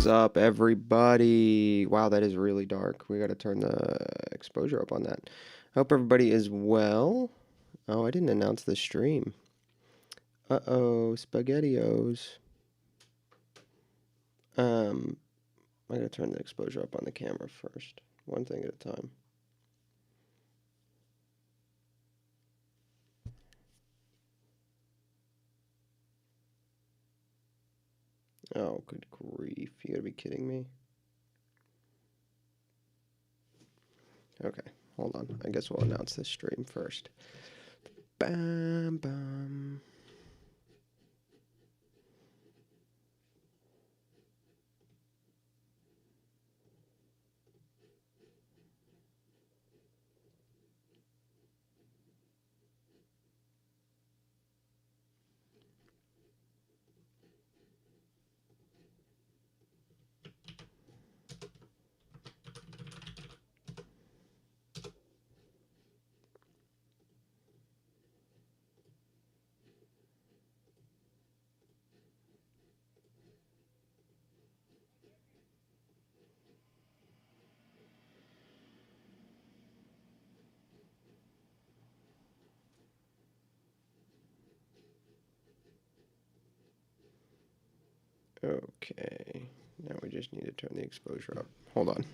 up, everybody? Wow, that is really dark. We got to turn the exposure up on that. Hope everybody is well. Oh, I didn't announce the stream. Uh-oh, SpaghettiOs. I gotta turn the exposure up on the camera first. One thing at a time. Oh, good grief. You gotta be kidding me. Okay, hold on. I guess we'll announce this stream first. Bam, bam. Okay, now we just need to turn the exposure up. Hold on.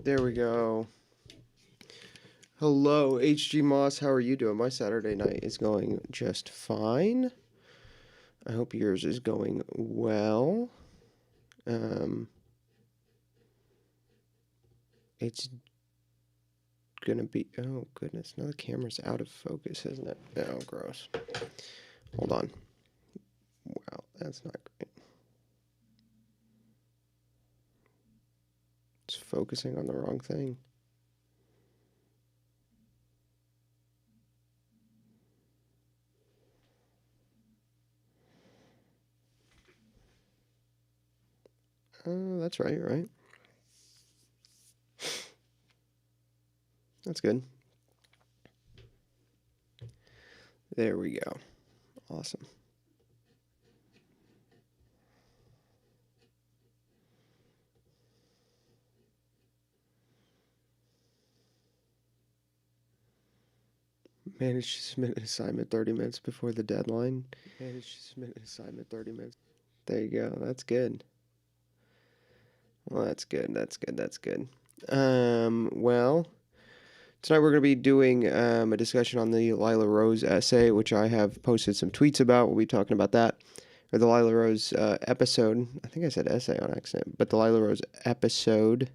There we go. Hello, HG Moss. How are you doing? My Saturday night is going just fine. I hope yours is going well. It's gonna be... Oh, goodness. Now the camera's out of focus, isn't it? Oh, gross. Hold on. Wow, that's not great. It's focusing on the wrong thing. Oh, that's right. That's good. There we go. Awesome. Managed to submit an assignment 30 minutes before the deadline. Managed to submit an assignment 30 minutes. There you go. That's good. Well, that's good. Well, tonight we're going to be doing a discussion on the Lila Rose essay, which I have posted some tweets about. We'll be talking about that. Or the Lila Rose episode. I think I said essay on accident, but the Lila Rose episode.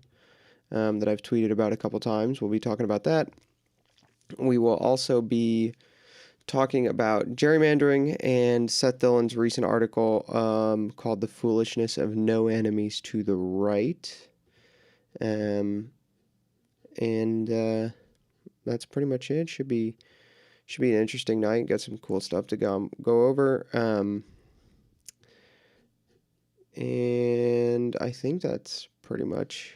that I've tweeted about a couple times. We'll be talking about that. We will also be talking about gerrymandering and Seth Dillon's recent article called "The Foolishness of No Enemies to the Right," and that's pretty much it. Should be an interesting night. Got some cool stuff to go over. And I think that's pretty much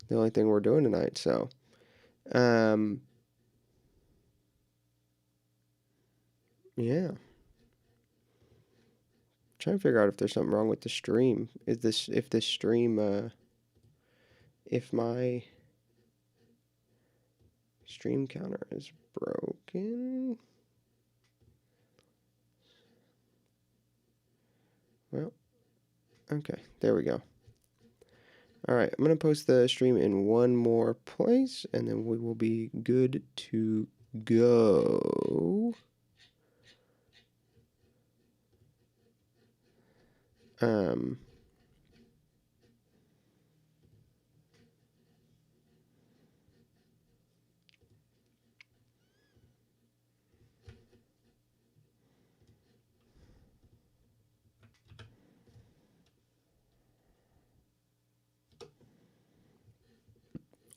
the only thing we're doing tonight. So, yeah. Trying to figure out if there's something wrong with the stream. If this stream, if my stream counter is broken. Well, okay, there we go. All right, I'm going to post the stream in one more place, and then we will be good to go.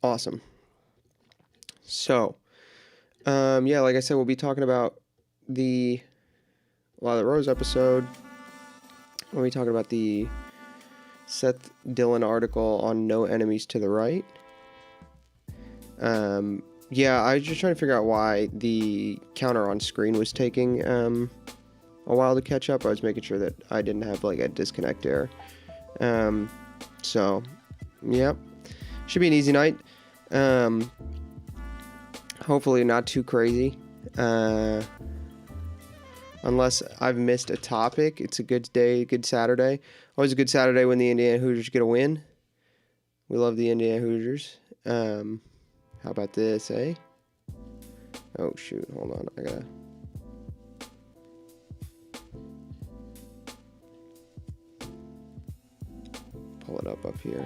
Awesome. So, yeah, like I said, we'll be talking about the Lot of the Rose episode. We'll be talking about the Seth Dillon article on No Enemies to the Right. Yeah, I was just trying to figure out why the counter on screen was taking a while to catch up. I was making sure that I didn't have like a disconnect error. So, yep. Should be an easy night. Hopefully not too crazy. Unless I've missed a topic. It's a good day, good Saturday. Always a good Saturday when the Indiana Hoosiers get a win. We love the Indiana Hoosiers. How about this, eh? Oh, shoot. Hold on. I gotta... pull it up here.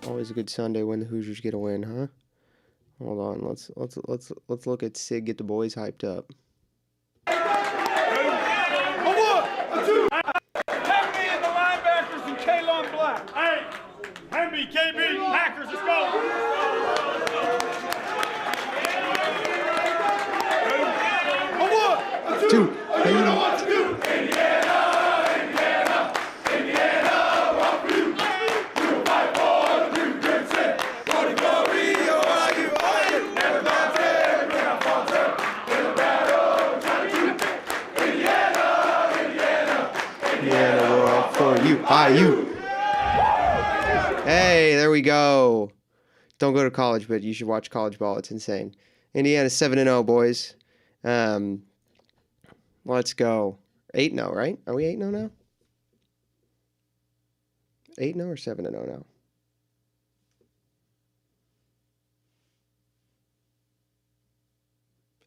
Always a good Sunday when the Hoosiers get a win, huh? Hold on, let's look at Sig get the boys hyped up. KB, Packers, let's go! A one, a two, and you know what to do. Indiana, Indiana, Indiana, rock you. You will fight for the blue crimson. For the glory of all you are. Never mountain, never falter. In the battle, trying to keep it. Indiana, Indiana, Indiana, we're all for you. IU. Hey, there we go. Don't go to college, but you should watch college ball. It's insane. Indiana's 7-0, boys. Let's go. 8-0, right? Are we 8-0 now? 8-0 or 7-0 now?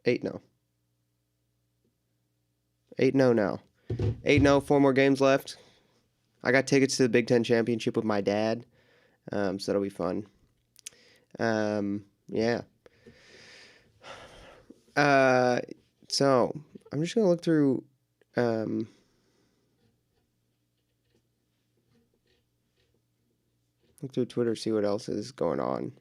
8-0. 8-0 now. 8-0, 4 more games left. I got tickets to the Big Ten Championship with my dad. So that'll be fun. Yeah. So I'm just gonna look through Twitter, see what else is going on.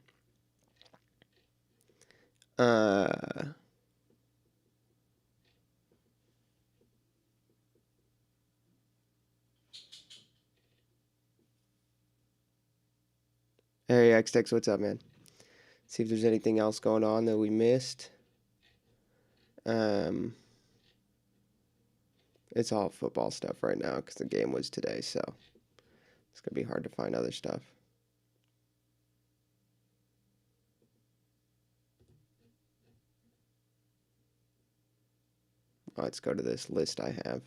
Hey, X-Tex, what's up, man? See if there's anything else going on that we missed. It's all football stuff right now because the game was today, so it's going to be hard to find other stuff. Let's go to this list I have.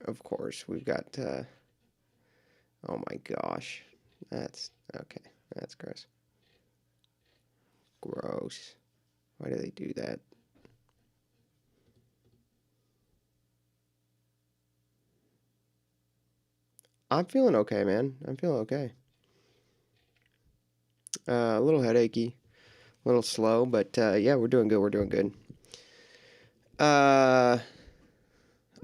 Of course, we've got, oh my gosh. That's, okay, that's gross. Gross. Why do they do that? I'm feeling okay, man. I'm feeling okay. A little headachy, a little slow, but yeah, we're doing good. We're doing good. I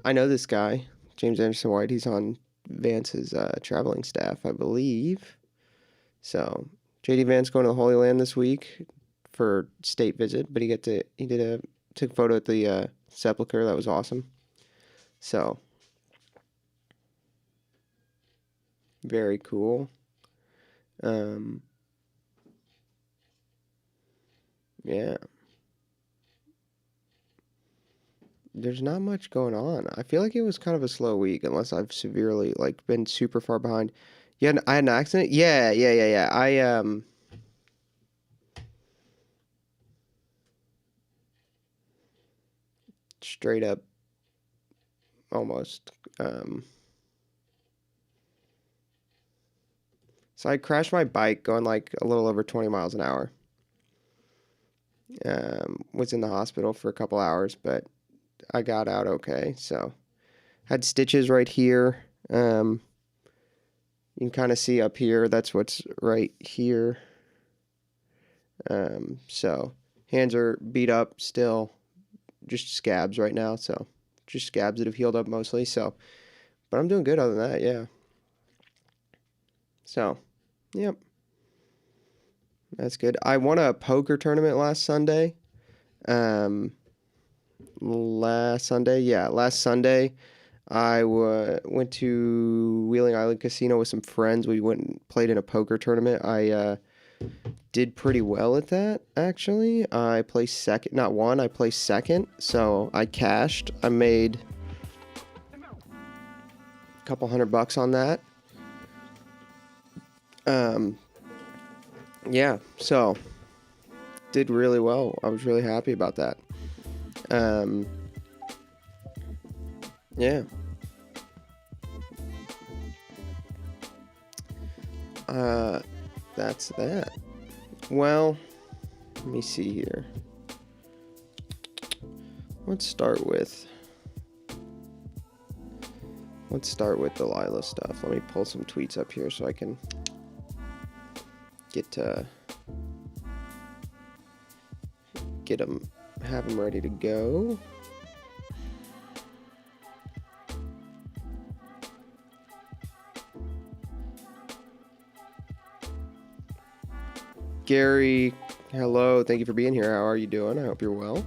know this guy, James Anderson White. He's on Vance's traveling staff, I believe. So JD Vance going to the Holy Land this week for state visit, but he took a photo at the sepulcher. That was awesome. So very cool. Yeah. There's not much going on. I feel like it was kind of a slow week, unless I've severely like been super far behind. Yeah, I had an accident. Yeah. I straight up almost. So I crashed my bike going like a little over 20 miles an hour. Was in the hospital for a couple hours, but I got out okay. So had stitches right here. You can kind of see up here. That's what's right here. So hands are beat up still, just scabs right now. So just scabs that have healed up mostly. So, but I'm doing good other than that. Yeah. So, yep, that's good. I won a poker tournament last Sunday. Last Sunday, yeah, last Sunday, went to Wheeling Island Casino with some friends. We went and played in a poker tournament. I did pretty well at that, actually. I placed second, not one, I placed second. So I cashed. I made a couple $100 on that. Yeah, so did really well. I was really happy about that. Yeah. That's that. Well, let me see here. Let's start with Delilah stuff. Let me pull some tweets up here so I can have them ready to go. Gary, hello. Thank you for being here. How are you doing? I hope you're well.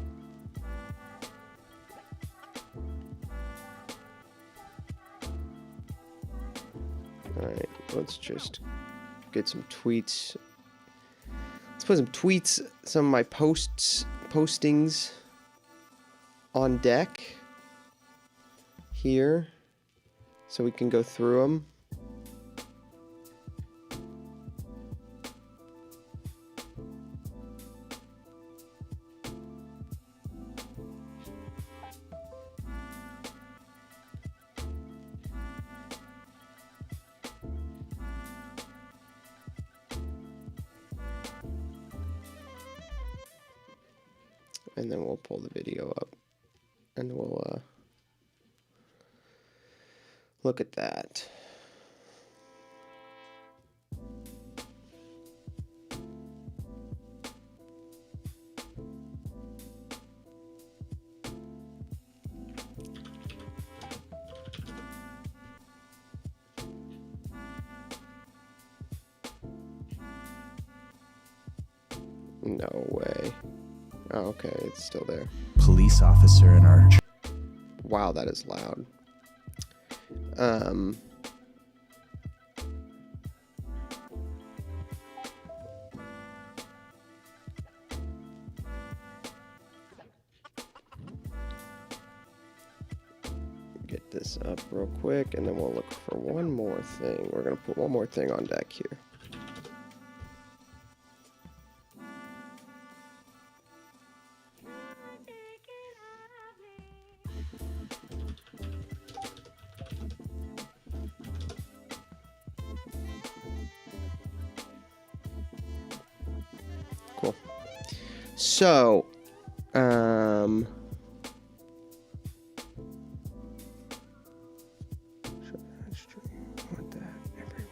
All right, let's just get some tweets. Let's put some tweets, some of my postings on deck here so we can go through them. And then we'll pull the video up and we'll look at that. No way. Oh, okay, it's still there. Police officer in our... Wow, that is loud. hit this up real quick, and then we'll look for one more thing. We're going to put one more thing on deck here. Cool. So, want that everywhere.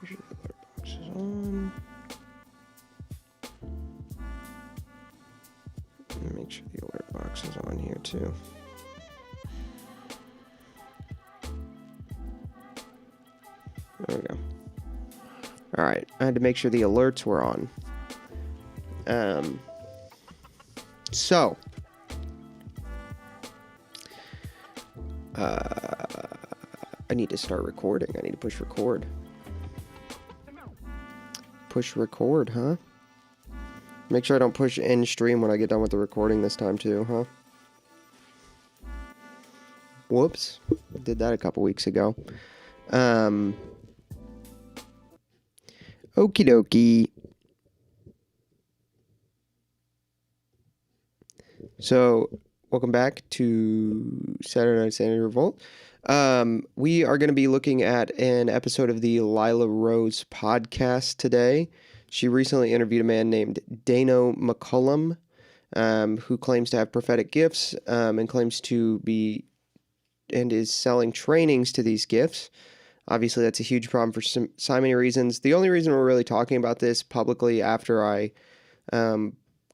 Usually the alert box is on. And make sure the alert box is on here too. There we go. All right, I had to make sure the alerts were on. So, I need to start recording. I need to push record. Push record, huh? Make sure I don't push end stream when I get done with the recording this time too, huh? Whoops. Did that a couple weeks ago. Okie dokie. So, welcome back to Saturday Night Sanity Revolt. We are going to be looking at an episode of the Lila Rose podcast today. She recently interviewed a man named Dano McCullum, who claims to have prophetic gifts, and claims to be and is selling trainings to these gifts. Obviously, that's a huge problem for so many reasons. The only reason we're really talking about this publicly after I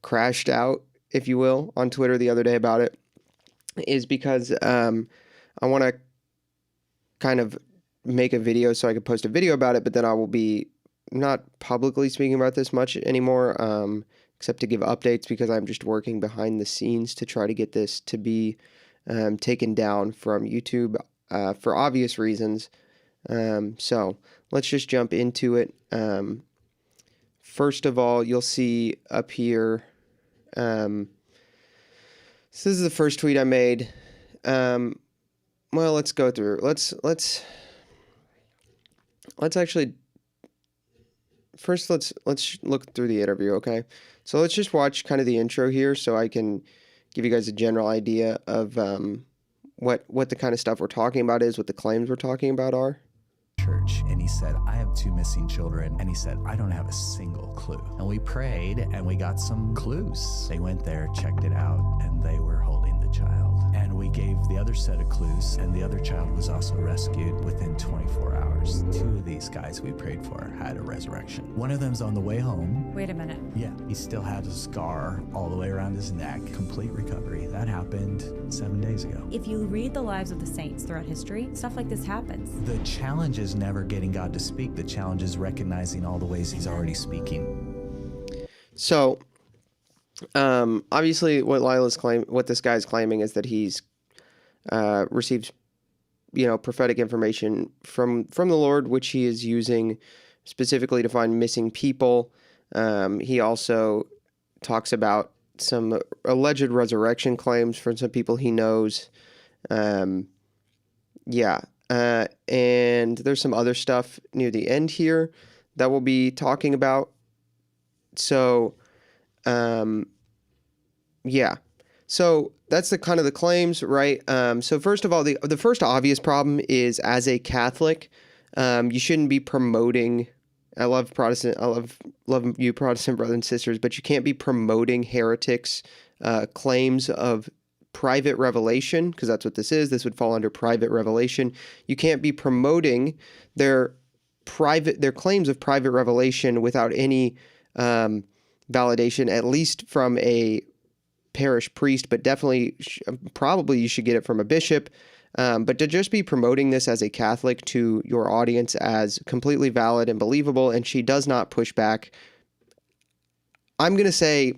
crashed out, if you will, on Twitter the other day about it, is because I want to kind of make a video so I can post a video about it, but then I will be not publicly speaking about this much anymore, except to give updates because I'm just working behind the scenes to try to get this to be taken down from YouTube for obvious reasons. So let's just jump into it. First of all, you'll see up here, so this is the first tweet I made. Well, let's go through. Let's actually first let's look through the interview, okay? So let's just watch kind of the intro here so I can give you guys a general idea of what the kind of stuff we're talking about is, what the claims we're talking about are. Church, and he said, I have 2 missing children, and he said, I don't have a single clue. And we prayed and we got some clues. They went there, checked it out, and they were holding the child. And we gave the other set of clues, and the other child was also rescued within 24 hours. 2 of these guys we prayed for had a resurrection. One of them's on the way home. Wait a minute. Yeah, he still had a scar all the way around his neck. Complete recovery. That happened 7 days ago. If you read the lives of the saints throughout history, stuff like this happens. The challenge is never getting God to speak. The challenge is recognizing all the ways he's already speaking. So, obviously, what this guy's claiming is that he's received, prophetic information from the Lord, which he is using specifically to find missing people. He also talks about some alleged resurrection claims from some people he knows. And there's some other stuff near the end here that we'll be talking about. So, So that's the kind of the claims, right? So first of all, the first obvious problem is, as a Catholic, you shouldn't be promoting. I love you Protestant brothers and sisters, but you can't be promoting heretics' claims of private revelation, because that's what this is. This would fall under private revelation. You can't be promoting their claims of private revelation without any validation, at least from a parish priest, but definitely, probably you should get it from a bishop. But to just be promoting this as a Catholic to your audience as completely valid and believable, and she does not push back, I'm going to say,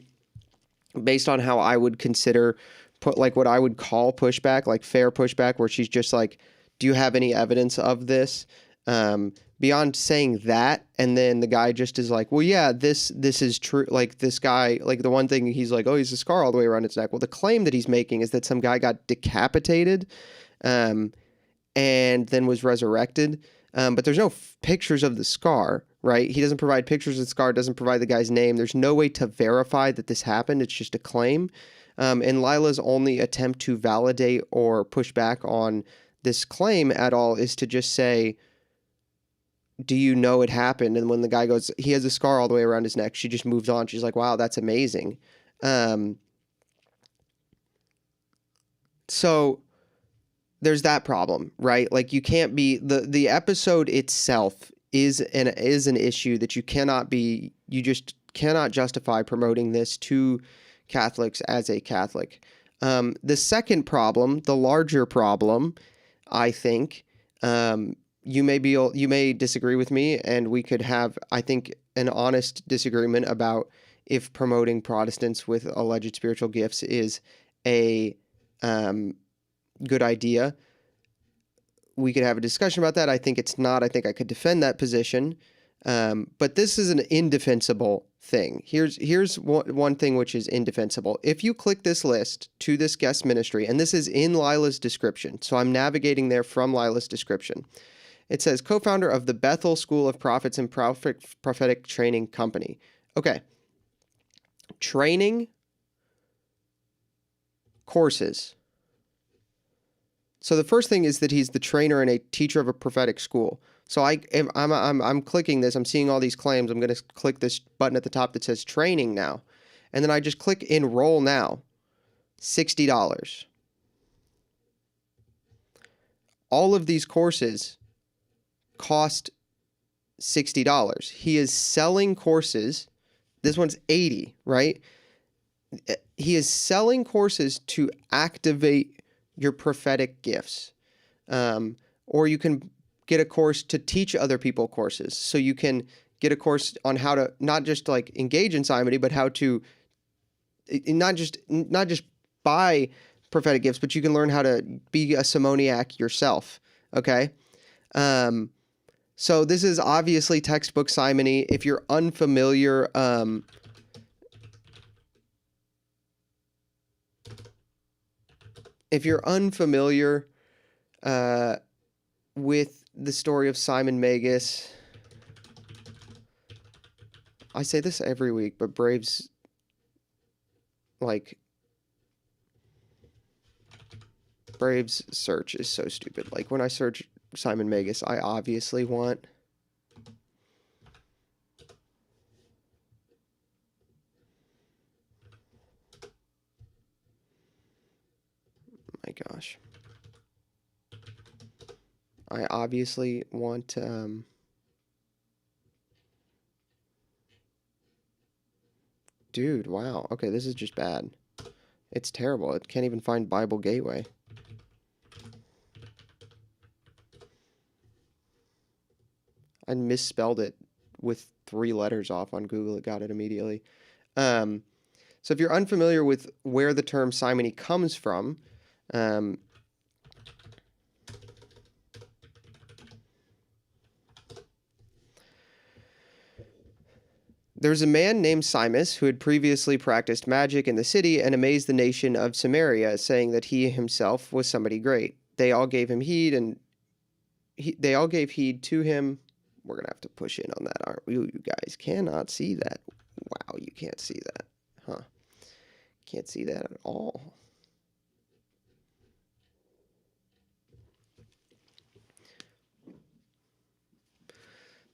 based on how I would consider what I would call pushback, like fair pushback, where she's just like, do you have any evidence of this? beyond saying that, and then the guy just is like, well, yeah, this is true. Like this guy, like the one thing he's like, oh, he's a scar all the way around his neck. Well, the claim that he's making is that some guy got decapitated, um, and then was resurrected. But there's no pictures of the scar, right? He doesn't provide pictures of the scar, doesn't provide the guy's name. There's no way to verify that this happened. It's just a claim. And Lila's only attempt to validate or push back on this claim at all is to just say, do you know it happened? And when the guy goes, he has a scar all the way around his neck, she just moves on. She's like, wow, that's amazing. So there's that problem, right? Like you can't be, the episode itself is an issue that you just cannot justify promoting this to Catholics as a Catholic. The second problem, the larger problem, I think, you may disagree with me, and we could have, I think, an honest disagreement about if promoting Protestants with alleged spiritual gifts is a good idea. We could have a discussion about that. I think it's not. I think I could defend that position. But this is an indefensible thing. Here's one thing which is indefensible. If you click this list to this guest ministry, and this is in Lila's description, so I'm navigating there from Lila's description. It says, co-founder of the Bethel School of Prophets and Prophetic Training Company. Okay. Training courses. So the first thing is that he's the trainer and a teacher of a prophetic school. So I'm clicking this. I'm seeing all these claims. I'm going to click this button at the top that says training now. And then I just click enroll now. $60. All of these courses cost $60. He is selling courses. This one's $80, right? He is selling courses to activate your prophetic gifts. Or you can get a course to teach other people courses. So you can get a course on how to not just like engage in simony, but how to not just buy prophetic gifts, but you can learn how to be a simoniac yourself. Okay. So this is obviously textbook simony. If you're unfamiliar, with the story of Simon Magus, I say this every week, but Braves, Braves search is so stupid. Like when I search Simon Magus, I obviously want my gosh. I obviously want dude, wow. Okay, this is just bad. It's terrible. It can't even find Bible Gateway. I misspelled it with 3 letters off on Google. It got it immediately. So if you're unfamiliar with where the term simony comes from, there's a man named Simus who had previously practiced magic in the city and amazed the nation of Samaria, saying that he himself was somebody great. They all gave him heed, and they all gave heed to him. We're going to have to push in on that, aren't we? You guys cannot see that. Wow, you can't see that. Huh. Can't see that at all.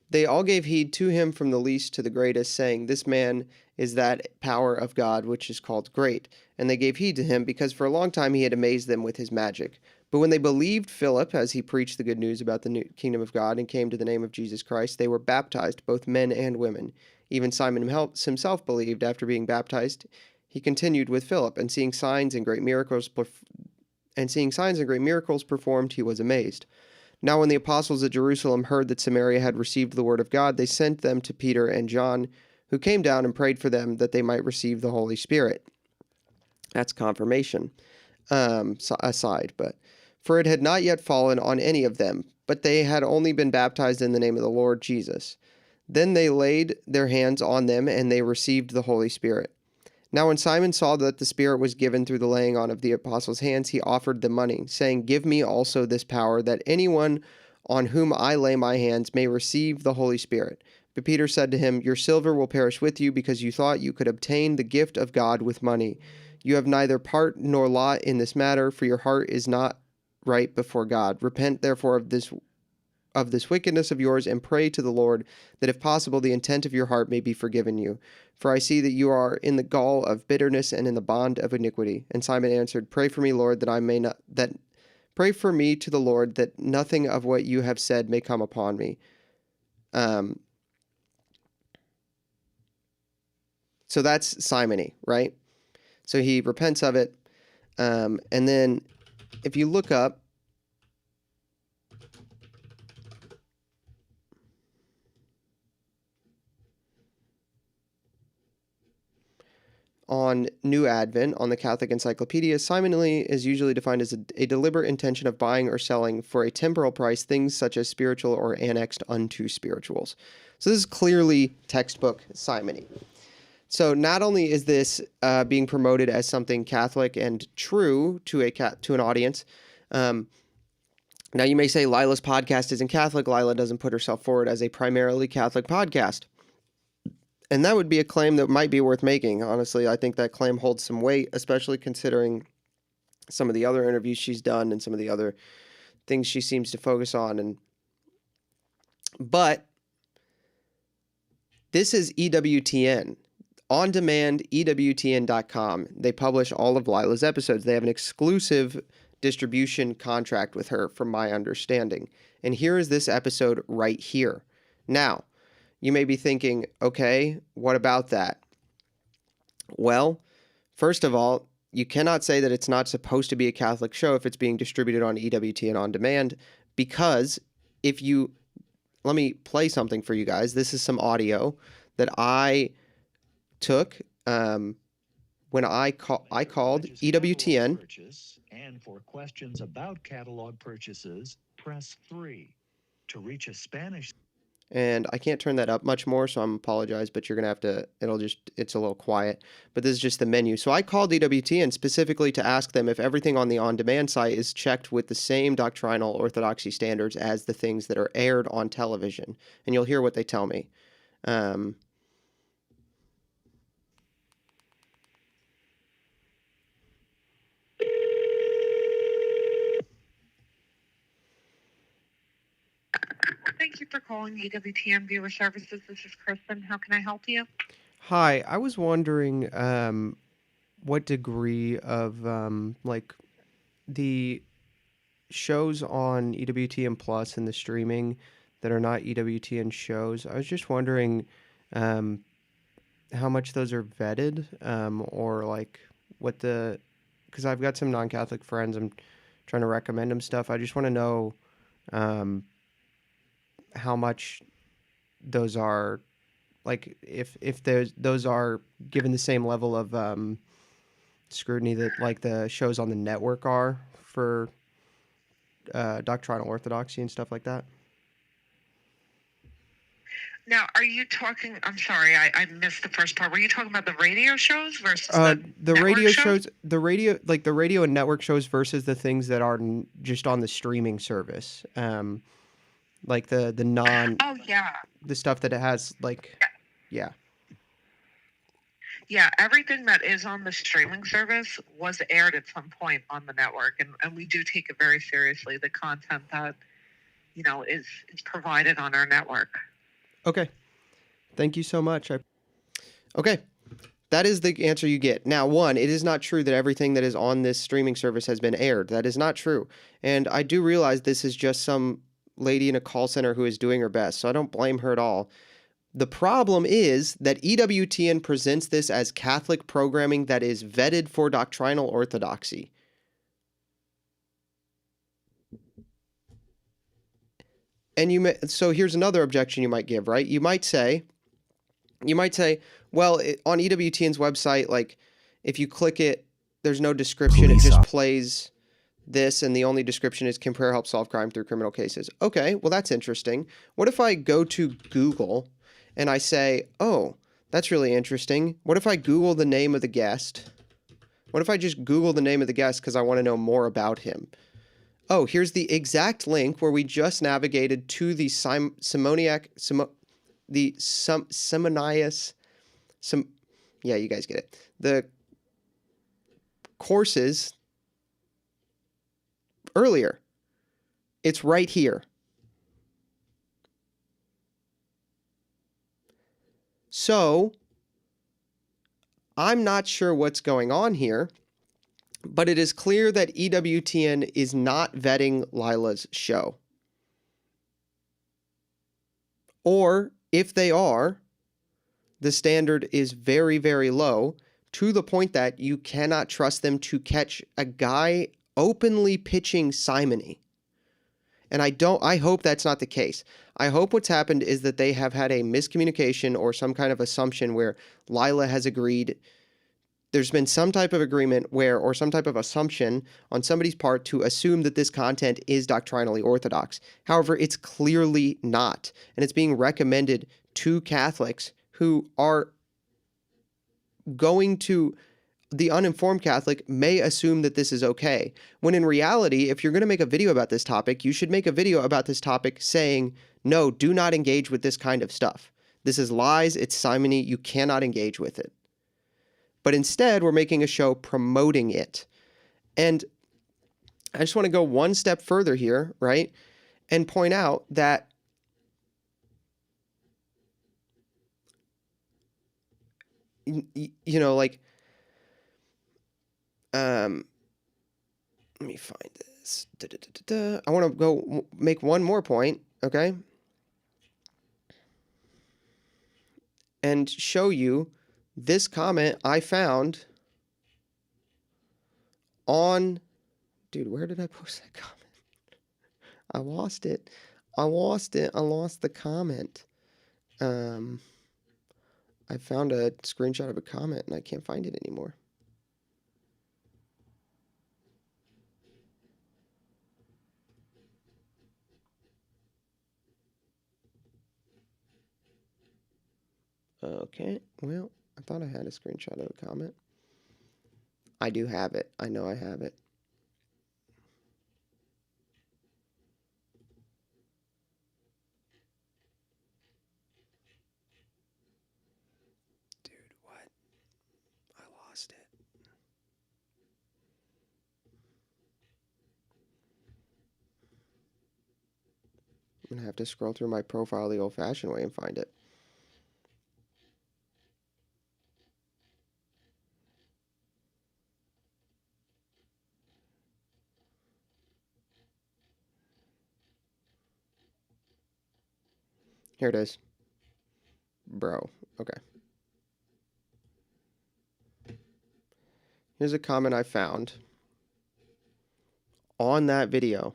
They all gave heed to him from the least to the greatest, saying, this man is that power of God which is called great. And they gave heed to him, because for a long time he had amazed them with his magic. But when they believed Philip as he preached the good news about the new kingdom of God and came to the name of Jesus Christ, they were baptized, both men and women. Even Simon himself believed. After being baptized, he continued with Philip, and seeing signs and great miracles performed, he was amazed. Now when the apostles at Jerusalem heard that Samaria had received the word of God, they sent them to Peter and John, who came down and prayed for them that they might receive the Holy Spirit. That's confirmation. Aside, but for it had not yet fallen on any of them, but they had only been baptized in the name of the Lord Jesus. Then they laid their hands on them, and they received the Holy Spirit. Now when Simon saw that the Spirit was given through the laying on of the apostles' hands, he offered them money, saying, "Give me also this power, that anyone on whom I lay my hands may receive the Holy Spirit." But Peter said to him, "Your silver will perish with you, because you thought you could obtain the gift of God with money. You have neither part nor lot in this matter, for your heart is not right before God. Repent therefore of this wickedness of yours, and pray to the Lord, that if possible the intent of your heart may be forgiven you. For I see that you are in the gall of bitterness and in the bond of iniquity." And Simon answered, "Pray for me, Lord, pray for me to the Lord, that nothing of what you have said may come upon me." So that's simony, right? So he repents of it. And then if you look up on New Advent on the Catholic Encyclopedia, simony is usually defined as a deliberate intention of buying or selling for a temporal price things such as spiritual or annexed unto spirituals. So this is clearly textbook simony. So not only is this being promoted as something Catholic and true to an audience. Now you may say Lila's podcast isn't Catholic. Lila doesn't put herself forward as a primarily Catholic podcast. And that would be a claim that might be worth making. Honestly, I think that claim holds some weight, especially considering some of the other interviews she's done and some of the other things she seems to focus on. But this is EWTN. On demand, EWTN.com. They publish all of Lila's episodes. They have an exclusive distribution contract with her, from my understanding. And here is this episode right here. Now, you may be thinking, okay, what about that? Well, first of all, you cannot say that it's not supposed to be a Catholic show if it's being distributed on EWTN on demand, because let me play something for you guys. This is some audio that I took when I called EWTN. And for questions about catalog purchases, press 3. To reach a Spanish... And I can't turn that up much more, so I apologize, but you're going to have to, it's a little quiet. But this is just the menu. So I called EWTN specifically to ask them if everything on the on-demand site is checked with the same doctrinal orthodoxy standards as the things that are aired on television. And you'll hear what they tell me. Thank you for calling EWTN Viewer Services. This is Kristen. How can I help you? Hi, I was wondering what degree of the shows on EWTN Plus and the streaming that are not EWTN shows. I was just wondering how much those are vetted, or like because I've got some non-Catholic friends. I'm trying to recommend them stuff. I just want to know how much those are, like if those are given the same level of scrutiny that like the shows on the network are for doctrinal orthodoxy and stuff like that. Now, are you talking, I'm sorry, I missed the first part. Were you talking about the radio shows versus the radio shows? The radio and network shows versus the things that are just on the streaming service. Like the non... Oh, yeah. The stuff that it has, like... Yeah. Yeah, everything that is on the streaming service was aired at some point on the network, and we do take it very seriously, the content that, is provided on our network. Okay. Thank you so much. Okay. That is the answer you get. Now, one, it is not true that everything that is on this streaming service has been aired. That is not true. And I do realize this is just some lady in a call center who is doing her best, so I don't blame her at all. The problem is that EWTN presents this as Catholic programming that is vetted for doctrinal orthodoxy. And so here's another objection you might give, right? You might say, well, on EWTN's website, like if you click it, there's no description. It just plays this, and the only description is can prayer help solve crime through criminal cases. Okay, well, that's interesting. What if I go to Google and I say, oh, that's really interesting. What if I Google the name of the guest? What if I just Google the name of the guest because I want to know more about him? Oh, here's the exact link where we just navigated to the yeah, you guys get it. The courses earlier. It's right here. So, I'm not sure what's going on here, but it is clear that EWTN is not vetting Lila's show. Or, if they are, the standard is very, very low, to the point that you cannot trust them to catch a guy openly pitching simony. And I hope that's not the case. I hope what's happened is that they have had a miscommunication or some kind of assumption where Lila has agreed. There's been some type of agreement where, or some type of assumption on somebody's part to assume that this content is doctrinally orthodox. However, it's clearly not. And it's being recommended to Catholics who are going to, the uninformed Catholic may assume that this is okay. When in reality, if you're going to make a video about this topic, you should make a video about this topic saying, no, do not engage with this kind of stuff. This is lies, it's simony, you cannot engage with it. But instead, we're making a show promoting it. And I just want to go one step further here, right? And point out that you know, like, let me find this. I want to go make one more point, okay? And show you this comment I found on, dude, where did I post that comment? I lost it. I lost the comment. I found a screenshot of a comment and I can't find it anymore. Okay, well, I thought I had a screenshot of the comment. I do have it. I know I have it. Dude, what? I lost it. I'm gonna have to scroll through my profile the old-fashioned way and find it. Here it is. Bro, okay. Here's a comment I found on that video.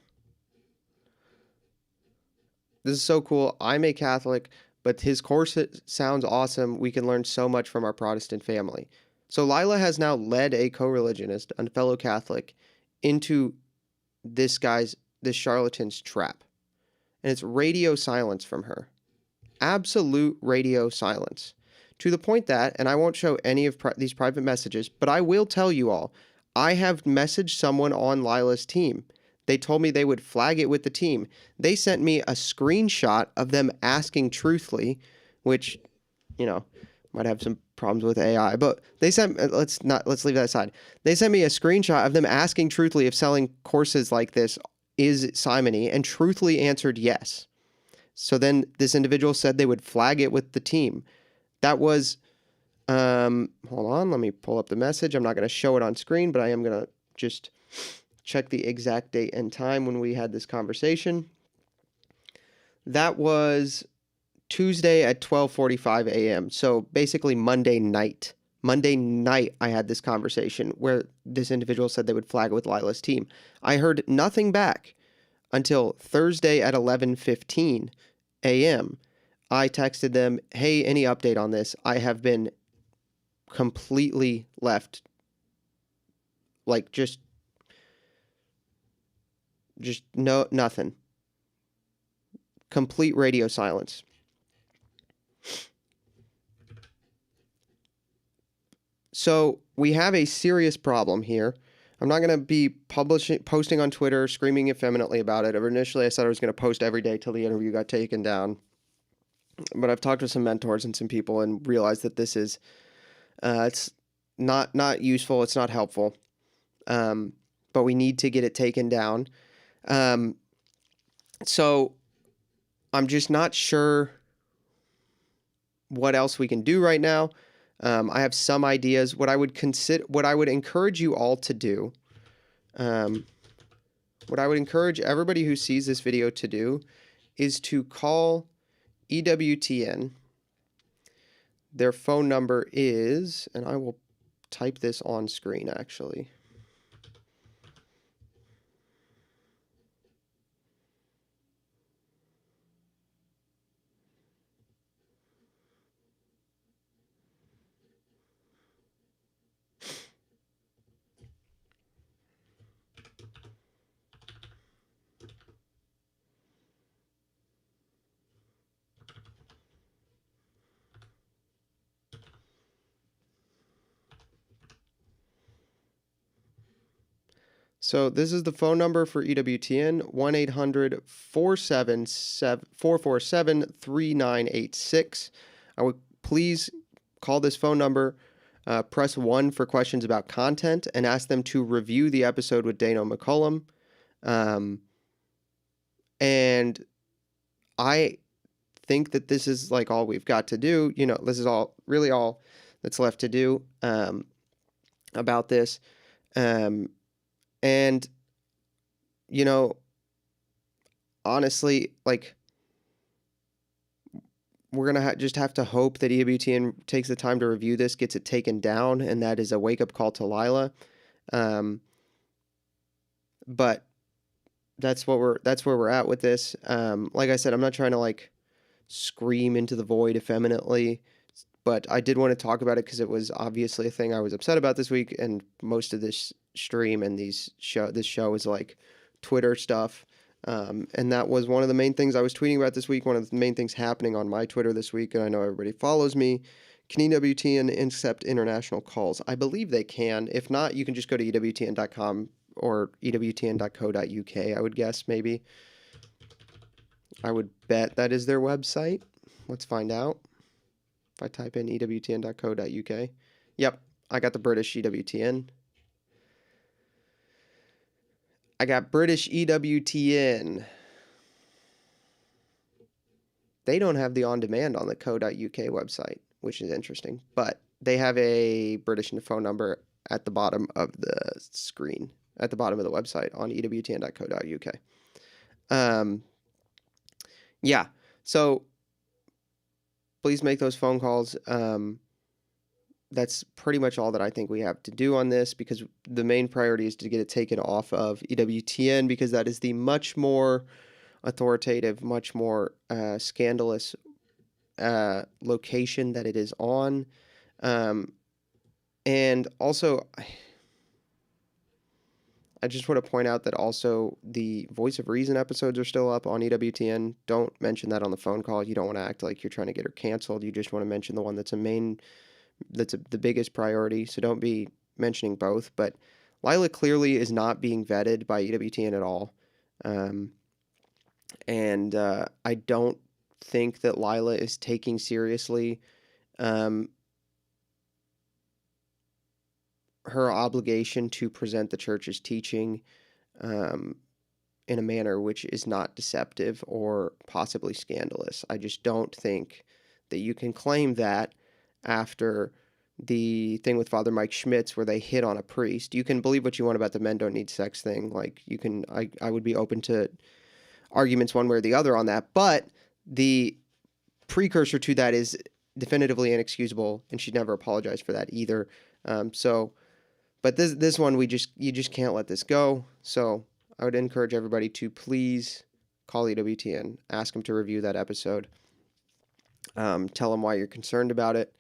This is so cool. I'm a Catholic, but his course sounds awesome. We can learn so much from our Protestant family. So Lila has now led a co-religionist, a fellow Catholic, into this charlatan's trap. And it's radio silence from her. Absolute radio silence. To the point that, and I won't show any of these private messages, but I will tell you all, I have messaged someone on Lila's team. They told me they would flag it with the team. They sent me a screenshot of them asking truthfully, which, you know, might have some problems with AI, but they sent, let's leave that aside. They sent me a screenshot of them asking truthfully if selling courses like this is simony, and truthfully answered yes. So then this individual said they would flag it with the team. That was, hold on, let me pull up the message. I'm not going to show it on screen, but I am going to just check the exact date and time when we had this conversation. That was Tuesday at 12:45 a.m. So basically Monday night. Monday night, I had this conversation where this individual said they would flag it with Lila's team. I heard nothing back until Thursday at 11:15 a.m. I texted them, hey, any update on this? I have been completely left, like, just Just nothing. Complete radio silence. So we have a serious problem here. I'm not going to be posting on Twitter, screaming effeminately about it. Initially, I said I was going to post every day till the interview got taken down. But I've talked with some mentors and some people and realized that this is, it's not useful. It's not helpful. But we need to get it taken down. So I'm just not sure what else we can do right now. I have some ideas. What I would encourage you all to do, what I would encourage everybody who sees this video to do, is to call EWTN. Their phone number is, and I will type this on screen actually. So this is the phone number for EWTN, 1-800-447-3986. I would please call this phone number, press 1 for questions about content, and ask them to review the episode with Dano McCullum. And I think that this is like all we've got to do. This is all that's left to do about this. And, honestly, like, we're going to just have to hope that EWTN takes the time to review this, gets it taken down, and that is a wake-up call to Lila. But that's where we're at with this. Like I said, I'm not trying to, like, scream into the void effeminately, but I did want to talk about it because it was obviously a thing I was upset about this week, and most of this stream and this show is like Twitter stuff, and that was one of the main things I was tweeting about this week, one of the main things happening on my Twitter this week, and I know everybody follows me. Can EWTN accept international calls? I believe they can. If not, you can just go to EWTN.com or EWTN.co.uk, I would guess, maybe. I would bet that is their website. Let's find out. If I type in EWTN.co.uk. Yep, I got the British EWTN. I got British EWTN. They don't have the on-demand on the co.uk website, which is interesting. But they have a British phone number at the bottom of the screen, at the bottom of the website on EWTN.co.uk. Yeah, so please make those phone calls. That's pretty much all that I think we have to do on this, because the main priority is to get it taken off of EWTN, because that is the much more authoritative, much more scandalous location that it is on. And also, I just want to point out that also the Voice of Reason episodes are still up on EWTN. Don't mention that on the phone call. You don't want to act like you're trying to get her canceled. You just want to mention the one that's the biggest priority. So don't be mentioning both. But Lila clearly is not being vetted by EWTN at all. And I don't think that Lila is taking seriously her obligation to present the church's teaching in a manner which is not deceptive or possibly scandalous. I just don't think that you can claim that after the thing with Father Mike Schmitz where they hit on a priest. You can believe what you want about the men don't need sex thing. Like, you can, I would be open to arguments one way or the other on that, but the precursor to that is definitively inexcusable, and she'd never apologized for that either. But this one, you just can't let this go. So I would encourage everybody to please call EWTN, ask them to review that episode, tell them why you're concerned about it.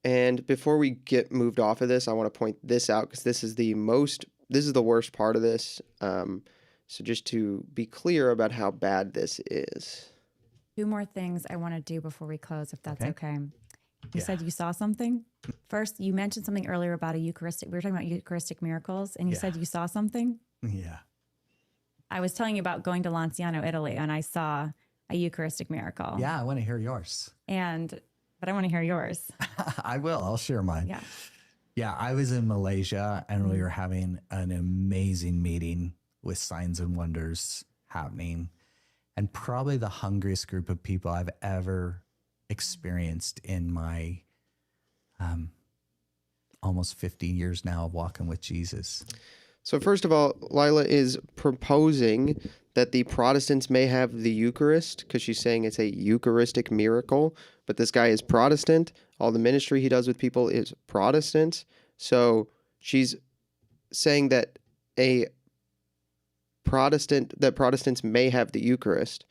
And before we get moved off of this, I want to point this out, because this is the most this is the worst part of this. So just to be clear about how bad this is. 2 more things I want to do before we close, if that's Okay. okay. You Yeah. said you saw something. First, you mentioned something earlier about a Eucharistic. We were talking about Eucharistic miracles, and you Yeah. said you saw something. Yeah. I was telling you about going to Lanciano, Italy, and I saw a Eucharistic miracle. Yeah, I want to hear yours. But I want to hear yours. I will. I'll share mine. Yeah. Yeah, I was in Malaysia and we were having an amazing meeting with signs and wonders happening, and probably the hungriest group of people I've ever experienced in my almost 50 years now of walking with Jesus. So first of all, Lila is proposing that the Protestants may have the Eucharist because she's saying it's a Eucharistic miracle, but this guy is Protestant. All the ministry he does with people is Protestant. So she's saying that Protestants may have the Eucharist.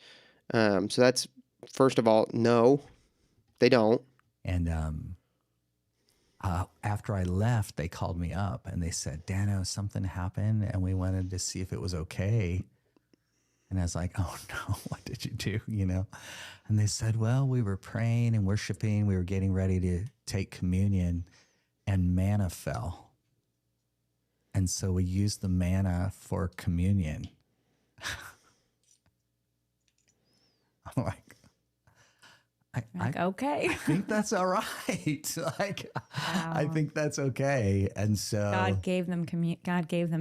So that's, first of all, no, they don't. And after I left, they called me up and they said, Dano, something happened and we wanted to see if it was okay. And I was like, oh no, what did you do? You know? And they said, well, we were praying and worshiping. We were getting ready to take communion and manna fell. And so we used the manna for communion. I'm like, Okay. I think that's all right. Like, I think that's okay. And so God gave them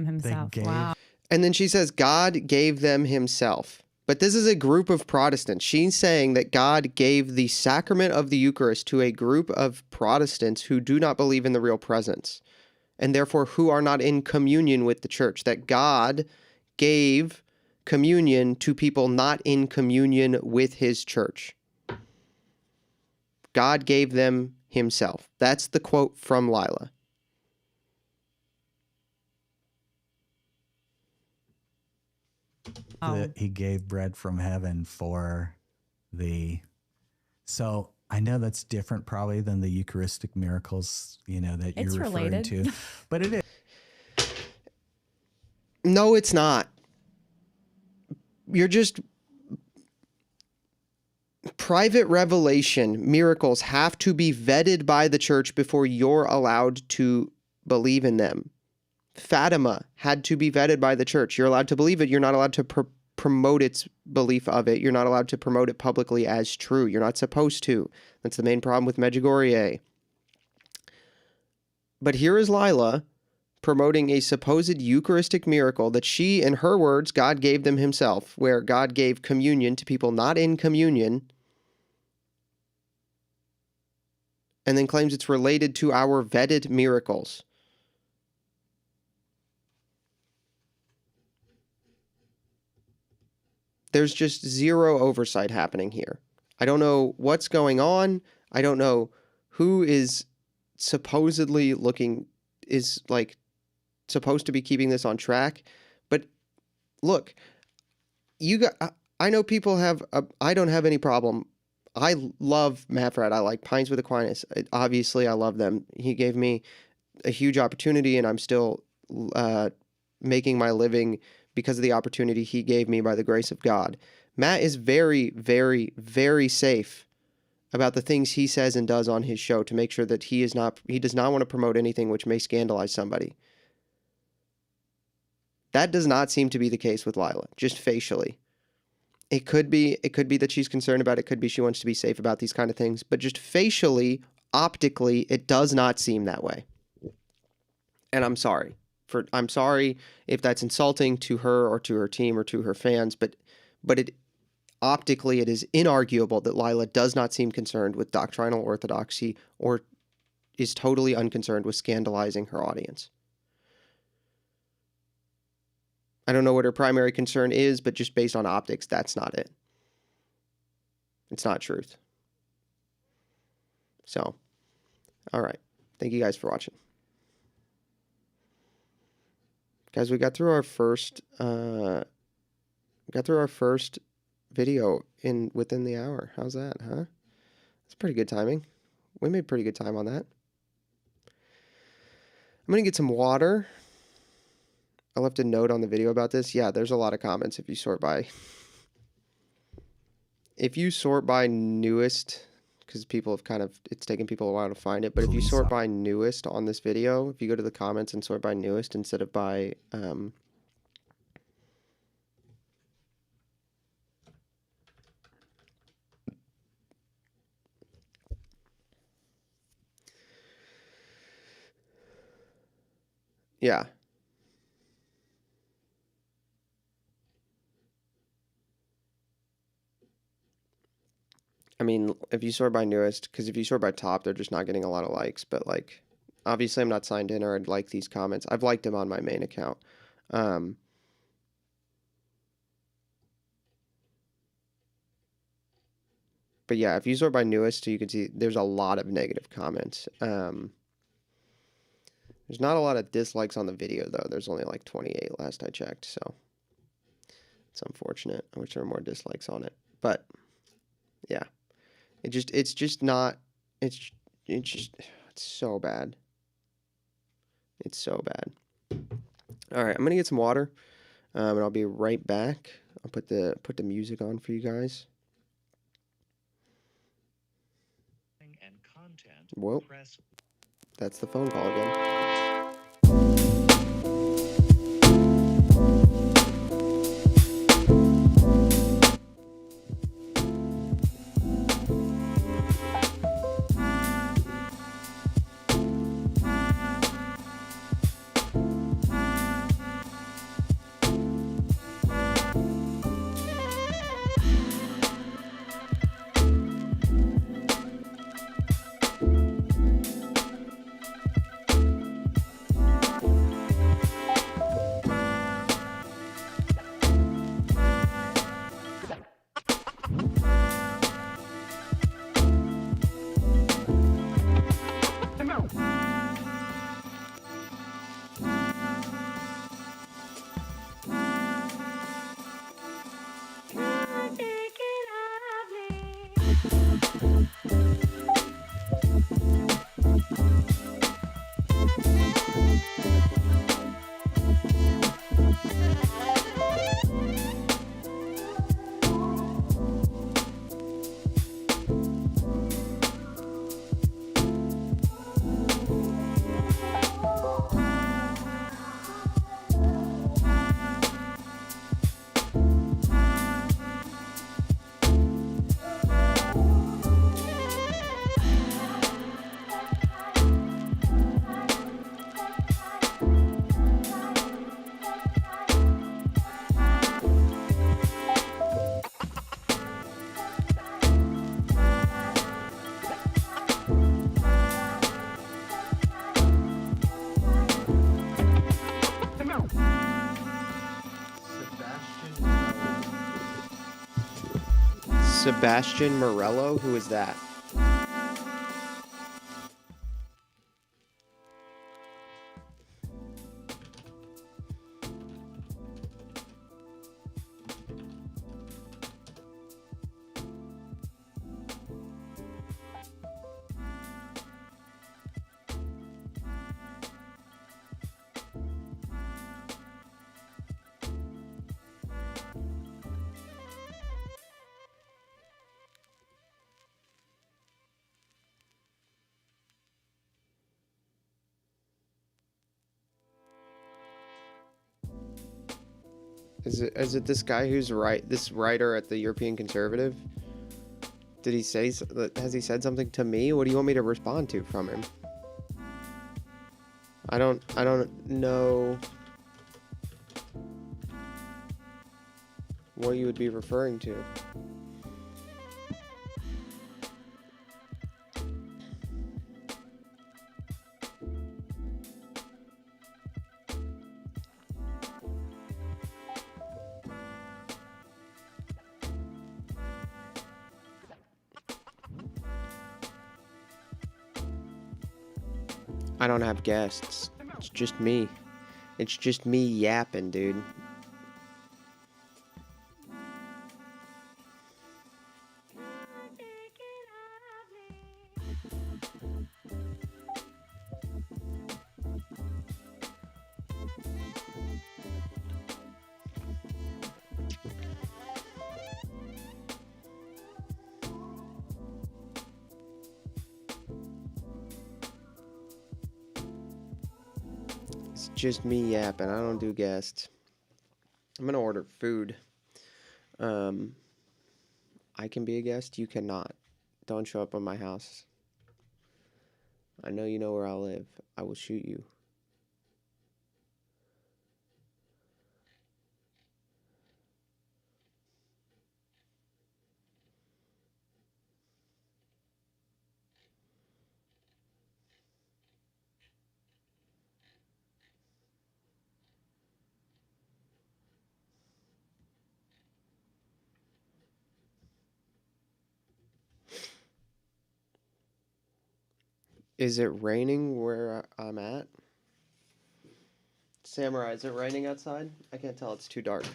himself. gave- Wow. And then she says, God gave them himself. But this is a group of Protestants. She's saying that God gave the sacrament of the Eucharist to a group of Protestants who do not believe in the real presence, and therefore who are not in communion with the church. That God gave communion to people not in communion with his church. God gave them himself. That's the quote from Lila. that he gave bread from heaven for so I know that's different probably than the Eucharistic miracles, that It's you're referring related. to, but it is. No, it's not. You're just... Private revelation miracles have to be vetted by the church before you're allowed to believe in them. Fatima had to be vetted by the church. You're allowed to believe it. You're not allowed to promote its belief of it. You're not allowed to promote it publicly as true. You're not supposed to. That's the main problem with Medjugorje. But here is Lila promoting a supposed Eucharistic miracle that she, in her words, God gave them himself, where God gave communion to people not in communion, and then claims it's related to our vetted miracles. There's just zero oversight happening here. I don't know what's going on. I don't know who is supposedly supposed to be keeping this on track. But look, I know people I don't have any problem. I love Matt Fradd. I like Pines with Aquinas. Obviously, I love them. He gave me a huge opportunity, and I'm still making my living because of the opportunity he gave me by the grace of God. Matt is very, very, very safe about the things he says and does on his show to make sure that he does not want to promote anything which may scandalize somebody. That does not seem to be the case with Lila, just facially. It could be that she's concerned about it. It could be she wants to be safe about these kind of things. But just facially, optically, it does not seem that way. And I'm sorry. I'm sorry if that's insulting to her or to her team or to her fans, but optically it is inarguable that Lila does not seem concerned with doctrinal orthodoxy or is totally unconcerned with scandalizing her audience. I don't know what her primary concern is, but just based on optics, that's not it. It's not truth. So, all right. Thank you guys for watching. Guys, we got through our first video within the hour. How's that, huh? That's pretty good timing. We made pretty good time on that. I'm going to get some water. I left a note on the video about this. Yeah, there's a lot of comments if you sort by newest, because people have it's taken people a while to find it, but if you sort by newest on this video, if you go to the comments and sort by newest instead of by yeah. I mean, if you sort by newest, because if you sort by top, they're just not getting a lot of likes. But like, obviously, I'm not signed in or I'd like these comments. I've liked them on my main account. But yeah, if you sort by newest, you can see there's a lot of negative comments. There's not a lot of dislikes on the video though. There's only like 28 last I checked, so it's unfortunate. I wish there were more dislikes on it. But yeah. It's just not, it's so bad. It's so bad. All right, I'm gonna get some water, and I'll be right back. I'll put the music on for you guys. And content, Whoa, press that's the phone call again. Sebastian Morello? Who is that? Is it this guy who's this writer at the European Conservative? Did he say, has he said something to me? What do you want me to respond to from him? I don't know what you would be referring to. I don't have guests. It's just me. It's just me yapping, dude. It's just me yapping. I don't do guests. I'm gonna order food. Um, I can be a guest. You cannot. Don't show up at my house. I know you know where I live. I will shoot you. Is it raining where I'm at? Samurai, is it raining outside? I can't tell. It's too dark.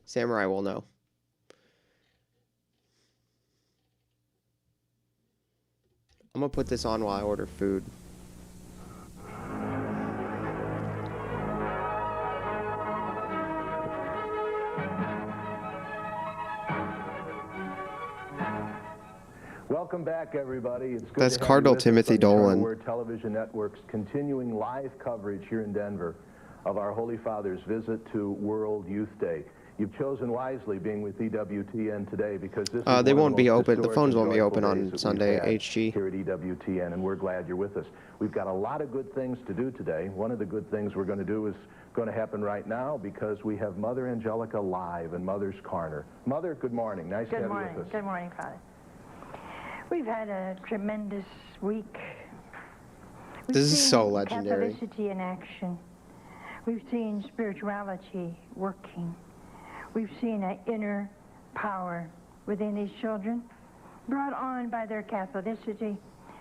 Samurai will know. I'm gonna put this on while I order food. Welcome back, everybody. It's good That's to have Cardinal you with Timothy us on the Eternal Dolan. Word Television Network's continuing live coverage here in Denver of our Holy Father's visit to World Youth Day. You've chosen wisely being with EWTN today because this is They one won't of the be most open. The historic phones and won't be joyful open days on that we've Sunday, had HG. here at EWTN, and we're glad you're with us. We've got a lot of good things to do today. One of the good things we're going to do is going to happen right now because we have Mother Angelica live in Mother's Corner. Mother, good morning. Nice to have you with us. Good morning, Father. We've had a tremendous week. We've This is seen so legendary. Catholicity in action. We've seen spirituality working. We've seen an inner power within these children, brought on by their Catholicity,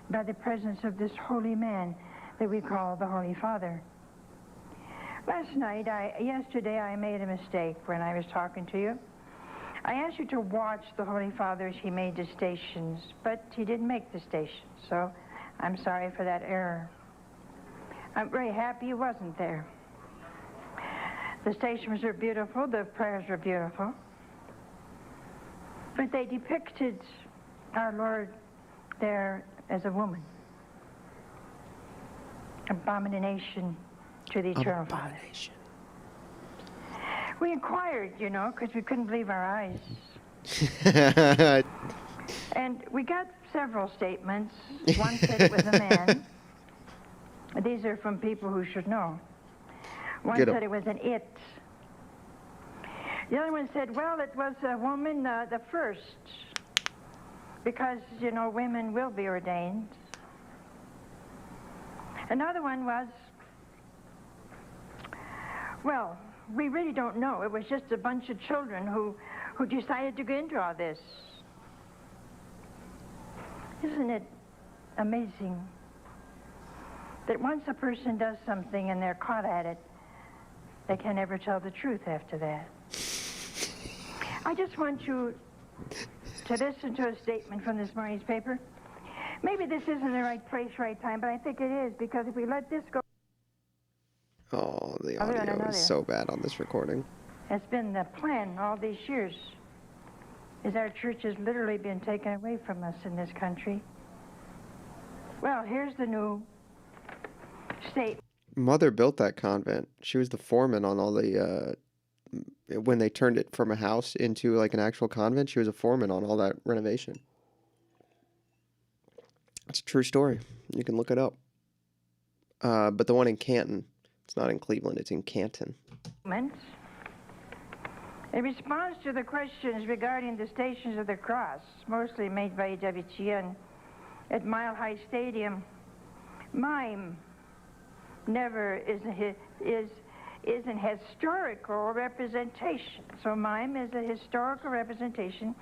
by the presence of this holy man that we call the Holy Father. Yesterday I made a mistake when I was talking to you. I asked you to watch the Holy Father as he made the stations, but he didn't make the stations, so I'm sorry for that error. I'm very happy he wasn't there. The stations are beautiful, the prayers are beautiful, but they depicted our Lord there as a woman. Abomination to the Eternal Father. We inquired, because we couldn't believe our eyes. And we got several statements. One said it was a man. These are from people who should know. One said it was an it. The other one said, well, it was a woman, the first, because, women will be ordained. Another one was, well, we really don't know. It was just a bunch of children who decided to go into all this. Isn't it amazing that once a person does something and they're caught at it, they can never tell the truth after that? I just want you to listen to a statement from this morning's paper. Maybe this isn't the right place, right time, but I think it is, because if we let this go... Oh, the audio is so bad on this recording. It's been the plan all these years, is our church has literally been taken away from us in this country. Well, here's the new state. Mother built that convent. She was the foreman on all the, when they turned it from a house into like an actual convent, she was a foreman on all that renovation. It's a true story. You can look it up. But the one in Canton, it's not in Cleveland, it's in Canton. In response to the questions regarding the Stations of the Cross, mostly made by EWTN at Mile High Stadium, mime never is an historical representation. So mime is a historical representation.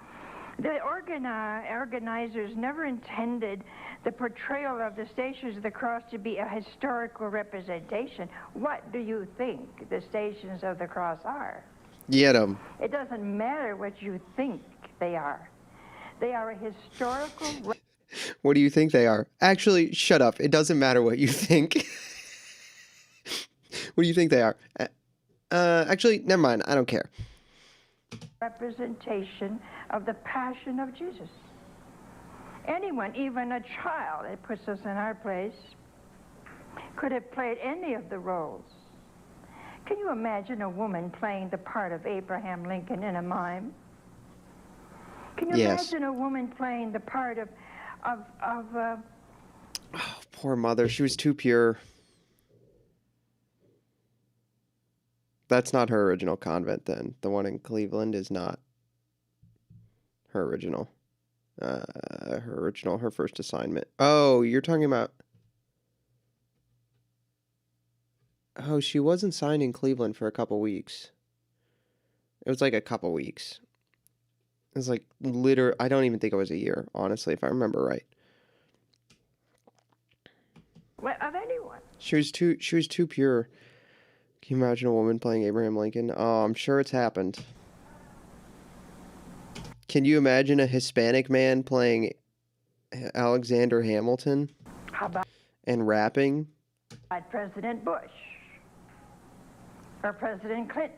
The organizers never intended the portrayal of the Stations of the Cross to be a historical representation. What do you think the Stations of the Cross are? Get 'em. It doesn't matter what you think they are. They are a historical... What do you think they are? Actually, shut up. It doesn't matter what you think. What do you think they are? Actually, never mind. I don't care. Representation of the passion of Jesus. Anyone, even a child, it puts us in our place. could have played any of the roles. Can you imagine a woman playing the part of Abraham Lincoln in a mime? Can you Yes. imagine a woman playing the part of Oh, poor mother. She was too pure. That's not her original convent then. The one in Cleveland is not her original. Her first assignment. Oh, you're talking about. Oh, she wasn't signed in Cleveland for a couple weeks. It was like a couple weeks. It was like I don't even think it was a year, honestly, if I remember right. of anyone. She was too pure. Can you imagine a woman playing Abraham Lincoln? Oh, I'm sure it's happened. Can you imagine a Hispanic man playing Alexander Hamilton How about and rapping? President Bush or President Clinton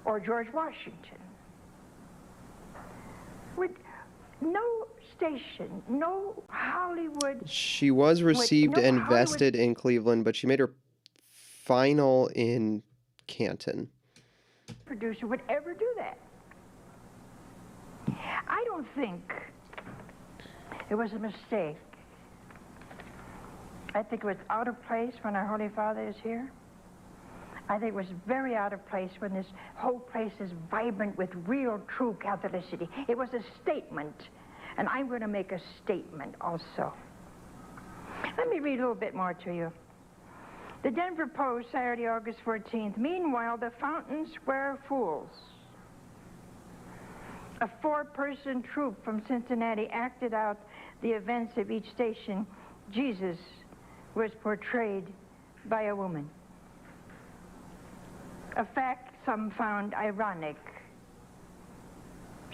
or George Washington? Would no station, no Hollywood. She was received no and Hollywood vested in Cleveland, but she made her final in Canton. producer would ever do that. I don't think it was a mistake. I think it was out of place when our Holy Father is here. I think it was very out of place when this whole place is vibrant with real, true Catholicity. It was a statement, and I'm going to make a statement also. Let me read a little bit more to you. The Denver Post, Saturday, August 14th. Meanwhile, the fountains were fools. A 4-person troupe from Cincinnati acted out the events of each station. Jesus was portrayed by a woman. A fact some found ironic,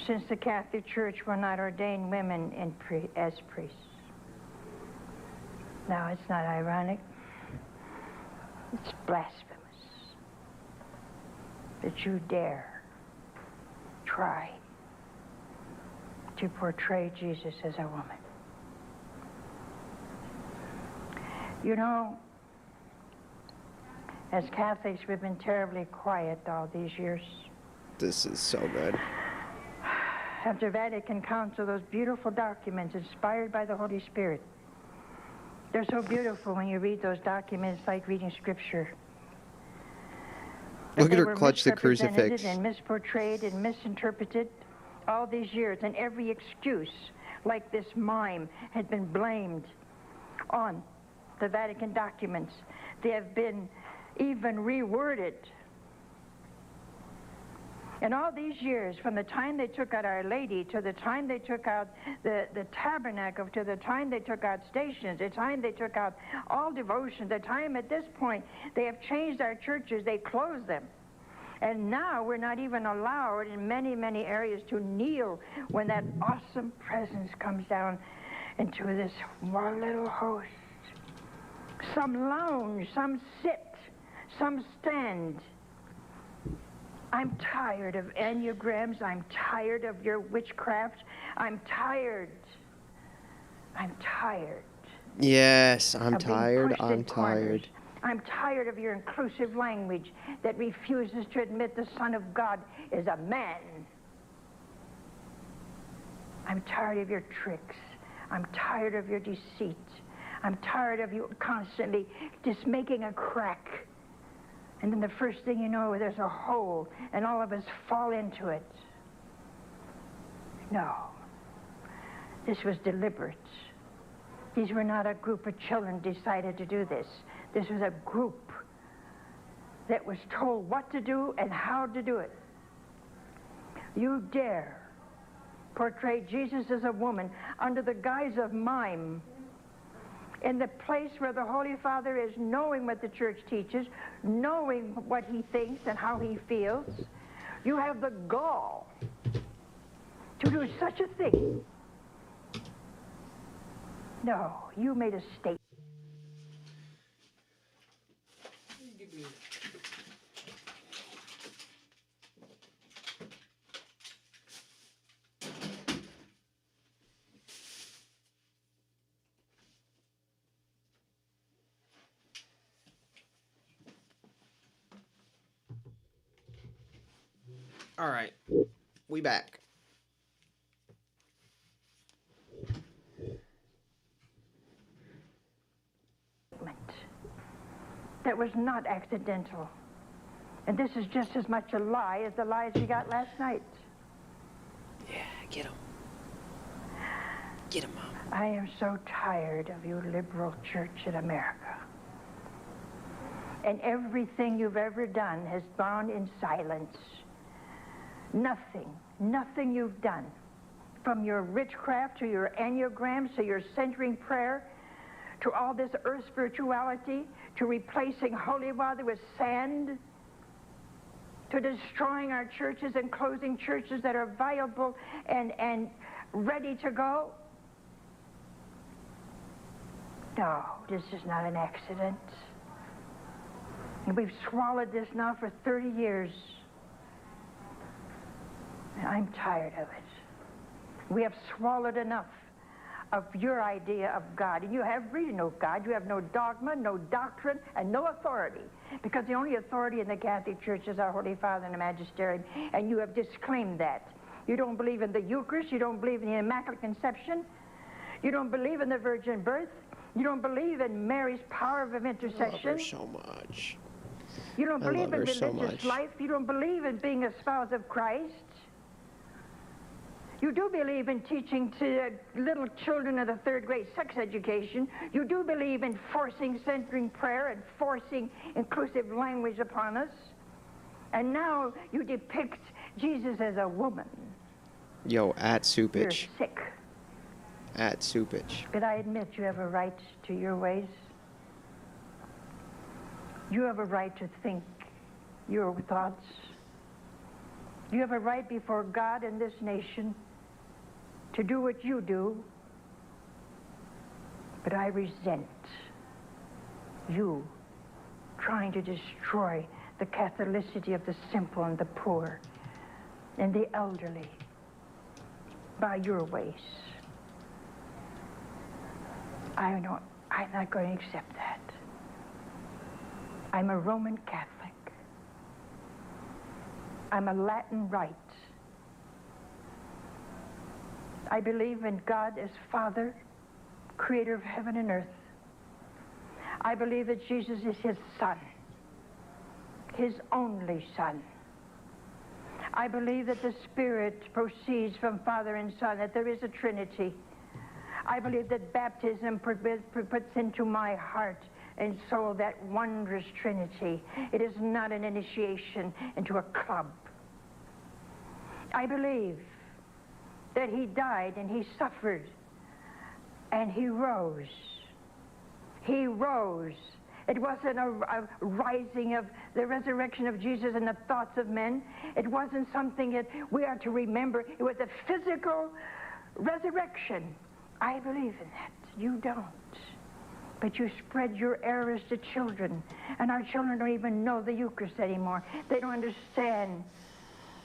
since the Catholic Church will not ordain women as priests. No, it's not ironic. It's blasphemous that you dare try to portray Jesus as a woman. You know, as Catholics, we've been terribly quiet all these years. This is so good. After Vatican Council, those beautiful documents inspired by the Holy Spirit. They're so beautiful when you read those documents, like reading Scripture. Look at her were clutch the misrepresented crucifix. and misportrayed and misinterpreted all these years, and every excuse, like this mime, had been blamed on the Vatican documents. They have been even reworded. And all these years, from the time they took out Our Lady to the time they took out the tabernacle, to the time they took out stations, the time they took out all devotion, the time at this point they have changed our churches, they closed them. And now we're not even allowed in many, many areas to kneel when that awesome presence comes down into this one little host. Some lounge, some sit, some stand. I'm tired of enneagrams. I'm tired of your witchcraft. I'm tired. I'm tired. Yes, I'm of being tired. pushed in I'm corners. tired. I'm tired of your inclusive language that refuses to admit the Son of God is a man. I'm tired of your tricks. I'm tired of your deceit. I'm tired of you constantly just making a crack. And then the first thing you know, there's a hole, and all of us fall into it. No. This was deliberate. These were not a group of children decided to do this. This was a group that was told what to do and how to do it. You dare portray Jesus as a woman under the guise of mime, in the place where the Holy Father is, knowing what the church teaches, knowing what he thinks and how he feels. You have the gall to do such a thing. No, you made a statement. All right. We back. That was not accidental. And this is just as much a lie as the lies we got last night. Yeah, get him. Get him, Mom. I am so tired of your liberal church in America. And everything you've ever done has gone in silence. Nothing you've done, from your witchcraft to your enneagrams to your centering prayer, to all this earth spirituality, to replacing holy water with sand, to destroying our churches and closing churches that are viable and ready to go. No, this is not an accident. And we've swallowed this now for 30 years. And I'm tired of it. We have swallowed enough of your idea of God. And you have really no God. You have no dogma, no doctrine, and no authority. Because the only authority in the Catholic Church is our Holy Father and the Magisterium. And you have disclaimed that. You don't believe in the Eucharist. You don't believe in the Immaculate Conception. You don't believe in the virgin birth. You don't believe in Mary's power of intercession. I love her so much. You don't I believe love in her so religious much. life. You don't believe in being a spouse of Christ. You do believe in teaching to little children of the third grade sex education. You do believe in forcing centering prayer and forcing inclusive language upon us. And now you depict Jesus as a woman. Yo, at You're Supich. sick. At Supich. But I admit you have a right to your ways. You have a right to think your thoughts. You have a right before God and this nation to do what you do. But I resent you trying to destroy the Catholicity of the simple and the poor and the elderly by your ways. I'm not going to accept that. I'm a Roman Catholic. I'm a Latin Rite. I believe in God as Father, creator of heaven and earth. I believe that Jesus is his Son, his only Son. I believe that the Spirit proceeds from Father and Son, that there is a Trinity. I believe that baptism puts into my heart and soul that wondrous Trinity. It is not an initiation into a club. I believe that he died and he suffered and he rose. He rose. It wasn't a rising of the resurrection of Jesus in the thoughts of men. It wasn't something that we are to remember. It was a physical resurrection. I believe in that. You don't. But you spread your errors to children. And our children don't even know the Eucharist anymore. They don't understand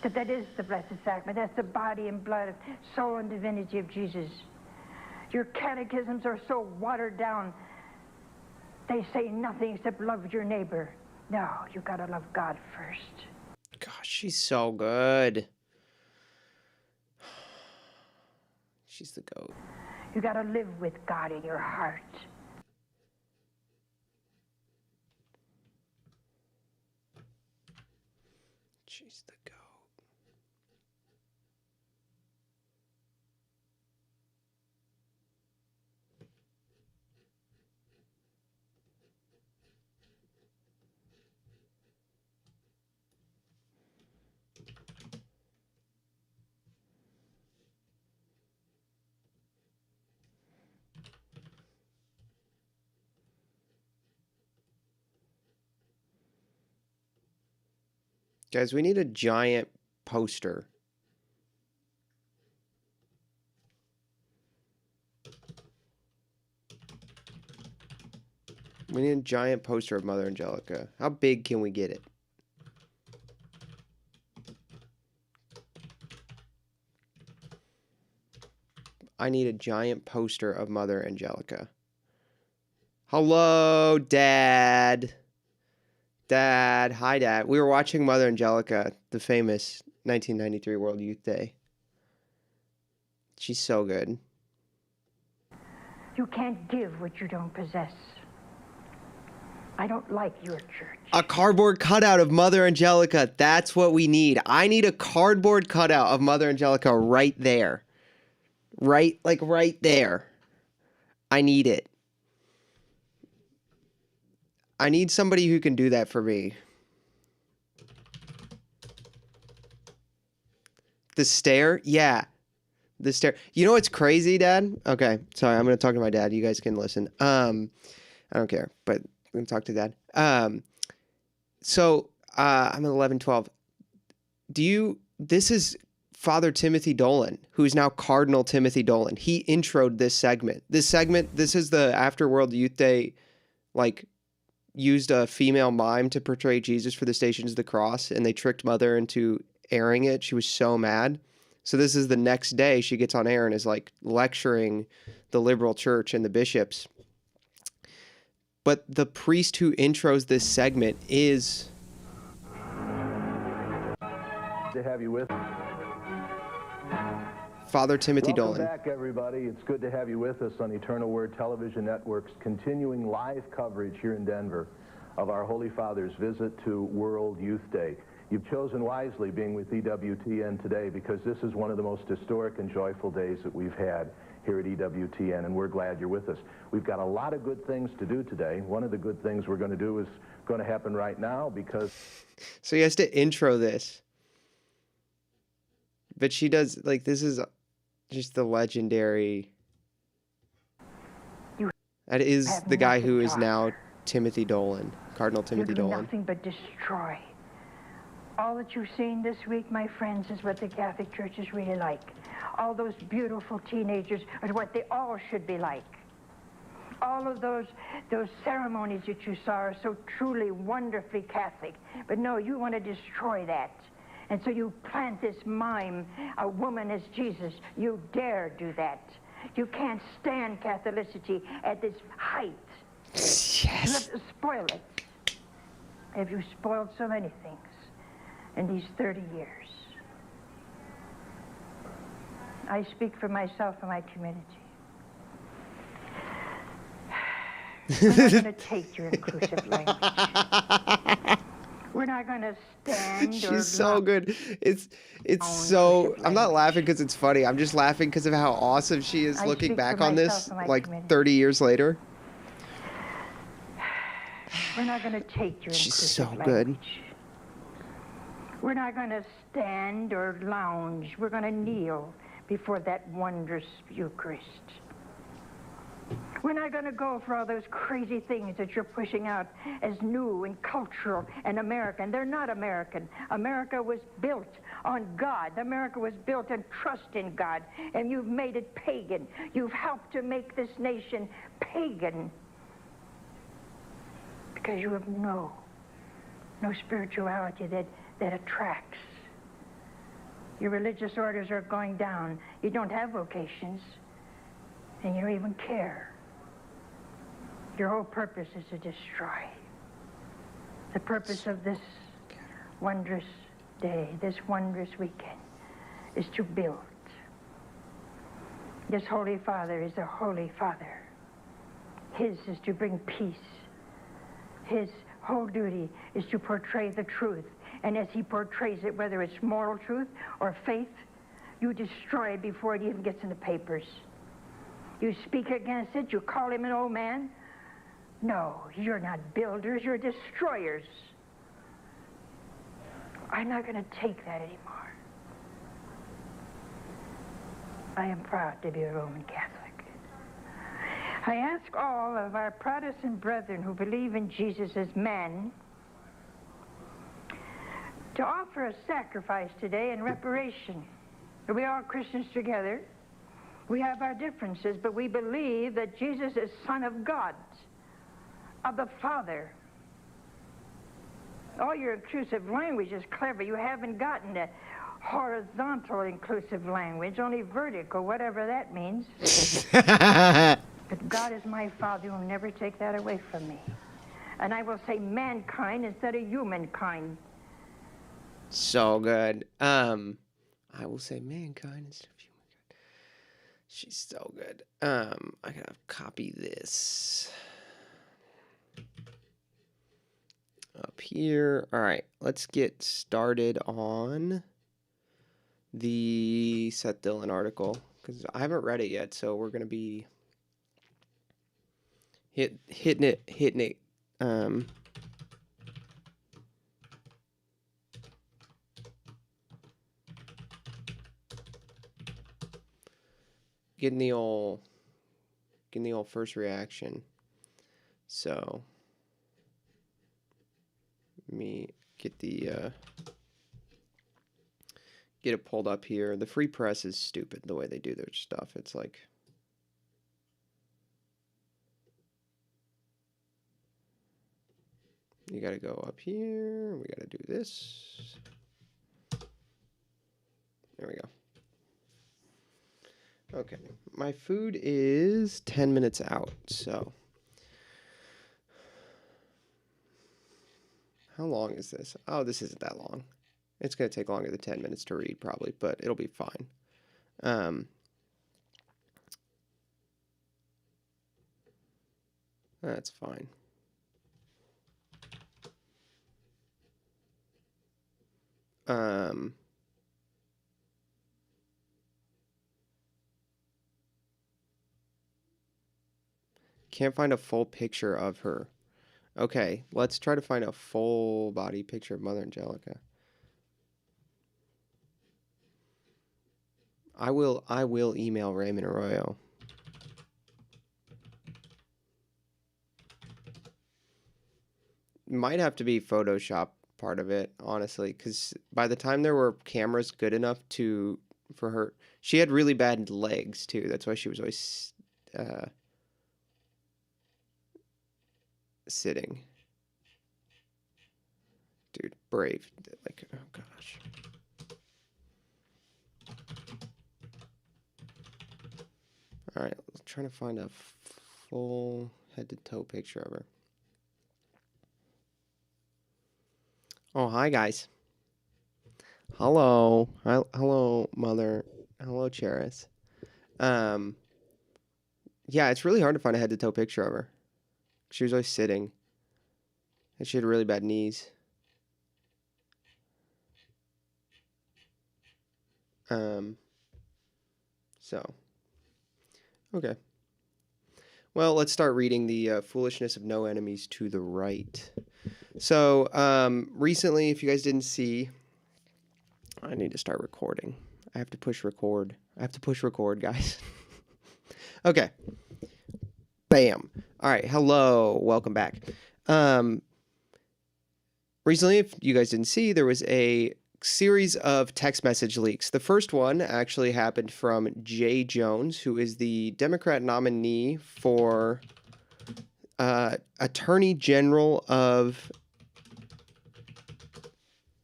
that that is the Blessed Sacrament. That's the body and blood, soul and divinity of Jesus. Your catechisms are so watered down. They say nothing except love your neighbor. No, you gotta love God first. Gosh, she's so good. She's the GOAT. You gotta live with God in your heart. She's the GOAT. Guys, we need a giant poster. We need a giant poster of Mother Angelica. How big can we get it? I need a giant poster of Mother Angelica. Hello, Dad. Dad. Hi, Dad. We were watching Mother Angelica, the famous 1993 World Youth Day. She's so good. You can't give what you don't possess. I don't like your church. A cardboard cutout of Mother Angelica. That's what we need. I need a cardboard cutout of Mother Angelica right there. Right there. I need it. I need somebody who can do that for me. The stair? Yeah. The stair. You know what's crazy, Dad? Okay, sorry, I'm going to talk to my dad. You guys can listen. I don't care, but I'm going to talk to Dad. I'm 11, 12. This is Father Timothy Dolan, who is now Cardinal Timothy Dolan. He introed this segment. This is the after World Youth Day, used a female mime to portray Jesus for the Stations of the Cross, and they tricked Mother into airing it. She was so mad. So this is the next day she gets on air and is lecturing the liberal church and the bishops. But the priest who intros this segment is... To have you with Father Timothy Dolan. Welcome back, everybody. It's good to have you with us on Eternal Word Television Network's continuing live coverage here in Denver of our Holy Father's visit to World Youth Day. You've chosen wisely being with EWTN today because this is one of the most historic and joyful days that we've had here at EWTN, and we're glad you're with us. We've got a lot of good things to do today. One of the good things we're going to do is going to happen right now because... So he has to intro this. But she does, this is just the legendary... That is the guy who is now Timothy Dolan, Cardinal Timothy Dolan. Nothing but destroy. All that you've seen this week, my friends, is what the Catholic Church is really like. All those beautiful teenagers are what they all should be like. All of those ceremonies that you saw are so truly wonderfully Catholic. But no, you want to destroy that. And so you plant this mime, a woman as Jesus. You dare do that. You can't stand Catholicity at this height. Yes. You have to spoil it. Have you spoiled so many things in these 30 years? I speak for myself and my community. We're not going to take your inclusive language. We're not going to stand. She's so good. It's so... I'm not laughing because it's funny. I'm just laughing because of how awesome she is looking back on this 30 years later. We're not going to take your She's inclusive so language. good. We're not going to stand or lounge. We're going to kneel before that wondrous Eucharist. We're not going to go for all those crazy things that you're pushing out as new and cultural and American. They're not American. America was built on God. America was built on trust in God. And you've made it pagan. You've helped to make this nation pagan. Because you have no spirituality that attracts. Your religious orders are going down. You don't have vocations. And you don't even care. Your whole purpose is to destroy. The purpose of this wondrous day, this wondrous weekend, is to build. This Holy Father is a Holy Father. His is to bring peace. His whole duty is to portray the truth. And as he portrays it, whether it's moral truth or faith, you destroy it before it even gets in the papers. You speak against it, you call him an old man. No, you're not builders, you're destroyers. I'm not going to take that anymore. I am proud to be a Roman Catholic. I ask all of our Protestant brethren who believe in Jesus as man to offer a sacrifice today in reparation. We are Christians together. We have our differences, but we believe that Jesus is Son of God, of the Father. All your inclusive language is clever. You haven't gotten the horizontal inclusive language, only vertical, whatever that means. But God is my Father who will never take that away from me. And I will say mankind instead of humankind. So good. I will say mankind instead of humankind. She's so good. I gotta copy this up here. All right, let's get started on the Seth Dillon article because I haven't read it yet, so we're gonna be hitting it. Getting the old first reaction. So let me get get it pulled up here. The Free Press is stupid the way they do their stuff. It's like you got to go up here. We got to do this. There we go. Okay, my food is 10 minutes out, so how long is this? Oh, this isn't that long. It's going to take longer than 10 minutes to read probably, but it'll be fine. That's fine. Can't find a full picture of her. Okay, let's try to find a full body picture of Mother Angelica. I will email Raymond Arroyo. Might have to be Photoshop part of it, honestly, because by the time there were cameras good enough for her, she had really bad legs too. That's why she was always sitting. Dude, brave. Like, oh gosh. All right, let's try to find a full head to toe picture of her. Oh, hi guys. Hello. Hello, Mother. Hello, Cheris. Yeah, it's really hard to find a head to toe picture of her. She was always sitting. And she had really bad knees. So. Okay. Well, let's start reading the Foolishness of No Enemies to the Right. So, recently, if you guys didn't see, I need to start recording. I have to push record. Guys. Okay. Bam. All right. Hello. Welcome back. Recently, if you guys didn't see, there was a series of text message leaks. The first one actually happened from Jay Jones, who is the Democrat nominee for Attorney General of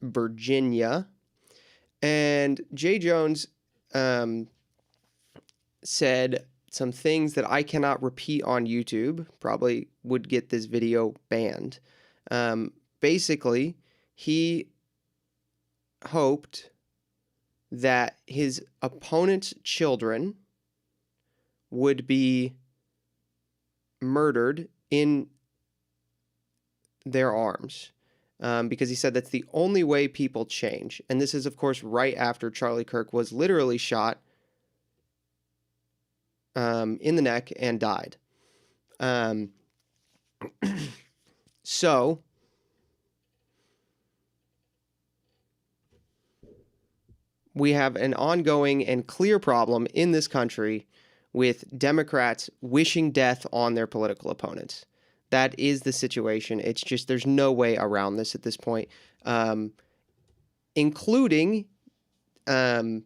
Virginia. And Jay Jones said some things that I cannot repeat on YouTube, probably would get this video banned. Basically, he hoped that his opponent's children would be murdered in their arms. Because he said that's the only way people change. And this is, of course, right after Charlie Kirk was literally shot in the neck and died. So, we have an ongoing and clear problem in this country with Democrats wishing death on their political opponents. That is the situation. It's just there's no way around this at this point, including it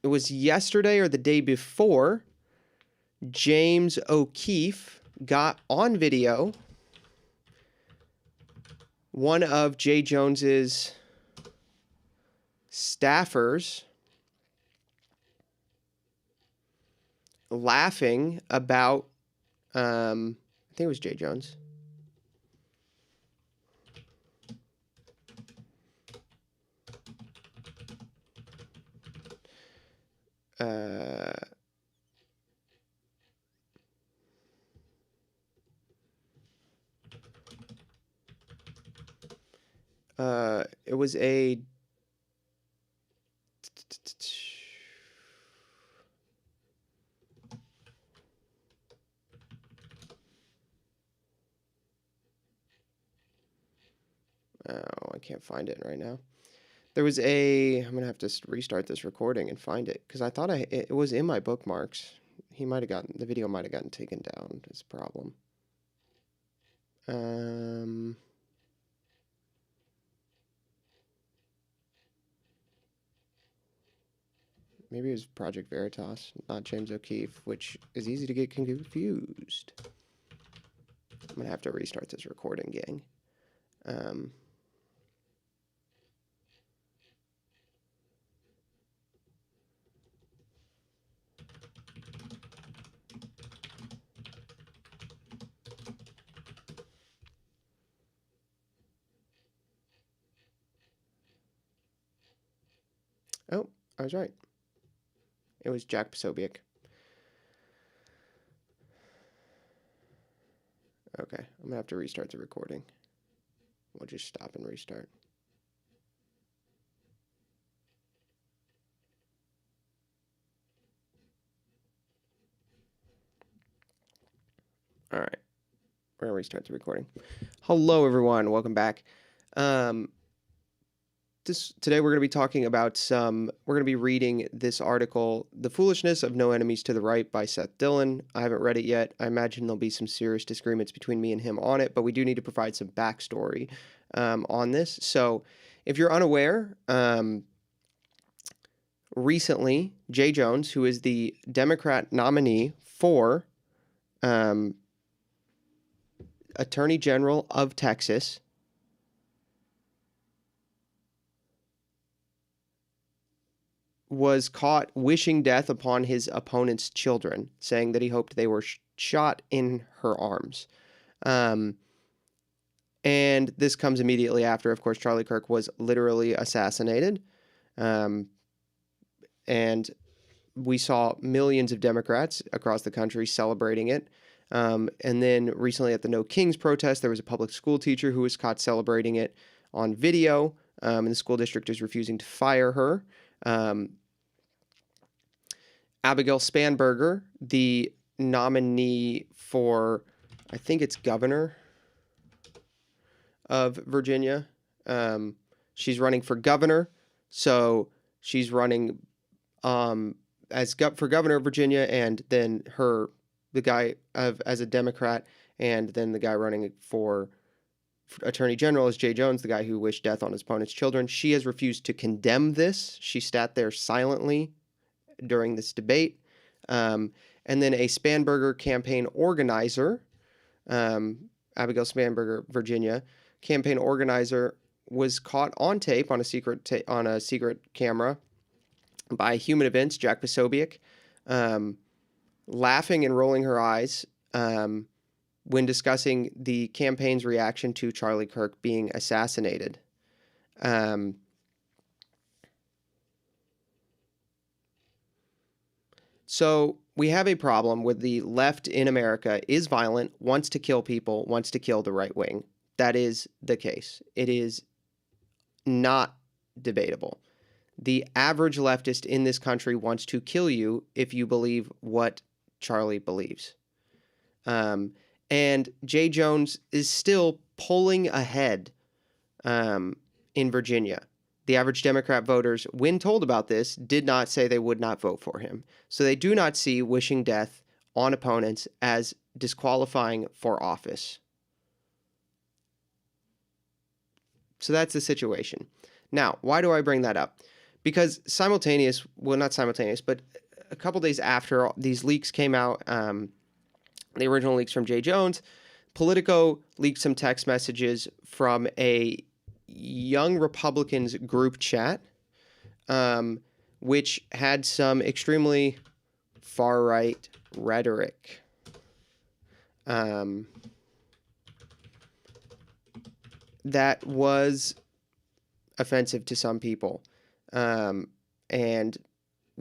was yesterday or the day before, James O'Keefe got on video one of Jay Jones's staffers laughing about, I think it was Jay Jones. uh, it was a I can't find it right now. There was I'm gonna have to restart this recording and find it because I thought it was in my bookmarks. The video might have gotten taken down. Is a problem. Maybe it was Project Veritas, not James O'Keefe, which is easy to get confused. I'm gonna have to restart this recording, gang. Oh, I was right. It was Jack Posobiec. Okay, I'm gonna have to restart the recording. We'll just stop and restart. All right, we're gonna restart the recording. Hello, everyone. Welcome back. Today we're going to be talking about we're going to be reading this article, The Foolishness of No Enemies to the Right by Seth Dillon. I haven't read it yet. I imagine there'll be some serious disagreements between me and him on it, but we do need to provide some backstory on this. So if you're unaware, recently, Jay Jones, who is the Democrat nominee for Attorney General of Texas, was caught wishing death upon his opponent's children, saying that he hoped they were shot in her arms. And this comes immediately after, of course, Charlie Kirk was literally assassinated. And we saw millions of Democrats across the country celebrating it. And then recently at the No Kings protest, there was a public school teacher who was caught celebrating it on video. And the school district is refusing to fire her. Abigail Spanberger, the nominee for, I think it's governor of Virginia. She's running for governor, so she's running for governor of Virginia, and then the guy as a Democrat, and then the guy running for Attorney General is Jay Jones, the guy who wished death on his opponent's children. She has refused to condemn this. She sat there silently during this debate. And then a Spanberger campaign organizer, Abigail Spanberger, Virginia, campaign organizer, was caught on tape on a secret camera by Human Events, Jack Posobiec, laughing and rolling her eyes when discussing the campaign's reaction to Charlie Kirk being assassinated. So we have a problem with the left in America is violent, wants to kill people, wants to kill the right wing. That is the case. It is not debatable. The average leftist in this country wants to kill you if you believe what Charlie believes. And Jay Jones is still pulling ahead in Virginia. The average Democrat voters, when told about this, did not say they would not vote for him. So they do not see wishing death on opponents as disqualifying for office. So that's the situation. Now, why do I bring that up? Because not simultaneous, but a couple days after these leaks came out, the original leaks from Jay Jones, Politico leaked some text messages from a Young Republicans group chat, which had some extremely far-right rhetoric. That was offensive to some people, and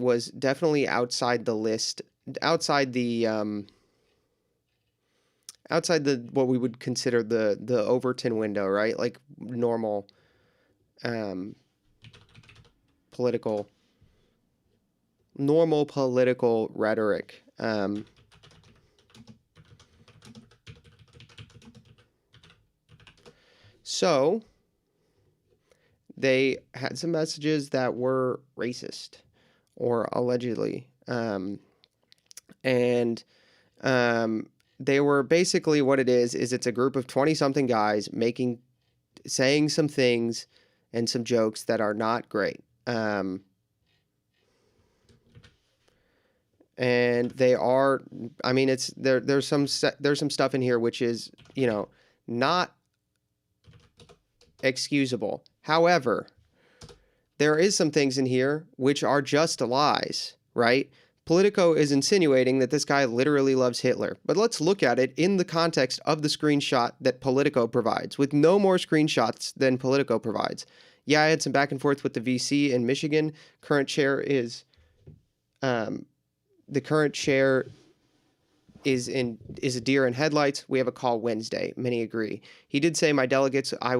was definitely outside the list, outside the what we would consider the Overton window, right? Like normal um, political rhetoric. So they had some messages that were racist or allegedly. And they were basically what it is it's a group of 20-something guys saying some things and some jokes that are not great. And they are, I mean, it's there's some stuff in here which is, not excusable. However, there is some things in here which are just lies, right? Politico is insinuating that this guy literally loves Hitler. But let's look at it in the context of the screenshot that Politico provides, with no more screenshots than Politico provides. Yeah, I had some back and forth with the VC in Michigan. The current chair is a deer in headlights. We have a call Wednesday. Many agree. He did say, my delegates I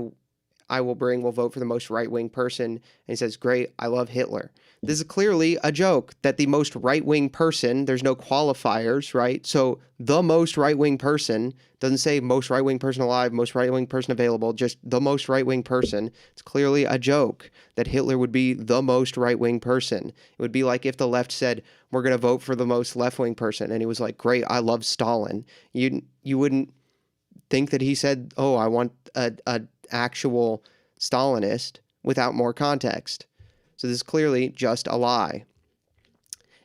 will vote for the most right-wing person. And he says, great, I love Hitler. This is clearly a joke that the most right-wing person, there's no qualifiers, right? So the most right-wing person doesn't say most right-wing person alive, most right-wing person available, just the most right-wing person. It's clearly a joke that Hitler would be the most right-wing person. It would be like if the left said, we're going to vote for the most left-wing person. And he was like, great, I love Stalin. You wouldn't think that he said, oh, I want a actual Stalinist without more context. So this is clearly just a lie.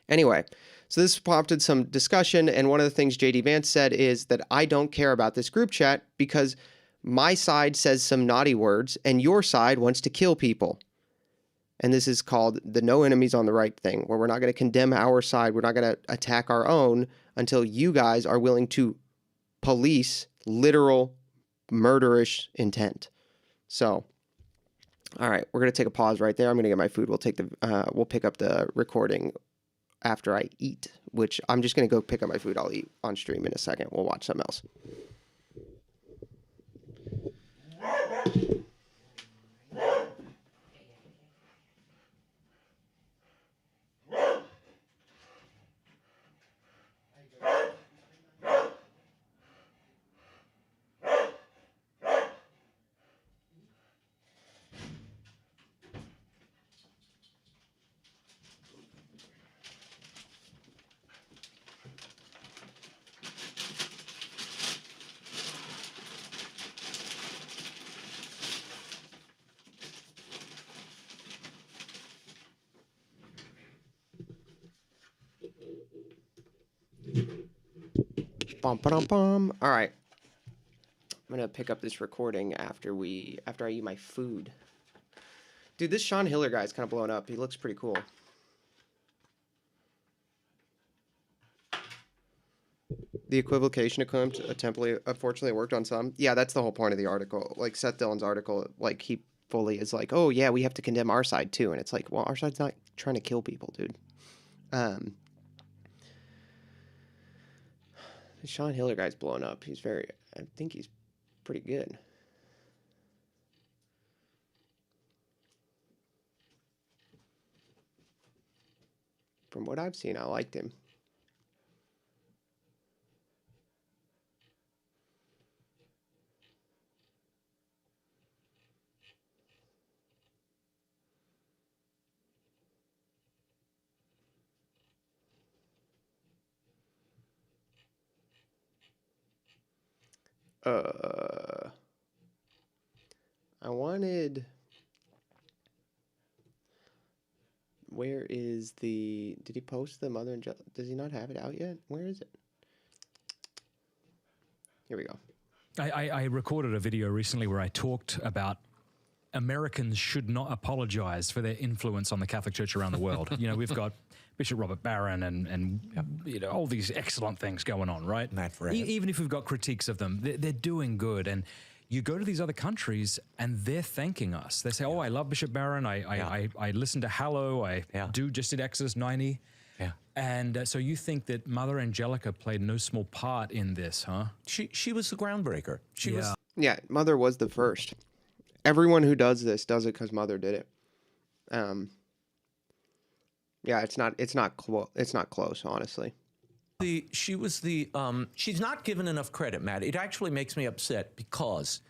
Anyway, so this prompted some discussion, and one of the things JD Vance said is that I don't care about this group chat because my side says some naughty words and your side wants to kill people. And this is called the no enemies on the right thing, where we're not going to condemn our side, we're not going to attack our own until you guys are willing to police literal murderish intent. So, all right, we're going to take a pause right there. I'm going to get my food. We'll pick up the recording after I eat, which I'm just going to go pick up my food. I'll eat on stream in a second. We'll watch something else. Bum, ba-dum, bum. All right. I'm going to pick up this recording after I eat my food. Dude, this Sean Hiller guy is kind of blowing up. He looks pretty cool. The equivocation attempt, unfortunately worked on some. Yeah, that's the whole point of the article. Like Seth Dillon's article, like he fully is like, oh yeah, we have to condemn our side too. And it's like, well, our side's not trying to kill people, dude. The Sean Hiller guy's blowing up. I think he's pretty good. From what I've seen, I liked him. I wanted... Where is the... Did he post the Mother and... Does he not have it out yet? Where is it? Here we go. I recorded a video recently where I talked about Americans should not apologize for their influence on the Catholic Church around the world. You know, we've got Bishop Robert Barron and you know, all these excellent things going on, right? Matt Ferrer. Even if we've got critiques of them, they're doing good. And, you go to these other countries and they're thanking us. They say, "Oh, I love Bishop Barron. I listen to Hallow. I just did Exodus 90." Yeah. And so you think that Mother Angelica played no small part in this, huh? She was the groundbreaker. She was. Yeah, Mother was the first. Everyone who does this does it because Mother did it. Yeah, it's not close, honestly. She's not given enough credit, Matt. It actually makes me upset because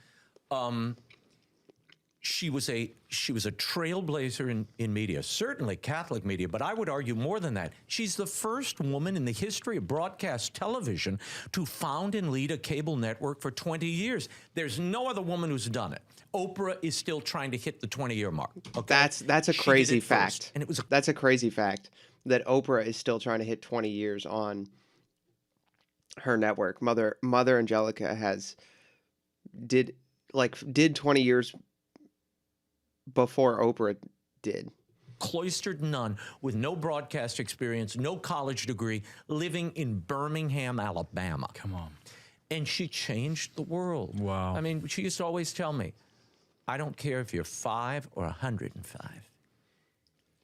she was a trailblazer in media, certainly Catholic media, but I would argue more than that. She's the first woman in the history of broadcast television to found and lead a cable network for 20 years. There's no other woman who's done it. Oprah is still trying to hit the 20-year mark. Okay? That's a crazy fact. And that's a crazy fact that Oprah is still trying to hit 20 years on her network. Mother Angelica did 20 years before Oprah did. Cloistered nun with no broadcast experience, no college degree, living in Birmingham, Alabama. Come on. And she changed the world. Wow. I mean, she used to always tell me, I don't care if you're 5 or 105.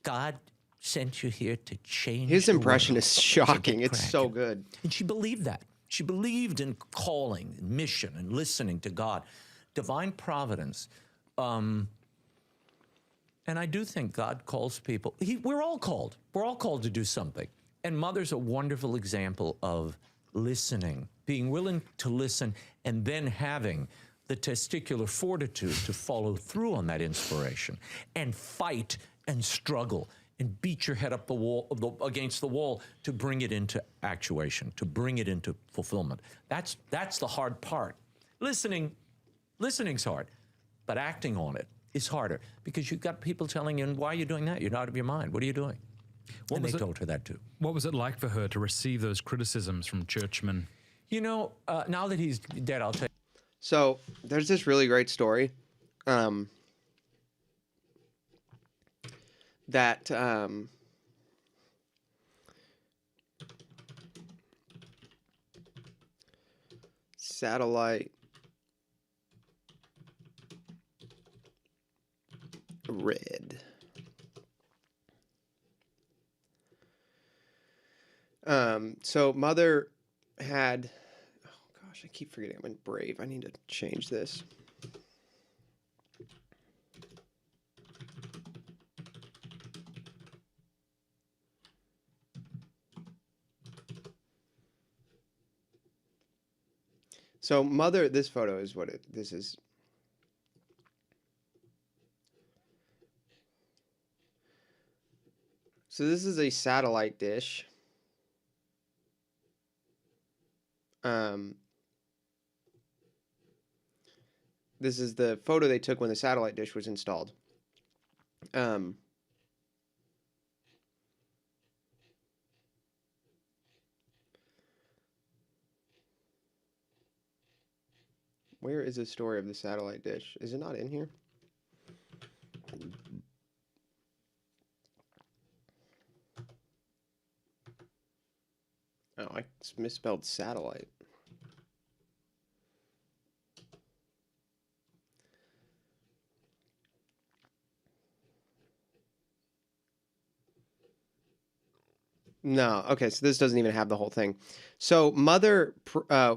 God sent you here to change His the impression world. is shocking. It's so good. And she believed that. She believed in calling, and mission, and listening to God. Divine providence. And I do think God calls people. We're all called. We're all called to do something. And Mother's a wonderful example of listening, being willing to listen, and then having the testicular fortitude to follow through on that inspiration and fight and struggle and beat your head up against the wall to bring it into actuation, to bring it into fulfillment. That's the hard part. Listening's hard, but acting on it is harder because you've got people telling you, why are you doing that? You're out of your mind. What are you doing? And they told her that too. What was it like for her to receive those criticisms from churchmen? You know, now that he's dead, I'll tell you. So there's this really great story that satellite red. So Mother had, oh gosh, I keep forgetting I'm in Brave. I need to change this. So Mother, this photo is what this is. So this is a satellite dish. This is the photo they took when the satellite dish was installed. Where is the story of the satellite dish? Is it not in here? Oh, I misspelled satellite. No, okay, so this doesn't even have the whole thing. So Mother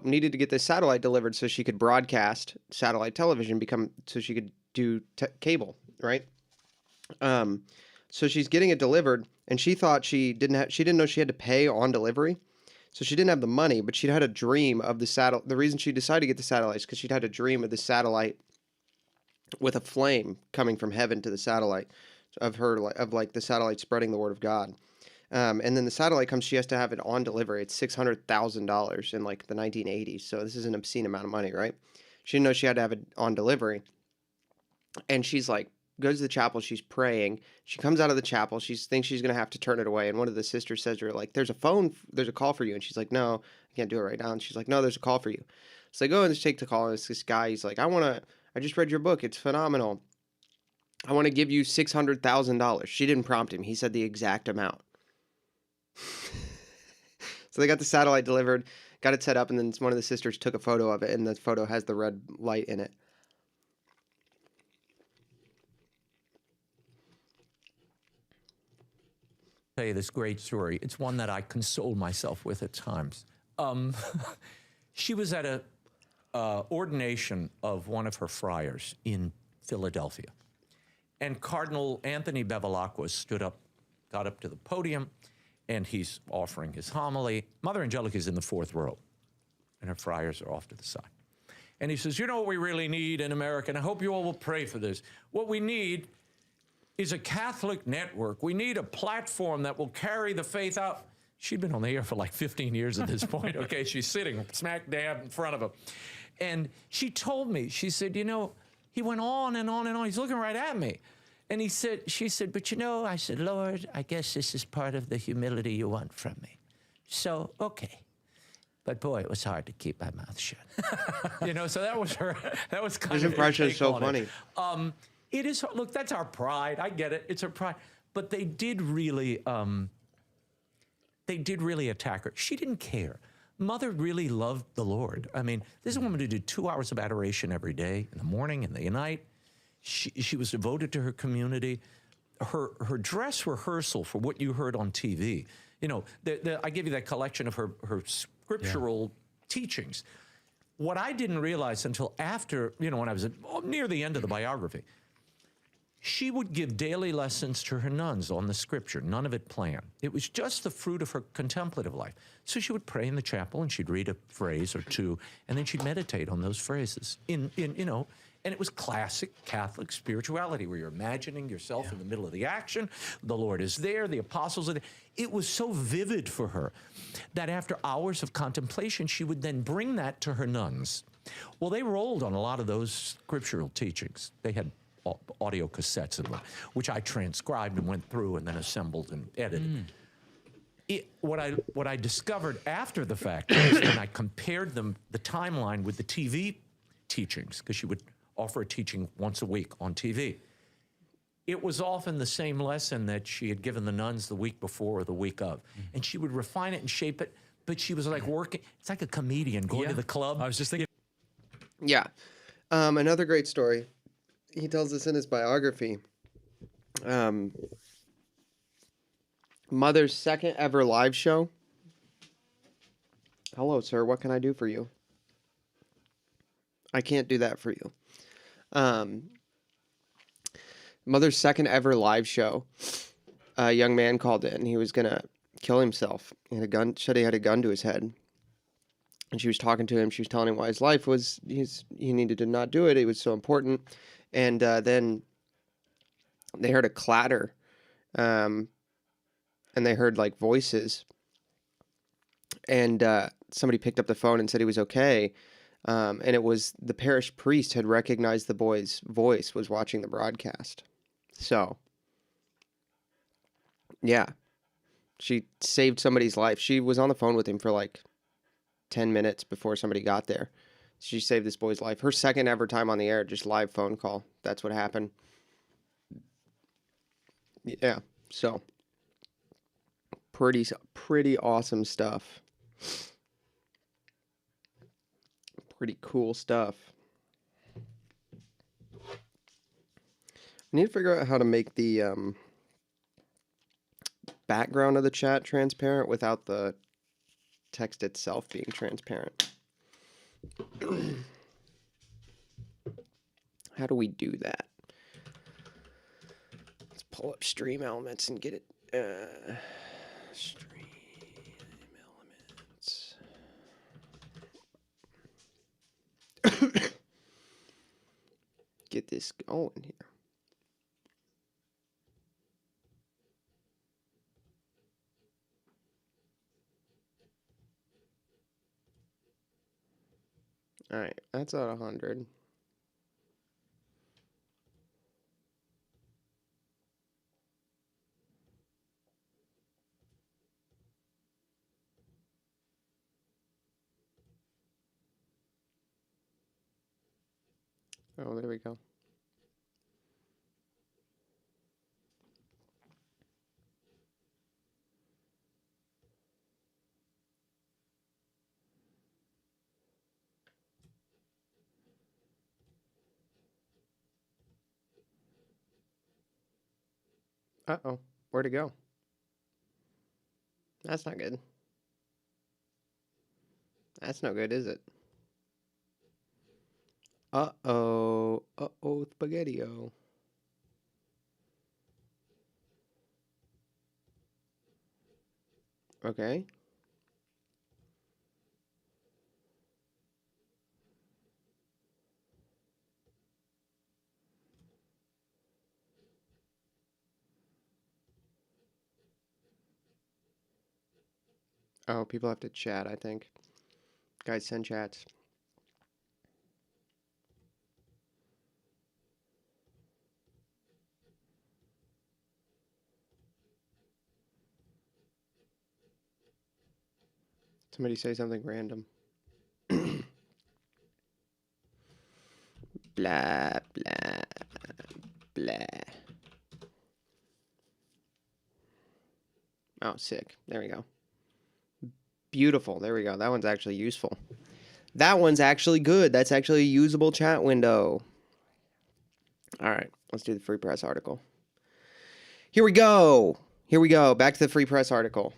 needed to get this satellite delivered so she could broadcast satellite television, so she could do cable, right? So she's getting it delivered, and she thought she didn't know she had to pay on delivery, so she didn't have the money. But she'd had a dream of the satellite. The reason she decided to get the satellite is because she'd had a dream of the satellite with a flame coming from heaven to the satellite, of the satellite spreading the word of God. And then the satellite comes, she has to have it on delivery. It's $600,000 in like the 1980s. So this is an obscene amount of money, right? She didn't know she had to have it on delivery. And she's like, goes to the chapel, she's praying. She comes out of the chapel, she thinks she's going to have to turn it away. And one of the sisters says to her, like, there's a call for you. And she's like, no, I can't do it right now. And she's like, no, there's a call for you. So they go and just take the call. And it's this guy, he's like, I just read your book. It's phenomenal. I want to give you $600,000. She didn't prompt him. He said the exact amount. So they got the satellite delivered, got it set up, and then one of the sisters took a photo of it, and the photo has the red light in it. tell you this great story. It's one that I console myself with at times. She was at a ordination of one of her friars in Philadelphia. And Cardinal Anthony Bevilacqua stood up, got up to the podium, and he's offering his homily. Mother Angelica is in the fourth row, and her friars are off to the side. And he says, you know what we really need in America, and I hope you all will pray for this. What we need is a Catholic network. We need a platform that will carry the faith out. She'd been on the air for like 15 years at this point, okay? She's sitting smack dab in front of him. And she told me, she said, you know, he went on and on and on. He's looking right at me. And she said, but you know, I said, Lord, I guess this is part of the humility you want from me. So, okay. But boy, it was hard to keep my mouth shut. You know, so that was her, that was kind His of impression is so funny. funny. It is, look, that's our pride. I get it. It's our pride. But they did really attack her. She didn't care. Mother really loved the Lord. I mean, this is a woman who did 2 hours of adoration every day, in the morning and the night. She was devoted to her community. Her dress rehearsal for what you heard on TV, you know, I gave you that collection of her scriptural teachings. What I didn't realize until after, you know, when I was near the end of the biography, she would give daily lessons to her nuns on the scripture, none of it planned. It was just the fruit of her contemplative life. So she would pray in the chapel and she'd read a phrase or two, and then she'd meditate on those phrases in you know, and it was classic Catholic spirituality where you're imagining yourself in the middle of the action. The Lord is there, the apostles are there. It was so vivid for her that after hours of contemplation, she would then bring that to her nuns. Well, they rolled on a lot of those scriptural teachings. They had audio cassettes of them, which I transcribed and went through and then assembled and edited. What I discovered after the fact was when I compared them, the timeline with the TV teachings, because she would offer a teaching once a week on TV. It was often the same lesson that she had given the nuns the week before or the week of. And she would refine it and shape it, but she was like working, it's like a comedian going to the club. I was just thinking. Yeah. Another great story. He tells us in his biography, Mother's second ever live show. Hello, sir. What can I do for you? I can't do that for you. Mother's second ever live show. A young man called in. He was going to kill himself. He had a gun. Said he had a gun to his head. And she was talking to him. She was telling him why his life was, he needed to not do it. It was so important. And then they heard a clatter. And they heard like voices. And somebody picked up the phone and said he was okay. And it was the parish priest had recognized the boy's voice, was watching the broadcast. So, yeah. She saved somebody's life. She was on the phone with him for like 10 minutes before somebody got there. She saved this boy's life. Her second ever time on the air, just live phone call. That's what happened. Yeah. So, pretty awesome stuff. Pretty cool stuff. I need to figure out how to make the background of the chat transparent without the text itself being transparent. How do we do that? Let's pull up Stream Elements and get it. Stream Elements. Get this going here. All right, that's at 100. Oh, there we go. Uh-oh, where'd it go? That's not good. That's no good, is it? Uh-oh. Uh-oh, spaghetti-o. Okay. Oh, people have to chat, I think. Guys, send chats. Somebody say something random. Blah, blah, blah. Oh, sick. There we go. Beautiful. There we go. That one's actually useful. That one's actually good. That's actually a usable chat window. All right. Let's do the Free Press article. Here we go. Here we go. Back to the Free Press article.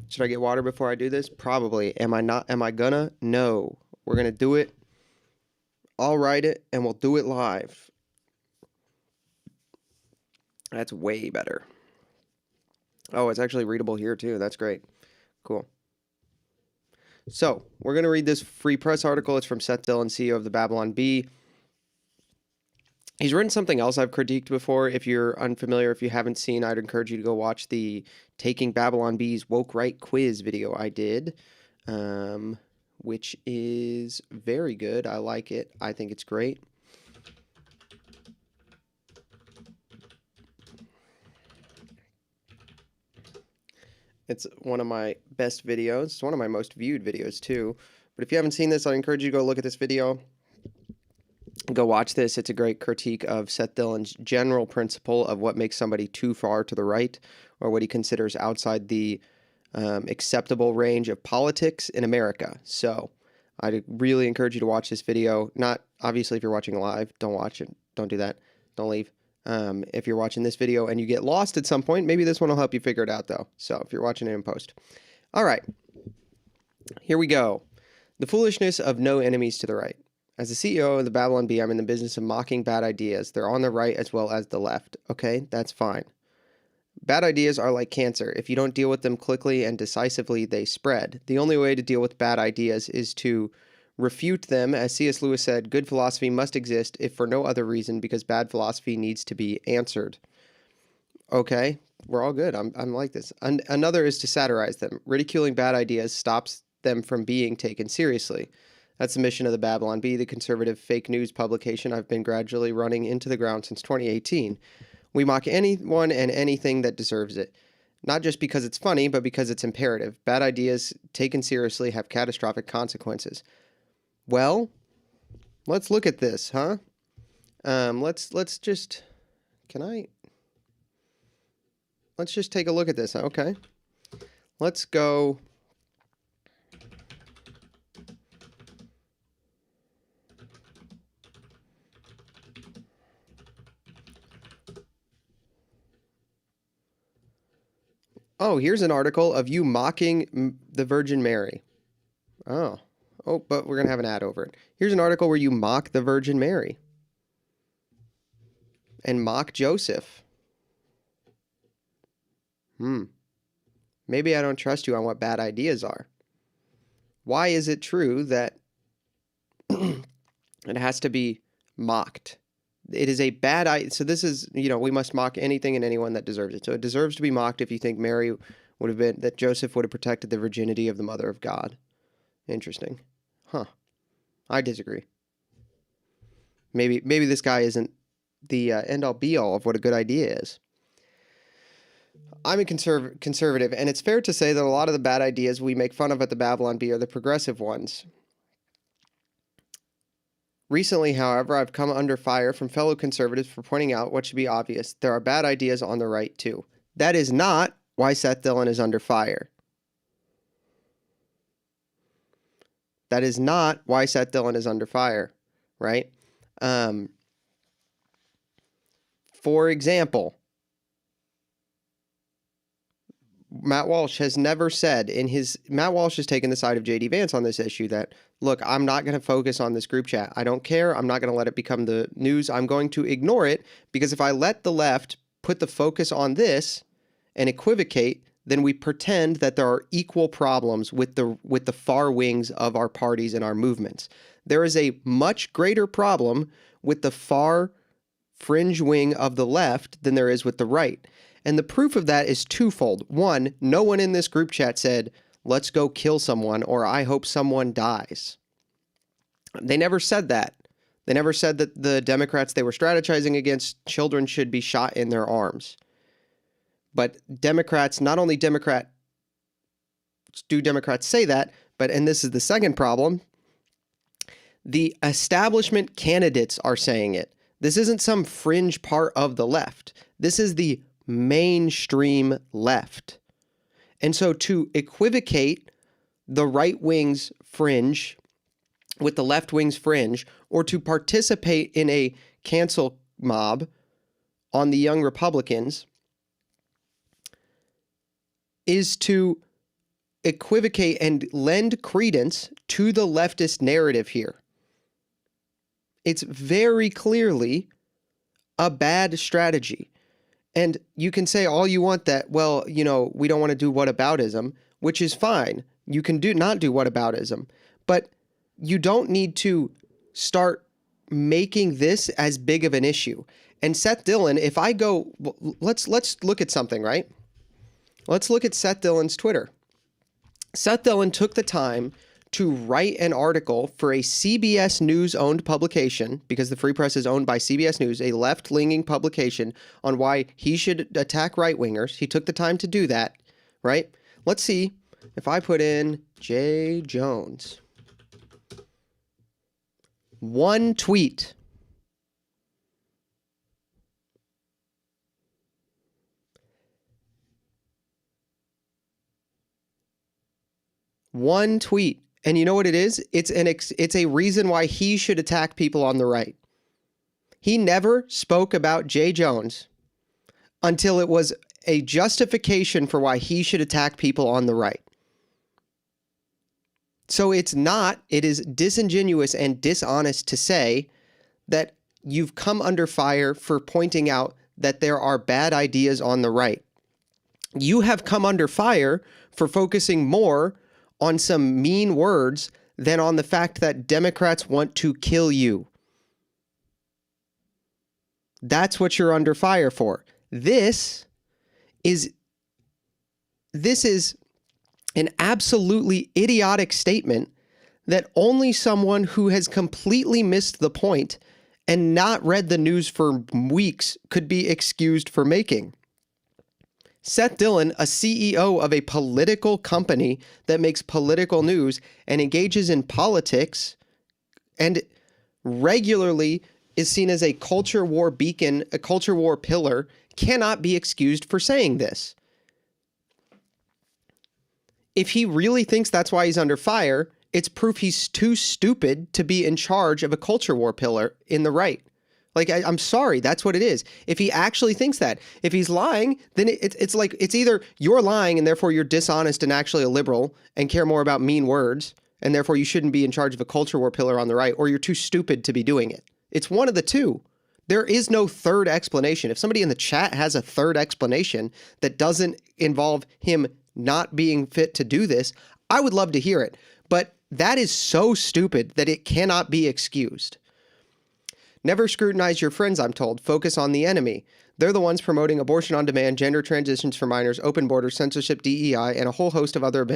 Should I get water before I do this? Probably. Am I not? Am I gonna? No. We're gonna do it. I'll write it and we'll do it live. That's way better. Oh, it's actually readable here too. That's great. Cool. So, we're going to read this Free Press article. It's from Seth Dillon, CEO of the Babylon Bee. He's written something else I've critiqued before. If you're unfamiliar, if you haven't seen, I'd encourage you to go watch the Taking Babylon Bee's Woke Right quiz video I did, which is very good. I like it. I think it's great. It's one of my best videos. It's one of my most viewed videos too. But if you haven't seen this, I encourage you to go look at this video. Go watch this. It's a great critique of Seth Dillon's general principle of what makes somebody too far to the right, or what he considers outside the acceptable range of politics in America. So I'd really encourage you to watch this video. Not obviously if you're watching live, don't watch it. Don't do that. Don't leave. If you're watching this video and you get lost at some point, maybe this one will help you figure it out though. So if you're watching it in post. All right, here we go. The foolishness of no enemies to the right. As the CEO of the Babylon Bee, I'm in the business of mocking bad ideas. They're on the right as well as the left. Okay, that's fine. Bad ideas are like cancer. If you don't deal with them quickly and decisively, they spread. The only way to deal with bad ideas is to refute them. As C.S. Lewis said, good philosophy must exist if for no other reason, because bad philosophy needs to be answered. Okay, we're all good. I'm like this. Another is to satirize them. Ridiculing bad ideas stops them from being taken seriously. That's the mission of the Babylon Bee, the conservative fake news publication I've been gradually running into the ground since 2018. We mock anyone and anything that deserves it. Not just because it's funny, but because it's imperative. Bad ideas taken seriously have catastrophic consequences. Well, let's look at this, huh? Let's just take a look at this. Okay. Let's go. Oh, here's an article of you mocking the Virgin Mary. Oh, but we're going to have an ad over it. Here's an article where you mock the Virgin Mary and mock Joseph. Maybe I don't trust you on what bad ideas are. Why is it true that it has to be mocked? It is a bad idea. So this is, we must mock anything and anyone that deserves it. So it deserves to be mocked if you think Mary would have been, that Joseph would have protected the virginity of the mother of God. Interesting. Huh. I disagree. Maybe this guy isn't the end-all be-all of what a good idea is. I'm a conservative, and it's fair to say that a lot of the bad ideas we make fun of at the Babylon Bee are the progressive ones. Recently, however, I've come under fire from fellow conservatives for pointing out what should be obvious. There are bad ideas on the right, too. That is not why Seth Dillon is under fire. That is not why Seth Dillon is under fire, right? For example, Matt Walsh has never said Matt Walsh has taken the side of JD Vance on this issue that, look, I'm not going to focus on this group chat. I don't care. I'm not going to let it become the news. I'm going to ignore it because if I let the left put the focus on this and equivocate, then we pretend that there are equal problems with the far wings of our parties and our movements. There is a much greater problem with the far fringe wing of the left than there is with the right. And the proof of that is twofold. One, no one in this group chat said, let's go kill someone or I hope someone dies. They never said that. They never said that the Democrats they were strategizing against, children should be shot in their arms. But Democrats, not only do Democrats say that, but, and this is the second problem, the establishment candidates are saying it. This isn't some fringe part of the left. This is the mainstream left. And so to equivocate the right wing's fringe with the left wing's fringe, or to participate in a cancel mob on the young Republicans, is to equivocate and lend credence to the leftist narrative here. It's very clearly a bad strategy. And you can say all you want that, well, you know, we don't want to do whataboutism, which is fine. You can not do whataboutism, but you don't need to start making this as big of an issue. And Seth Dillon, if I go, let's look at something, right? Let's look at Seth Dillon's Twitter. Seth Dillon took the time to write an article for a CBS News-owned publication, because the Free Press is owned by CBS News, a left-leaning publication, on why he should attack right-wingers. He took the time to do that, right? Let's see if I put in Jay Jones. One tweet. One tweet. And you know what it is? It's a reason why he should attack people on the right. He never spoke about Jay Jones until it was a justification for why he should attack people on the right. So it is disingenuous and dishonest to say that you've come under fire for pointing out that there are bad ideas on the right. You have come under fire for focusing more on some mean words than on the fact that Democrats want to kill you. That's what you're under fire for. This is an absolutely idiotic statement that only someone who has completely missed the point and not read the news for weeks could be excused for making. Seth Dillon, a CEO of a political company that makes political news and engages in politics and regularly is seen as a culture war beacon, a culture war pillar, cannot be excused for saying this. If he really thinks that's why he's under fire, it's proof he's too stupid to be in charge of a culture war pillar in the right. Like, I'm sorry, that's what it is. If he actually thinks that, if he's lying, then it's like, it's either you're lying and therefore you're dishonest and actually a liberal and care more about mean words, and therefore you shouldn't be in charge of a culture war pillar on the right, or you're too stupid to be doing it. It's one of the two. There is no third explanation. If somebody in the chat has a third explanation that doesn't involve him not being fit to do this, I would love to hear it. But that is so stupid that it cannot be excused. Never scrutinize your friends, I'm told. Focus on the enemy. They're the ones promoting abortion on demand, gender transitions for minors, open borders, censorship, DEI, and a whole host of other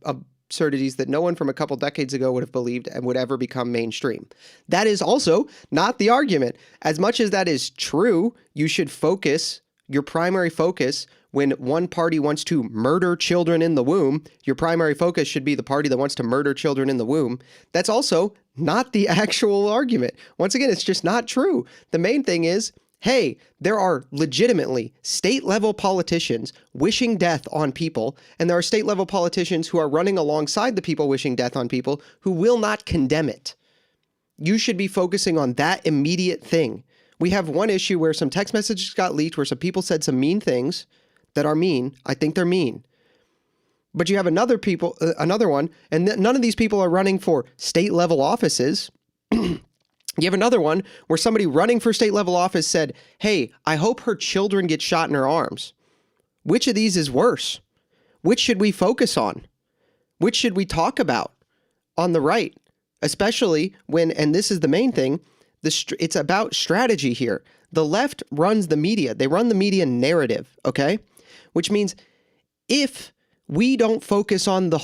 absurdities that no one from a couple decades ago would have believed and would ever become mainstream. That is also not the argument. As much as that is true, you should focus, your primary focus, when one party wants to murder children in the womb, your primary focus should be the party that wants to murder children in the womb. That's also not the actual argument. Once again, it's just not true. The main thing is, hey, there are legitimately state-level politicians wishing death on people, and there are state-level politicians who are running alongside the people wishing death on people who will not condemn it. You should be focusing on that immediate thing. We have one issue where some text messages got leaked, where some people said some mean things that are mean. I think they're mean. But you have another one, and none of these people are running for state level offices. You have another one where somebody running for state level office said, hey, I hope her children get shot in her arms. Which of these is worse? Which should we focus on? Which should we talk about on the right? Especially when, and this is the main thing, it's about strategy here. The left runs the media. They run the media narrative, okay? Which means if we don't focus on the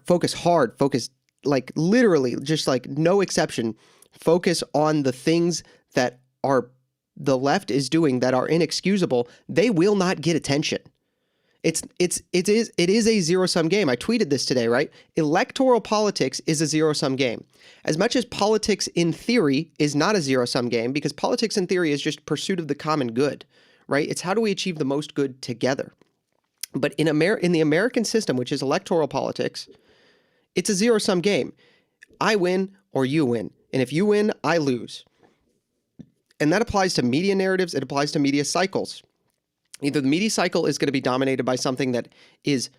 focus like literally, just like no exception, focus on the things that are the left is doing that are inexcusable, they will not get attention. It is a zero-sum game. I tweeted this today, right? Electoral politics is a zero-sum game. As much as politics in theory is not a zero-sum game, because politics in theory is just pursuit of the common good, right? It's how do we achieve the most good together. But in the American system, which is electoral politics, it's a zero-sum game. I win or you win. And if you win, I lose. And that applies to media narratives. It applies to media cycles. Either the media cycle is going to be dominated by something that is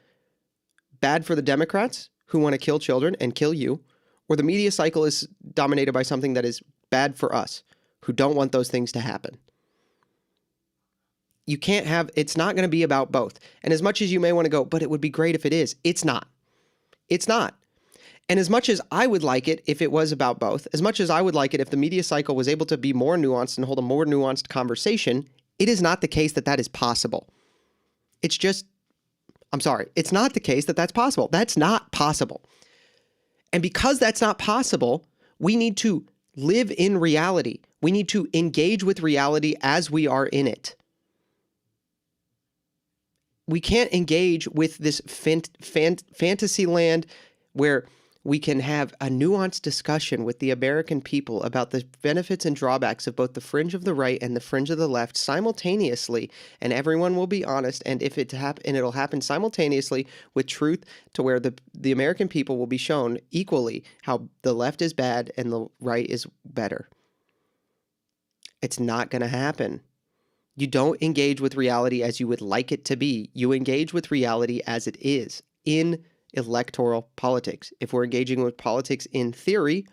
bad for the Democrats who want to kill children and kill you, or the media cycle is dominated by something that is bad for us who don't want those things to happen. You can't have, it's not going to be about both. And as much as you may want to go, but it would be great if it is, it's not. It's not. And as much as I would like it if it was about both, as much as I would like it if the media cycle was able to be more nuanced and hold a more nuanced conversation, it is not the case that that is possible. It's just, I'm sorry, it's not the case that that's possible. That's not possible. And because that's not possible, we need to live in reality. We need to engage with reality as we are in it. We can't engage with this fantasy land where we can have a nuanced discussion with the American people about the benefits and drawbacks of both the fringe of the right and the fringe of the left simultaneously, and everyone will be honest, and if it and it'll happen simultaneously with truth, to where the American people will be shown equally how the left is bad and the right is better. It's not going to happen. You don't engage with reality as you would like it to be. You engage with reality as it is in electoral politics. If we're engaging with politics in theory,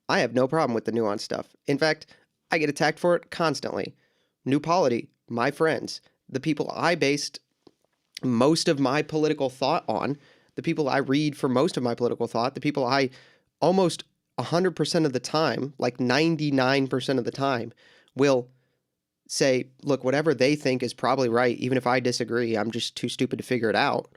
I have no problem with the nuanced stuff. In fact, I get attacked for it constantly. New Polity, my friends, the people I based most of my political thought on, the people I read for most of my political thought, the people I almost 100% of the time, like 99% of the time, will say, look, whatever they think is probably right, even if I disagree, I'm just too stupid to figure it out.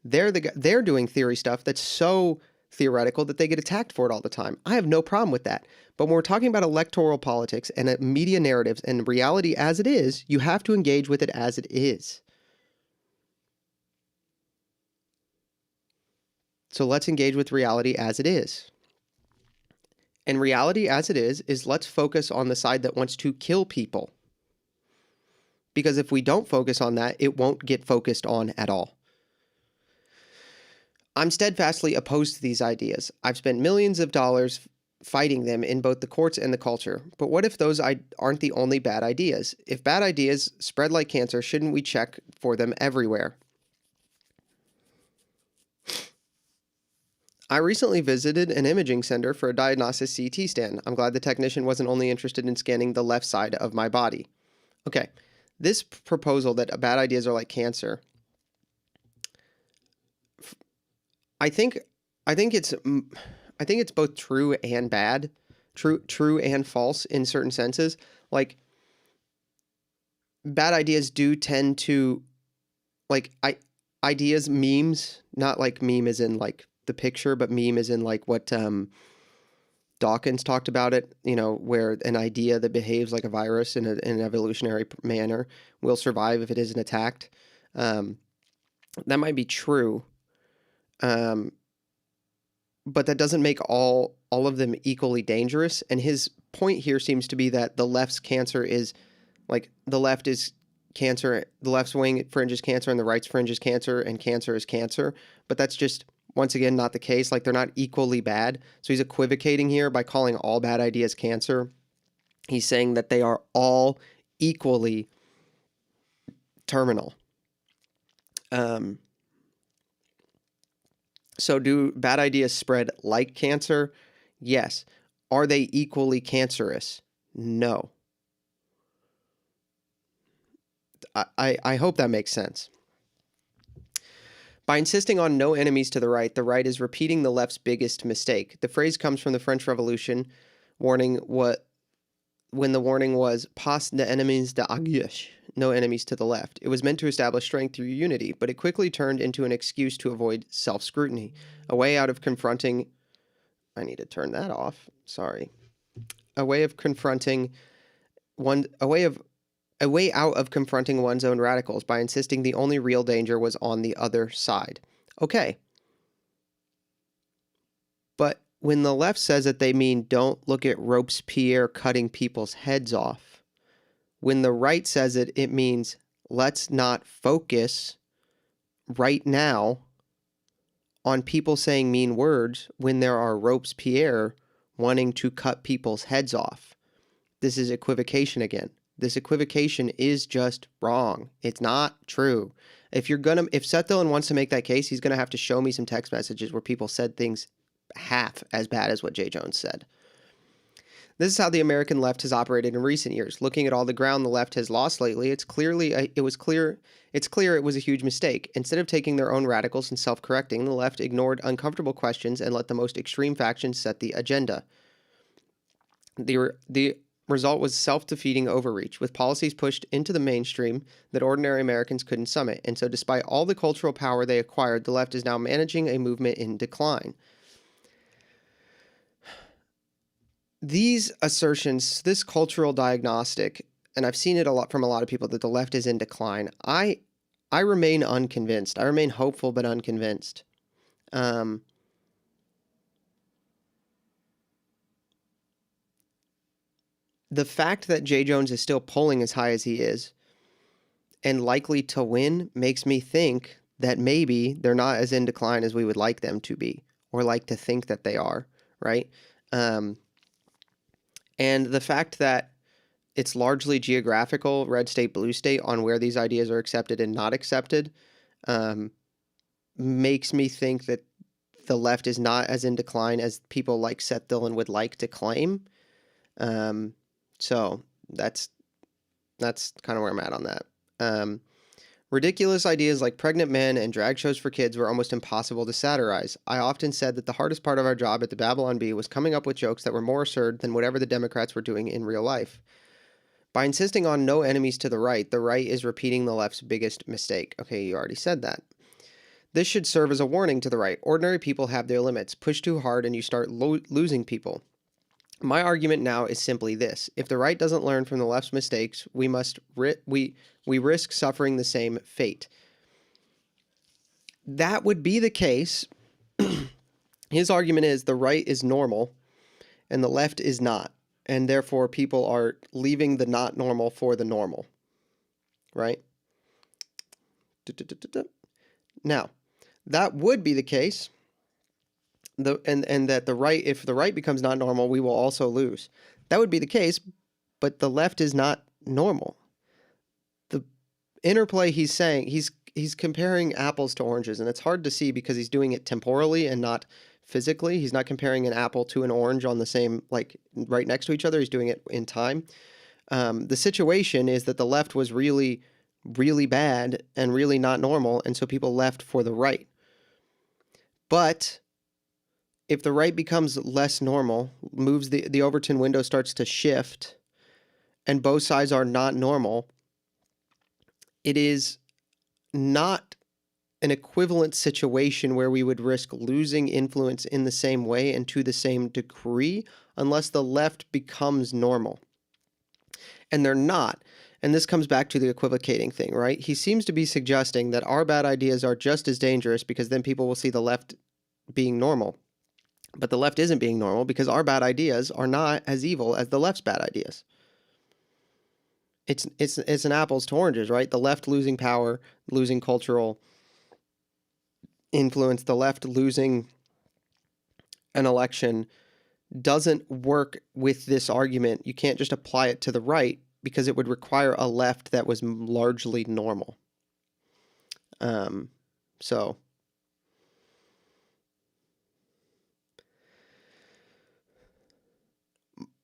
They're doing theory stuff that's so theoretical that they get attacked for it all the time. I have no problem with that. But when we're talking about electoral politics and media narratives and reality as it is, you have to engage with it as it is. So let's engage with reality as it is. And reality as it is let's focus on the side that wants to kill people. Because if we don't focus on that, it won't get focused on at all. I'm steadfastly opposed to these ideas. I've spent millions of dollars fighting them in both the courts and the culture. But what if those aren't the only bad ideas? If bad ideas spread like cancer, shouldn't we check for them everywhere? I recently visited an imaging center for a diagnosis CT scan. I'm glad the technician wasn't only interested in scanning the left side of my body. Okay, this proposal that bad ideas are like cancer, I think it's both true and bad, true and false in certain senses. Like, bad ideas do tend to, like, ideas, memes, not like meme as in like the picture, but meme as in like what Dawkins talked about it, you know, where an idea that behaves like a virus in an evolutionary manner will survive if it isn't attacked. That might be true. But that doesn't make all of them equally dangerous. And his point here seems to be that the left's cancer is like the left is cancer, the left's wing fringe is cancer and the right's fringe is cancer and cancer is cancer. But that's just, once again, not the case. Like, they're not equally bad. So he's equivocating here by calling all bad ideas cancer. He's saying that they are all equally terminal. So do bad ideas spread like cancer? Yes. Are they equally cancerous? No. I hope that makes sense. By insisting on no enemies to the right is repeating the left's biggest mistake. The phrase comes from the French Revolution, when the warning was "pas d'ennemis à gauche," no enemies to the left. It was meant to establish strength through unity, but it quickly turned into an excuse to avoid self-scrutiny, a way out of confronting. I need to turn that off. Sorry. A way of confronting one. A way out of confronting one's own radicals by insisting the only real danger was on the other side. Okay. But when the left says that, they mean don't look at Robespierre cutting people's heads off. When the right says it, it means let's not focus right now on people saying mean words when there are Robespierre wanting to cut people's heads off. This is equivocation again. This equivocation is just wrong. It's not true. If Seth Dillon wants to make that case, he's gonna have to show me some text messages where people said things half as bad as what Jay Jones said. This is how the American left has operated in recent years. Looking at all the ground the left has lost lately, it's clear it was a huge mistake. Instead of taking their own radicals and self-correcting, the left ignored uncomfortable questions and let the most extreme factions set the agenda. The result was self-defeating overreach, with policies pushed into the mainstream that ordinary Americans couldn't summit. And so despite all the cultural power they acquired, the left is now managing a movement in decline. These assertions, this cultural diagnostic, and I've seen it a lot from a lot of people, that the left is in decline. I remain unconvinced. I remain hopeful but unconvinced. The fact that Jay Jones is still polling as high as he is and likely to win makes me think that maybe they're not as in decline as we would like them to be, or like to think that they are, right? And the fact that it's largely geographical, red state, blue state, on where these ideas are accepted and not accepted, makes me think that the left is not as in decline as people like Seth Dillon would like to claim. So that's kind of where I'm at on that. Ridiculous ideas like pregnant men and drag shows for kids were almost impossible to satirize. I often said that the hardest part of our job at the Babylon Bee was coming up with jokes that were more absurd than whatever the Democrats were doing in real life. By insisting on no enemies to the right is repeating the left's biggest mistake. Okay, you already said that. This should serve as a warning to the right. Ordinary people have their limits. Push too hard and you start losing people. My argument now is simply this. If the right doesn't learn from the left's mistakes, we risk suffering the same fate. That would be the case. His argument is the right is normal and the left is not. And therefore people are leaving the not normal for the normal. Right? Now, that would be the case. And that if the right becomes not normal, we will also lose. That would be the case, but the left is not normal. The interplay he's saying, he's comparing apples to oranges, and it's hard to see because he's doing it temporally and not physically. He's not comparing an apple to an orange on the same, like, right next to each other. He's doing it in time. The situation is that the left was really, really bad and really not normal, and so people left for the right. But if the right becomes less normal, moves the Overton window starts to shift, and both sides are not normal, it is not an equivalent situation where we would risk losing influence in the same way and to the same degree unless the left becomes normal. And they're not. And this comes back to the equivocating thing, right? He seems to be suggesting that our bad ideas are just as dangerous because then people will see the left being normal. But the left isn't being normal because our bad ideas are not as evil as the left's bad ideas. It's an apples to oranges, right? The left losing power, losing cultural influence, the left losing an election doesn't work with this argument. You can't just apply it to the right because it would require a left that was largely normal. So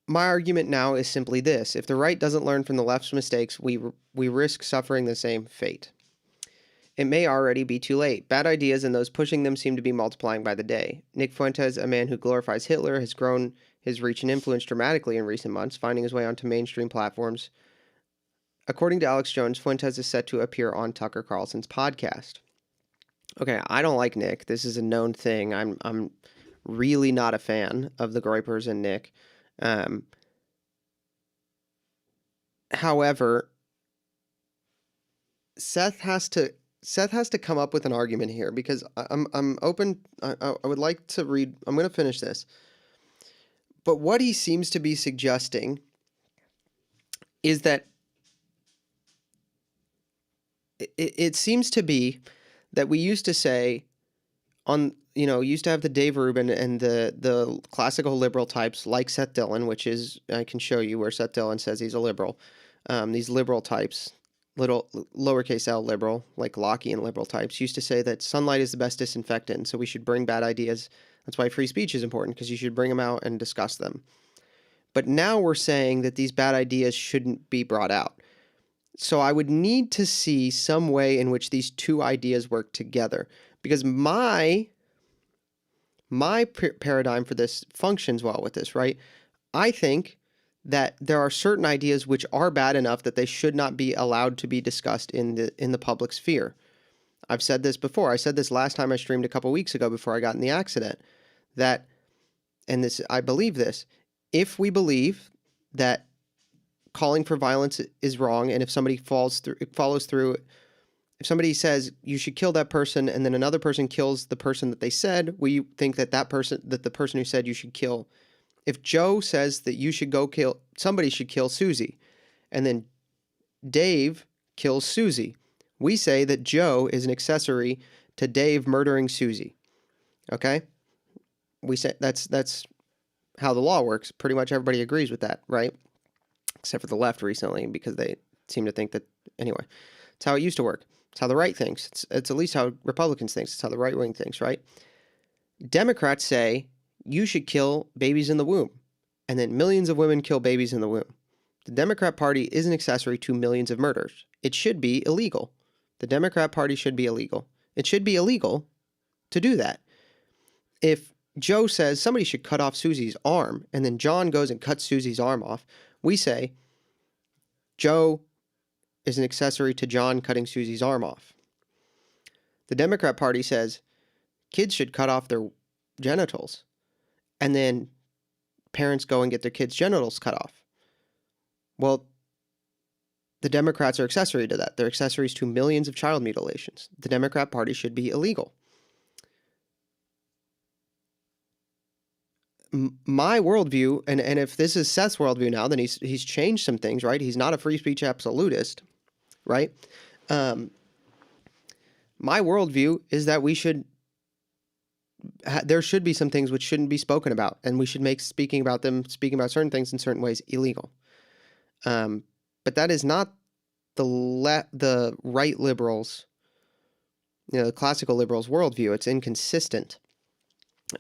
my argument now is simply this. If the right doesn't learn from the left's mistakes, we risk suffering the same fate. It may already be too late. Bad ideas and those pushing them seem to be multiplying by the day. Nick Fuentes, a man who glorifies Hitler, has grown his reach and influence dramatically in recent months, finding his way onto mainstream platforms. According to Alex Jones, Fuentes is set to appear on Tucker Carlson's podcast. Okay, I don't like Nick. This is a known thing. I'm really not a fan of the Groypers and Nick. However, Seth has to come up with an argument here, because I'm open. I would like to read. I'm going to finish this. But what he seems to be suggesting is that it seems to be that we used to say used to have the Dave Rubin and the classical liberal types like Seth Dillon, which is, I can show you where Seth Dillon says he's a liberal. These liberal types, little lowercase l liberal, like Lockean liberal types, used to say that sunlight is the best disinfectant, so we should bring bad ideas. That's why free speech is important, because you should bring them out and discuss them. But now we're saying that these bad ideas shouldn't be brought out. So I would need to see some way in which these two ideas work together, because my paradigm for this functions well with this, right? I think that there are certain ideas which are bad enough that they should not be allowed to be discussed in the public sphere. I've said this before. I said this last time I streamed a couple weeks ago before I got in the accident, that, and this, I believe this, if we believe that calling for violence is wrong, and if somebody follows through, if somebody says you should kill that person and then another person kills the person that they said, we think that the person who said you should kill, if Joe says that you should go kill, somebody should kill Susie, and then Dave kills Susie, we say that Joe is an accessory to Dave murdering Susie. Okay? We say that's how the law works. Pretty much everybody agrees with that, right? Except for the left recently, because they seem to think that, anyway, it's how it used to work. It's how the right thinks. It's at least how Republicans think. It's how the right wing thinks, right? Democrats say you should kill babies in the womb, and then millions of women kill babies in the womb. The Democrat Party is an accessory to millions of murders. It should be illegal. The Democrat Party should be illegal. It should be illegal to do that. If Joe says somebody should cut off Susie's arm, and then John goes and cuts Susie's arm off, we say Joe is an accessory to John cutting Susie's arm off. The Democrat Party says kids should cut off their genitals, and then parents go and get their kids' genitals cut off. Well, the Democrats are accessory to that. They're accessories to millions of child mutilations. The Democrat Party should be illegal. My worldview, and if this is Seth's worldview now, then he's changed some things, right? He's not a free speech absolutist, right? My worldview is that there should be some things which shouldn't be spoken about, and we should make speaking about certain things in certain ways illegal. But that is not the right liberals, the classical liberals' worldview. It's inconsistent.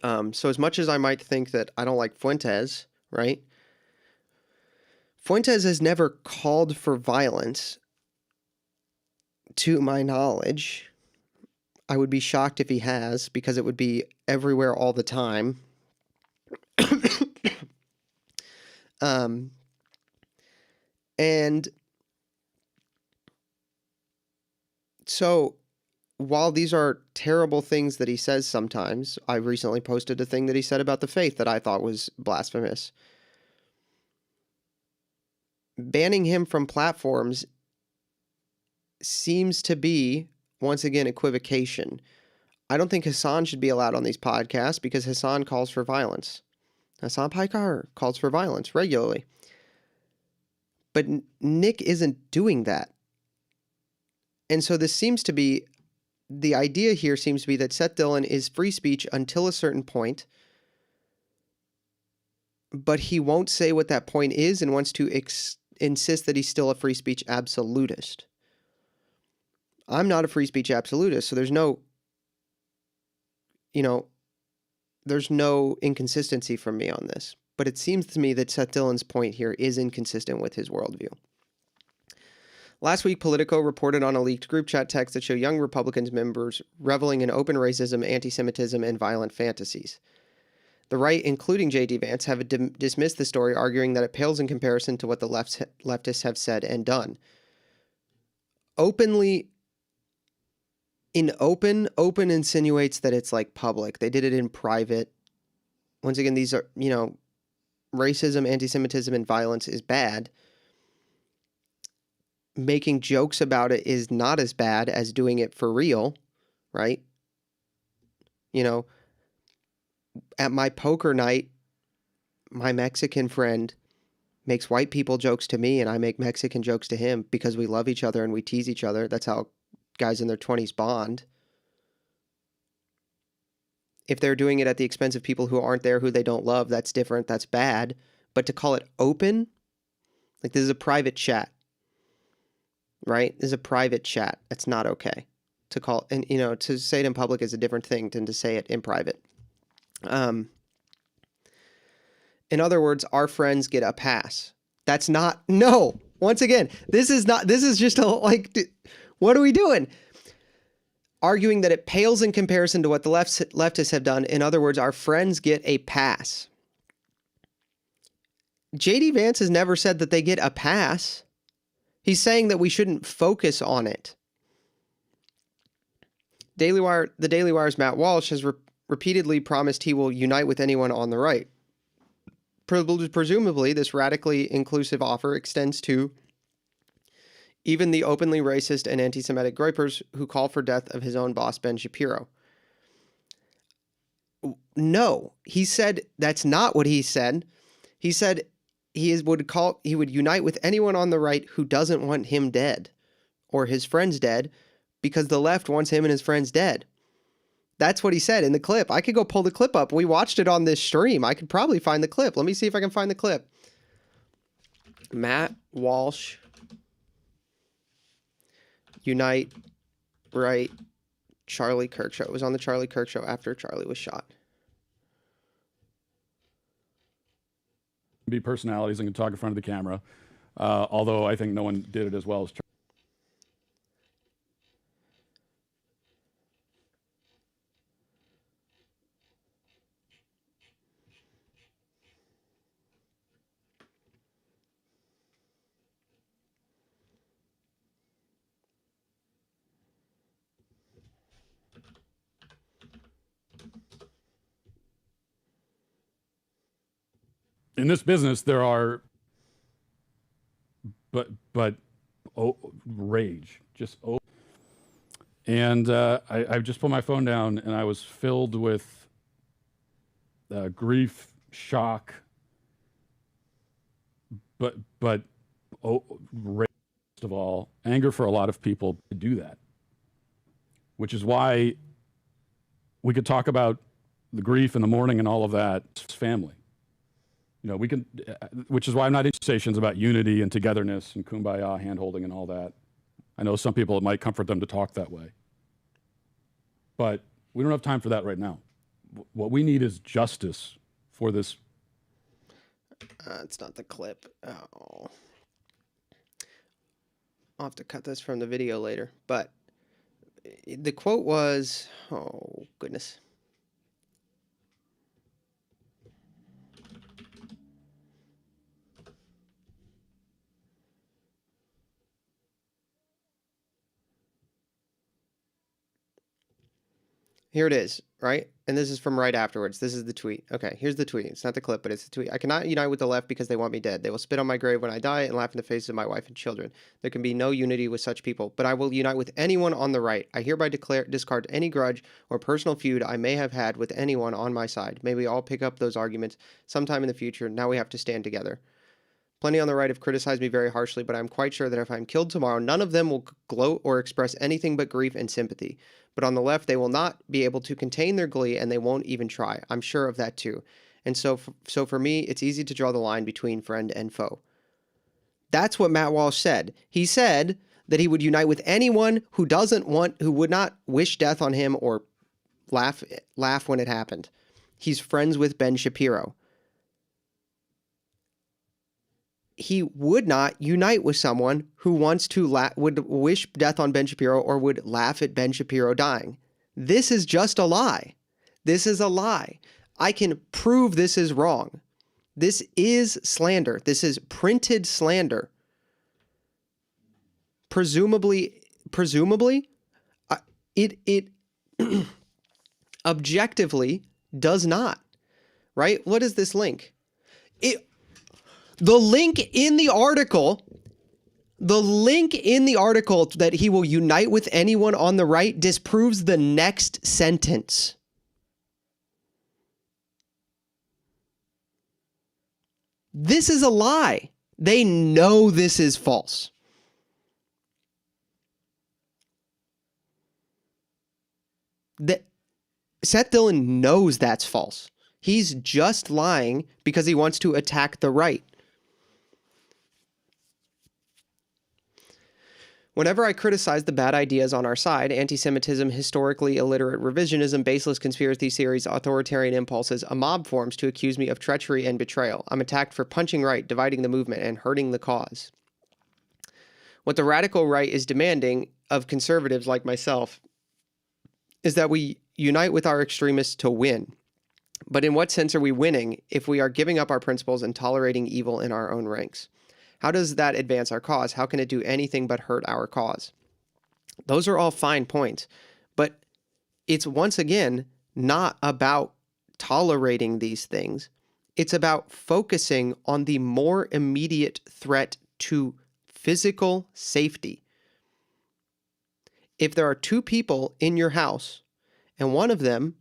So as much as I might think that I don't like Fuentes, right? Fuentes has never called for violence, to my knowledge. I would be shocked if he has, because it would be everywhere all the time. And so while these are terrible things that he says sometimes, I recently posted a thing that he said about the faith that I thought was blasphemous. Banning him from platforms seems to be, once again, equivocation. I don't think Hassan should be allowed on these podcasts, because Hassan calls for violence. Hassan Paikar calls for violence regularly. But Nick isn't doing that. And so this seems to be, the idea here seems to be that Seth Dillon is free speech until a certain point, but he won't say what that point is and wants to insist that he's still a free speech absolutist. I'm not a free speech absolutist, so there's no inconsistency from me on this. but it seems to me that Seth Dillon's point here is inconsistent with his worldview. Last week, Politico reported on a leaked group chat text that showed young Republicans members reveling in open racism, anti-Semitism, and violent fantasies. The right, including J.D. Vance, have dismissed the story, arguing that it pales in comparison to what the leftists have said and done. Open insinuates that it's like public. They did it in private. Once again, these are, racism, anti-Semitism, and violence is bad. Making jokes about it is not as bad as doing it for real, right? At my poker night, my Mexican friend makes white people jokes to me and I make Mexican jokes to him because we love each other and we tease each other. That's how guys in their 20s bond. If they're doing it at the expense of people who aren't there, who they don't love, that's different. That's bad. But to call it open, like this is a private chat, right? This is a private chat. That's not okay. To call, and to say it in public is a different thing than to say it in private. In other words, our friends get a pass. That's not, no. Once again, this is just what are we doing? Arguing that it pales in comparison to what the leftists have done. In other words, our friends get a pass. J.D. Vance has never said that they get a pass. He's saying that we shouldn't focus on it. The Daily Wire's Matt Walsh has repeatedly promised he will unite with anyone on the right. Presumably, this radically inclusive offer extends to even the openly racist and anti-Semitic gripers who call for death of his own boss, Ben Shapiro. No, he said that's not what he said. He said he would unite with anyone on the right who doesn't want him dead or his friends dead because the left wants him and his friends dead. That's what he said in the clip. I could go pull the clip up. We watched it on this stream. I could probably find the clip. Let me see if I can find the clip. Matt Walsh. Unite, right, Charlie Kirk show. It was on the Charlie Kirk show after Charlie was shot. Be personalities and can talk in front of the camera, although I think no one did it as well as Charlie. In this business, there are, rage, and I just put my phone down, and I was filled with grief, shock, rage, of all, anger for a lot of people to do that, which is why we could talk about the grief and the mourning and all of that. It's family. We can, which is why I'm not in conversations about unity and togetherness and kumbaya, hand-holding and all that. I know some people, it might comfort them to talk that way. But we don't have time for that right now. What we need is justice for this. It's not the clip. Oh. I'll have to cut this from the video later. But the quote was, oh, goodness. Here it is, right? And this is from right afterwards. This is the tweet. Okay, here's the tweet. It's not the clip, but it's the tweet. I cannot unite with the left because they want me dead. They will spit on my grave when I die and laugh in the faces of my wife and children. There can be no unity with such people, but I will unite with anyone on the right. I hereby discard any grudge or personal feud I may have had with anyone on my side. May we all pick up those arguments sometime in the future. Now we have to stand together. Plenty on the right have criticized me very harshly, but I'm quite sure that if I'm killed tomorrow, none of them will gloat or express anything but grief and sympathy. But on the left, they will not be able to contain their glee, and they won't even try. I'm sure of that too. And so for me, it's easy to draw the line between friend and foe. That's what Matt Walsh said. He said that he would unite with anyone who would not wish death on him or laugh when it happened. He's friends with Ben Shapiro. he would not unite with someone who wants to would wish death on Ben Shapiro or would laugh at Ben Shapiro dying. This is just a lie. This is a lie. I can prove this is wrong. This is slander. This is printed slander. Presumably, it objectively does not, right? What is this link? The link in the article that he will unite with anyone on the right disproves the next sentence. This is a lie. They know this is false. Seth Dillon knows that's false. He's just lying because he wants to attack the right. Whenever I criticize the bad ideas on our side, anti-Semitism, historically illiterate revisionism, baseless conspiracy theories, authoritarian impulses, a mob forms to accuse me of treachery and betrayal. I'm attacked for punching right, dividing the movement, and hurting the cause. What the radical right is demanding of conservatives like myself is that we unite with our extremists to win. But in what sense are we winning if we are giving up our principles and tolerating evil in our own ranks? How does that advance our cause? How can it do anything but hurt our cause? Those are all fine points, but it's once again not about tolerating these things. It's about focusing on the more immediate threat to physical safety. If there are two people in your house and one of them,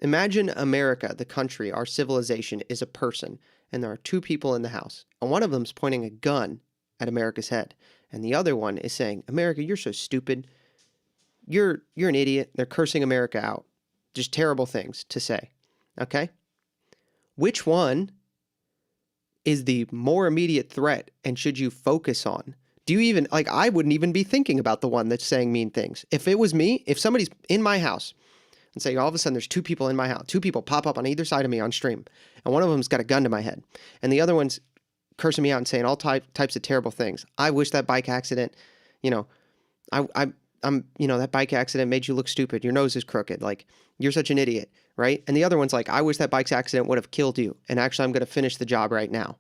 imagine America, the country, our civilization is a person, and there are two people in the house, and one of them's pointing a gun at America's head, and the other one is saying, America, you're so stupid. You're an idiot. They're cursing America out. Just terrible things to say. Okay? Which one is the more immediate threat and should you focus on? Do you even, I wouldn't even be thinking about the one that's saying mean things. If it was me, if somebody's in my house and say all of a sudden there's two people in my house, two people pop up on either side of me on stream, and one of them's got a gun to my head, and the other one's cursing me out and saying all types of terrible things. I wish that bike accident, that bike accident made you look stupid. Your nose is crooked. Like, you're such an idiot, right? And the other one's like, I wish that bike's accident would have killed you, and actually I'm going to finish the job right now.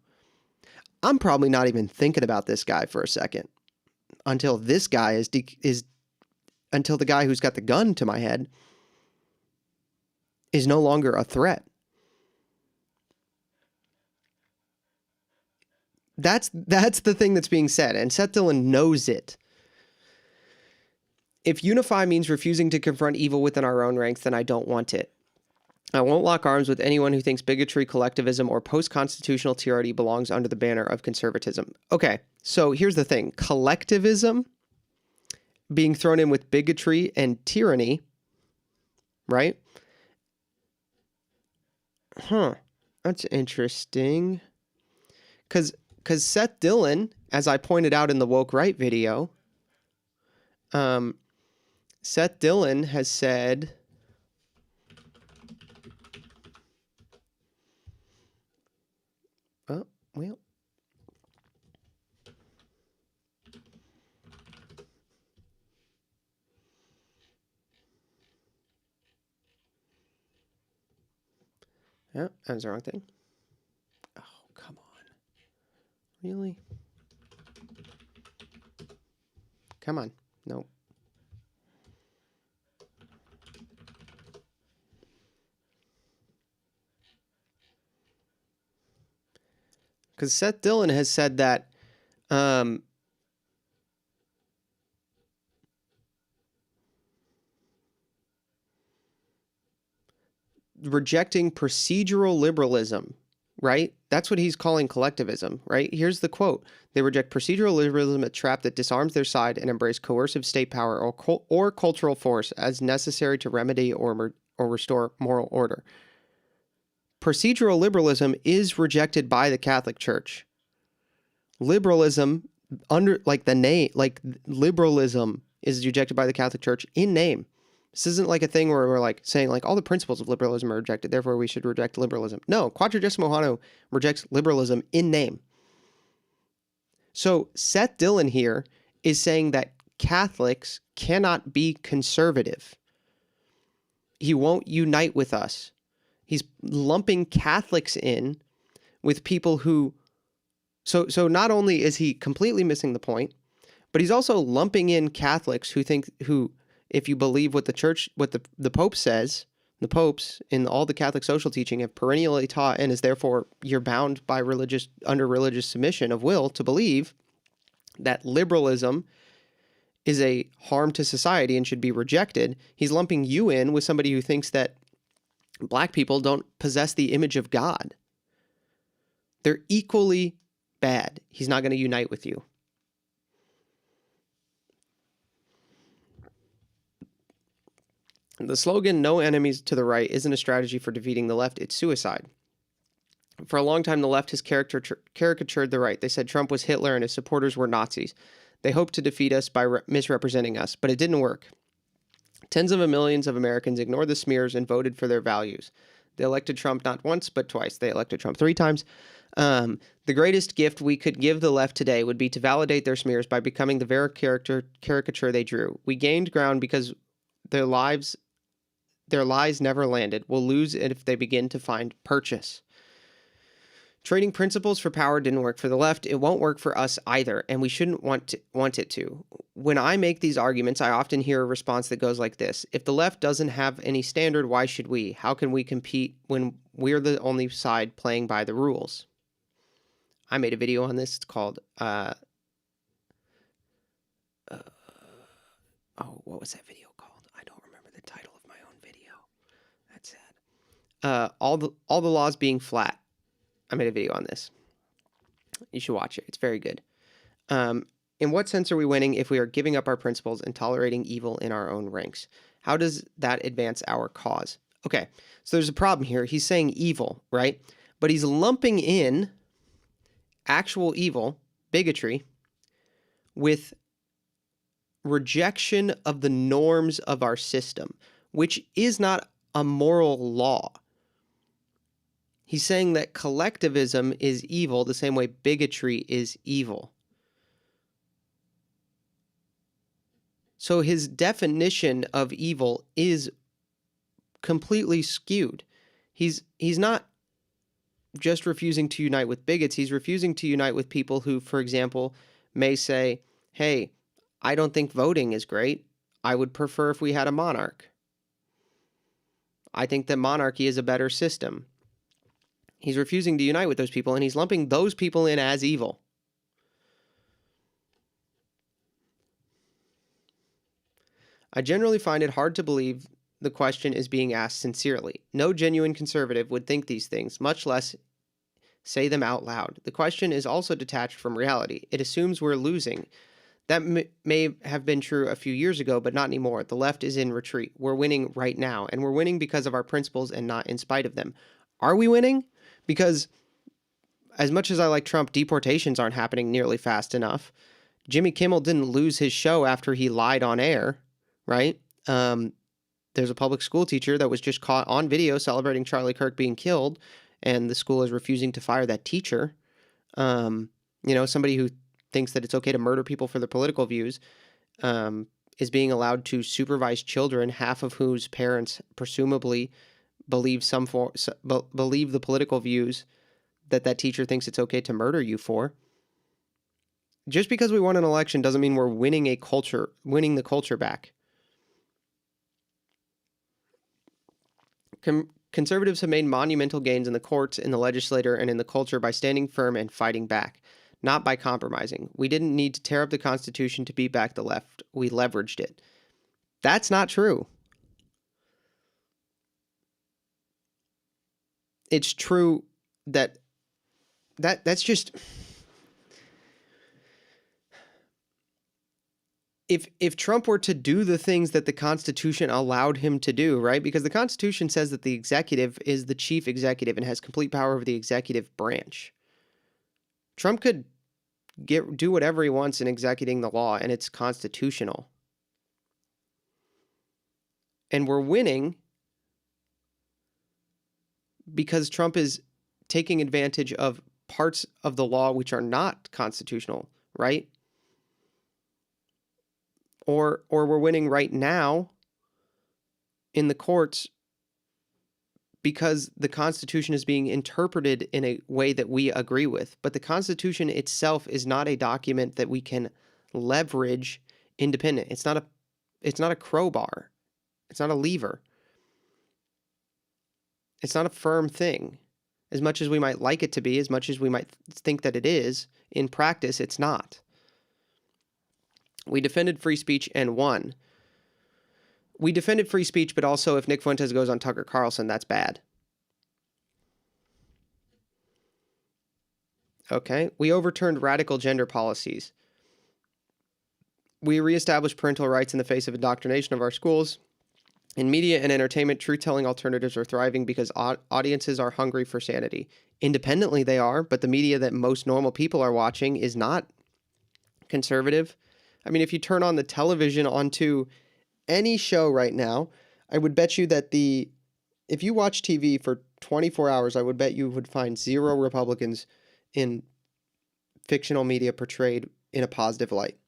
I'm probably not even thinking about this guy for a second until this guy until the guy who's got the gun to my head is no longer a threat. That's the thing that's being said, and Seth Dillon knows it. If unify means refusing to confront evil within our own ranks, then I don't want it. I won't lock arms with anyone who thinks bigotry, collectivism, or post-constitutional tyranny belongs under the banner of conservatism. Okay, so here's the thing. Collectivism being thrown in with bigotry and tyranny, right? That's interesting. Because Seth Dillon, as I pointed out in the Woke Right video, Seth Dillon has said, oh, well, yeah, that was the wrong thing. Oh, come on. Really? Come on. Nope. Because Seth Dillon has said that rejecting procedural liberalism, right? That's what he's calling collectivism, right? Here's the quote. They reject procedural liberalism, a trap that disarms their side, and embrace coercive state power or cultural force as necessary to remedy or restore moral order. Procedural liberalism is rejected by the Catholic Church. Liberalism, under the name, liberalism is rejected by the Catholic Church in name. This isn't like a thing where we're saying all the principles of liberalism are rejected, therefore we should reject liberalism. No, Quadragesimo Humano rejects liberalism in name. So Seth Dillon here is saying that Catholics cannot be conservative. He won't unite with us. He's lumping Catholics in with people who... So not only is he completely missing the point, but he's also lumping in Catholics who, if you believe what the church, what the Pope says, the popes in all the Catholic social teaching have perennially taught, and is therefore you're bound by under religious submission of will to believe that liberalism is a harm to society and should be rejected. He's lumping you in with somebody who thinks that black people don't possess the image of God. They're equally bad. He's not going to unite with you. The slogan, "No enemies to the right," isn't a strategy for defeating the left. It's suicide. For a long time, the left has caricatured the right. They said Trump was Hitler and his supporters were Nazis. They hoped to defeat us by misrepresenting us, but it didn't work. Tens of millions of Americans ignored the smears and voted for their values. They elected Trump not once, but twice. They elected Trump 3 times. The greatest gift we could give the left today would be to validate their smears by becoming the very caricature they drew. We gained ground because their lies never landed. We'll lose it if they begin to find purchase. Trading principles for power didn't work for the left. It won't work for us either, and we shouldn't want it to. When I make these arguments, I often hear a response that goes like this: if the left doesn't have any standard, why should we? How can we compete when we're the only side playing by the rules? I made a video on this. It's called, what was that video called? I don't remember the title of my own video. That's sad. All the laws being flat. I made a video on this. You should watch it. It's very good. In what sense are we winning if we are giving up our principles and tolerating evil in our own ranks? How does that advance our cause? Okay, so there's a problem here. He's saying evil, right? But he's lumping in actual evil, bigotry, with rejection of the norms of our system, which is not a moral law. He's saying that collectivism is evil the same way bigotry is evil. So his definition of evil is completely skewed. He's not just refusing to unite with bigots. He's refusing to unite with people who, for example, may say, hey, I don't think voting is great. I would prefer if we had a monarch. I think that monarchy is a better system. He's refusing to unite with those people, and he's lumping those people in as evil. I generally find it hard to believe the question is being asked sincerely. No genuine conservative would think these things, much less say them out loud. The question is also detached from reality. It assumes we're losing. That may have been true a few years ago, but not anymore. The left is in retreat. We're winning right now, and we're winning because of our principles and not in spite of them. Are we winning? Because as much as I like Trump, deportations aren't happening nearly fast enough. Jimmy Kimmel didn't lose his show after he lied on air, right? There's a public school teacher that was just caught on video celebrating Charlie Kirk being killed, and the school is refusing to fire that teacher. Somebody who thinks that it's okay to murder people for their political views is being allowed to supervise children, half of whose parents presumably believe the political views that teacher thinks it's okay to murder you for. Just because we won an election doesn't mean we're winning the culture back. Conservatives have made monumental gains in the courts, in the legislature, and in the culture by standing firm and fighting back, not by compromising. We didn't need to tear up the Constitution to beat back the left. We leveraged it. That's not true. It's true that's just... If Trump were to do the things that the Constitution allowed him to do, right? Because the Constitution says that the executive is the chief executive and has complete power over the executive branch. Trump could do whatever he wants in executing the law, and it's constitutional. And we're winning because Trump is taking advantage of parts of the law which are not constitutional, right? Or we're winning right now in the courts because the Constitution is being interpreted in a way that we agree with. But the Constitution itself is not a document that we can leverage independent. It's not a crowbar. It's not a lever. It's not a firm thing. As much as we might like it to be, as much as we might think that it is, in practice, it's not. We defended free speech and won. We defended free speech, but also if Nick Fuentes goes on Tucker Carlson, that's bad. Okay? We overturned radical gender policies. We reestablished parental rights in the face of indoctrination of our schools. In media and entertainment, truth-telling alternatives are thriving because audiences are hungry for sanity. Independently, they are, but the media that most normal people are watching is not conservative. I mean, if you turn on the television onto any show right now, I would bet you that if you watch TV for 24 hours, I would bet you would find 0 Republicans in fictional media portrayed in a positive light.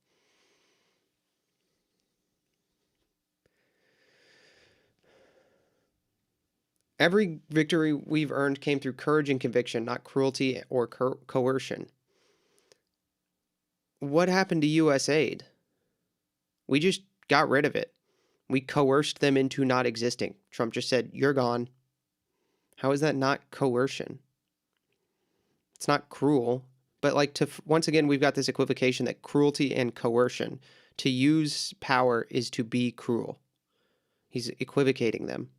Every victory we've earned came through courage and conviction, not cruelty or coercion. What happened to U.S. aid? We just got rid of it. We coerced them into not existing. Trump just said, "You're gone." How is that not coercion? It's not cruel, but once again, we've got this equivocation that cruelty and coercion, to use power is to be cruel. He's equivocating them.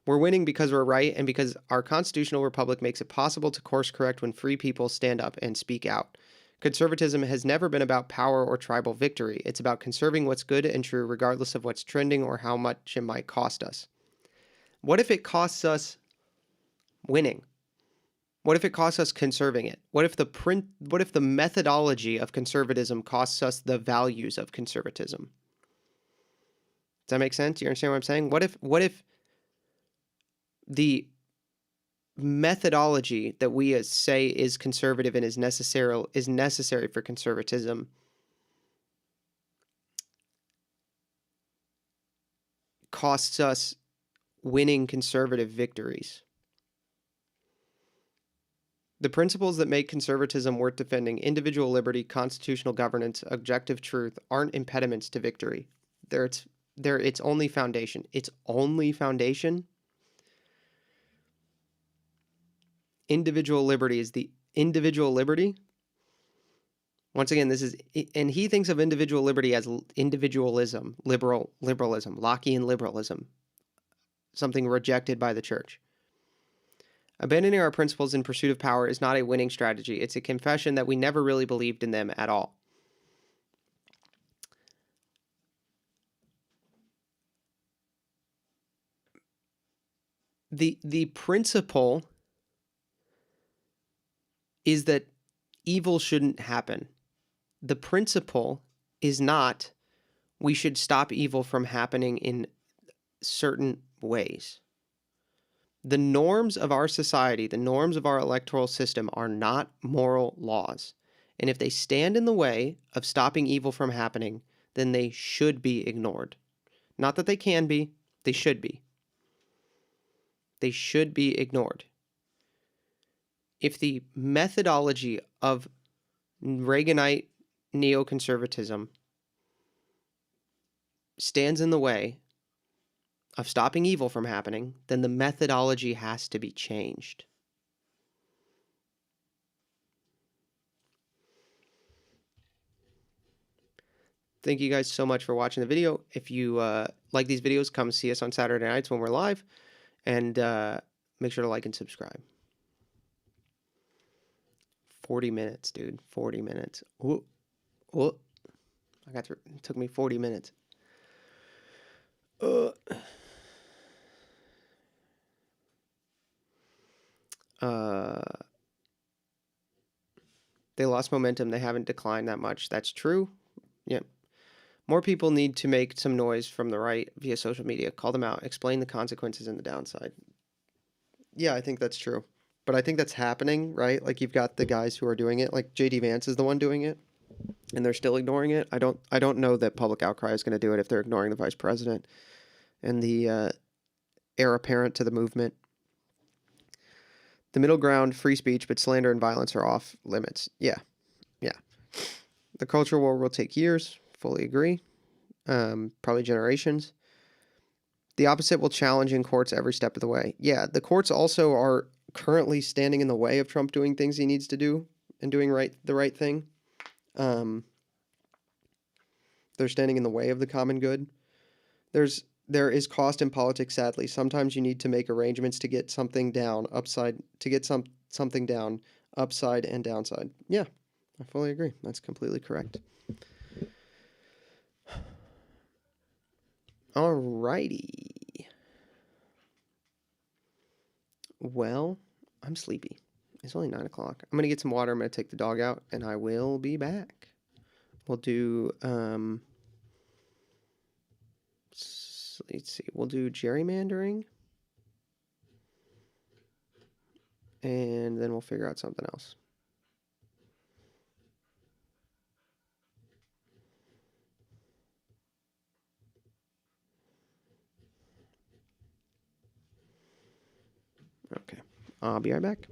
We're winning because we're right and because our constitutional republic makes it possible to course correct when free people stand up and speak out. Conservatism has never been about power or tribal victory. It's about conserving what's good and true regardless of what's trending or how much it might cost us. What if it costs us winning? What if it costs us conserving it? What if the methodology of conservatism costs us the values of conservatism? Does that make sense? Do you understand what I'm saying? What if the methodology that we say is conservative and is necessary for conservatism costs us winning conservative victories? The principles that make conservatism worth defending, individual liberty, constitutional governance, objective truth, aren't impediments to victory. They're its only foundation. Its only foundation. Individual liberty is the individual liberty. Once again, and he thinks of individual liberty as individualism, liberalism, Lockean liberalism, something rejected by the church. Abandoning our principles in pursuit of power is not a winning strategy. It's a confession that we never really believed in them at all. The principle is that evil shouldn't happen. The principle is not we should stop evil from happening in certain ways. The norms of our society, the norms of our electoral system are not moral laws. And if they stand in the way of stopping evil from happening, then they should be ignored. Not that they can be, they should be. They should be ignored. If the methodology of Reaganite neoconservatism stands in the way of stopping evil from happening, then the methodology has to be changed. Thank you guys so much for watching the video. If you like these videos, come see us on Saturday nights when we're live, and make sure to like and subscribe. 40 minutes, dude. 40 minutes. Ooh. Ooh. It took me 40 minutes. They lost momentum. They haven't declined that much. That's true. Yep. More people need to make some noise from the right via social media. Call them out. Explain the consequences and the downside. Yeah, I think that's true. but I think that's happening, right? Like you've got the guys who are doing it, like JD Vance is the one doing it, and they're still ignoring it. I don't know that public outcry is going to do it if they're ignoring the vice president and the heir apparent to the movement. The middle ground, free speech, but slander and violence are off limits. Yeah, yeah. The culture war will take years. Fully agree. Probably generations. The opposite will challenge in courts every step of the way. Yeah, the courts also are currently standing in the way of Trump doing things he needs to do and doing the right thing. They're standing in the way of the common good. There is cost in politics, sadly. Sometimes you need to make arrangements to get something down upside something down upside and downside. Yeah, I fully agree. That's completely correct. Alrighty. Well, I'm sleepy. It's only 9 o'clock. I'm gonna get some water. I'm gonna take the dog out, and I will be back. We'll do let's see. We'll do gerrymandering, and then we'll figure out something else. Okay. I'll be right back.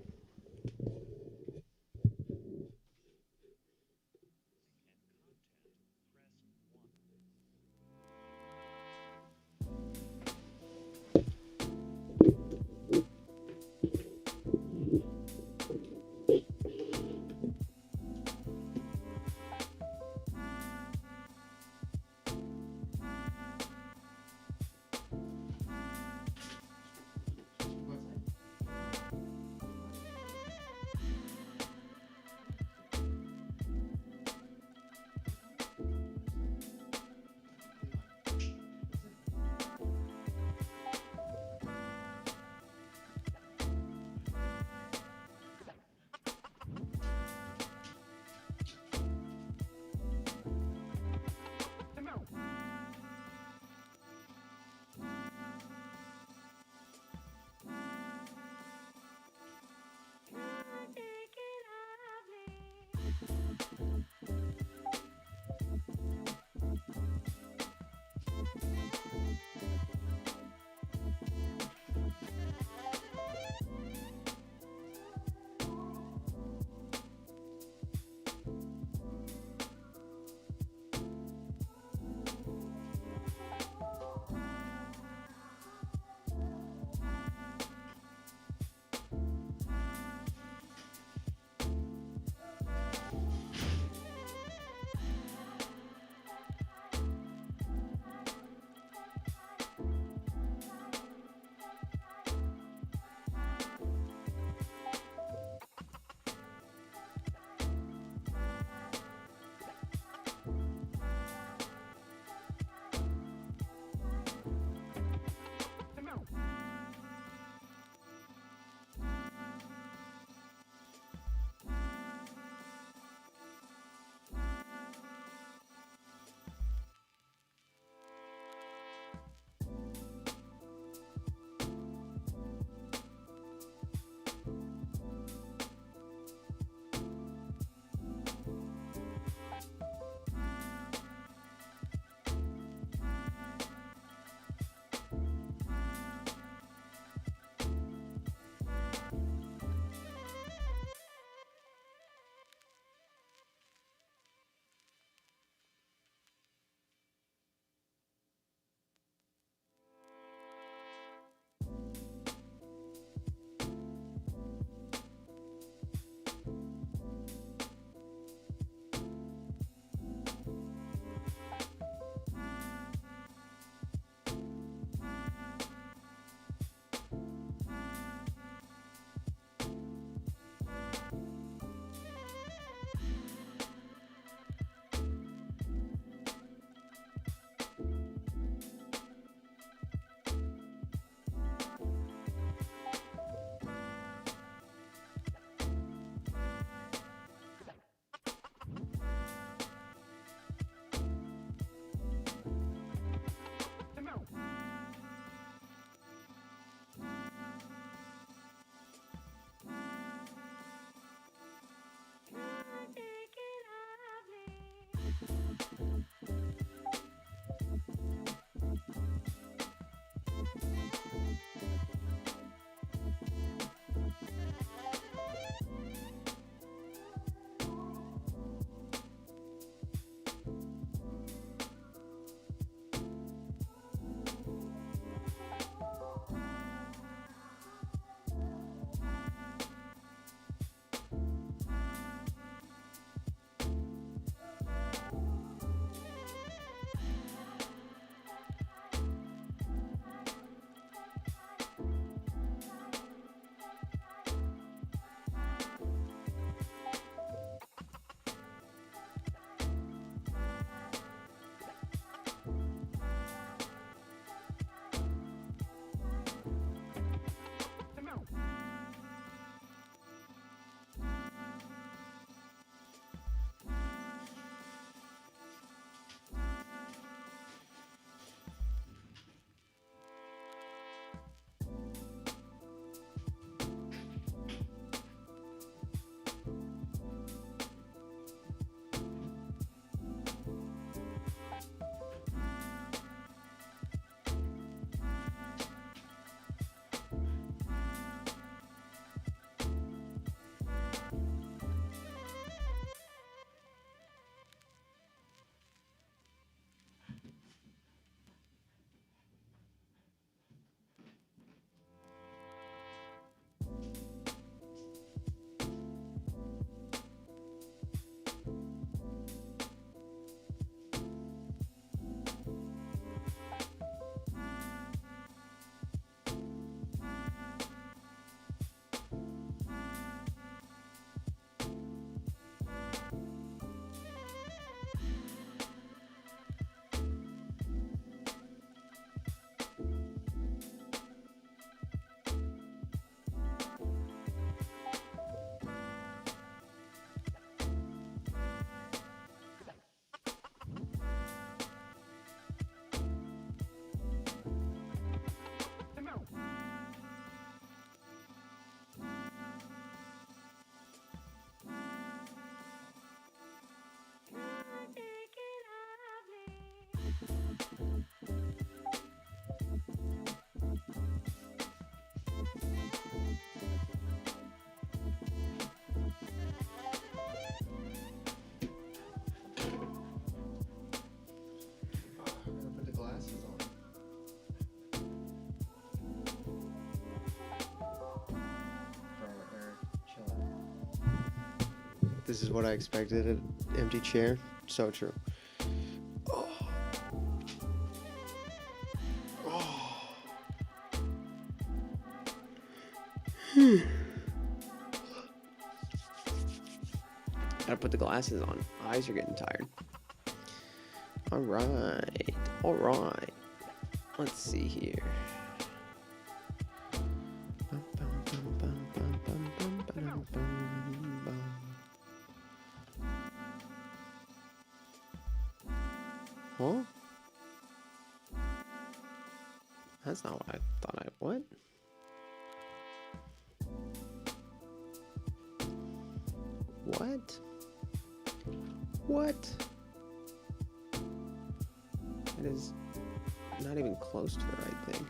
Put the glasses on. This is what I expected, an empty chair. So true. Oh. Oh. Gotta put the glasses on. Eyes are getting tired. All right. All right. Let's see here. Huh? That's not what I thought I would. What? What? It is not even close to the right thing.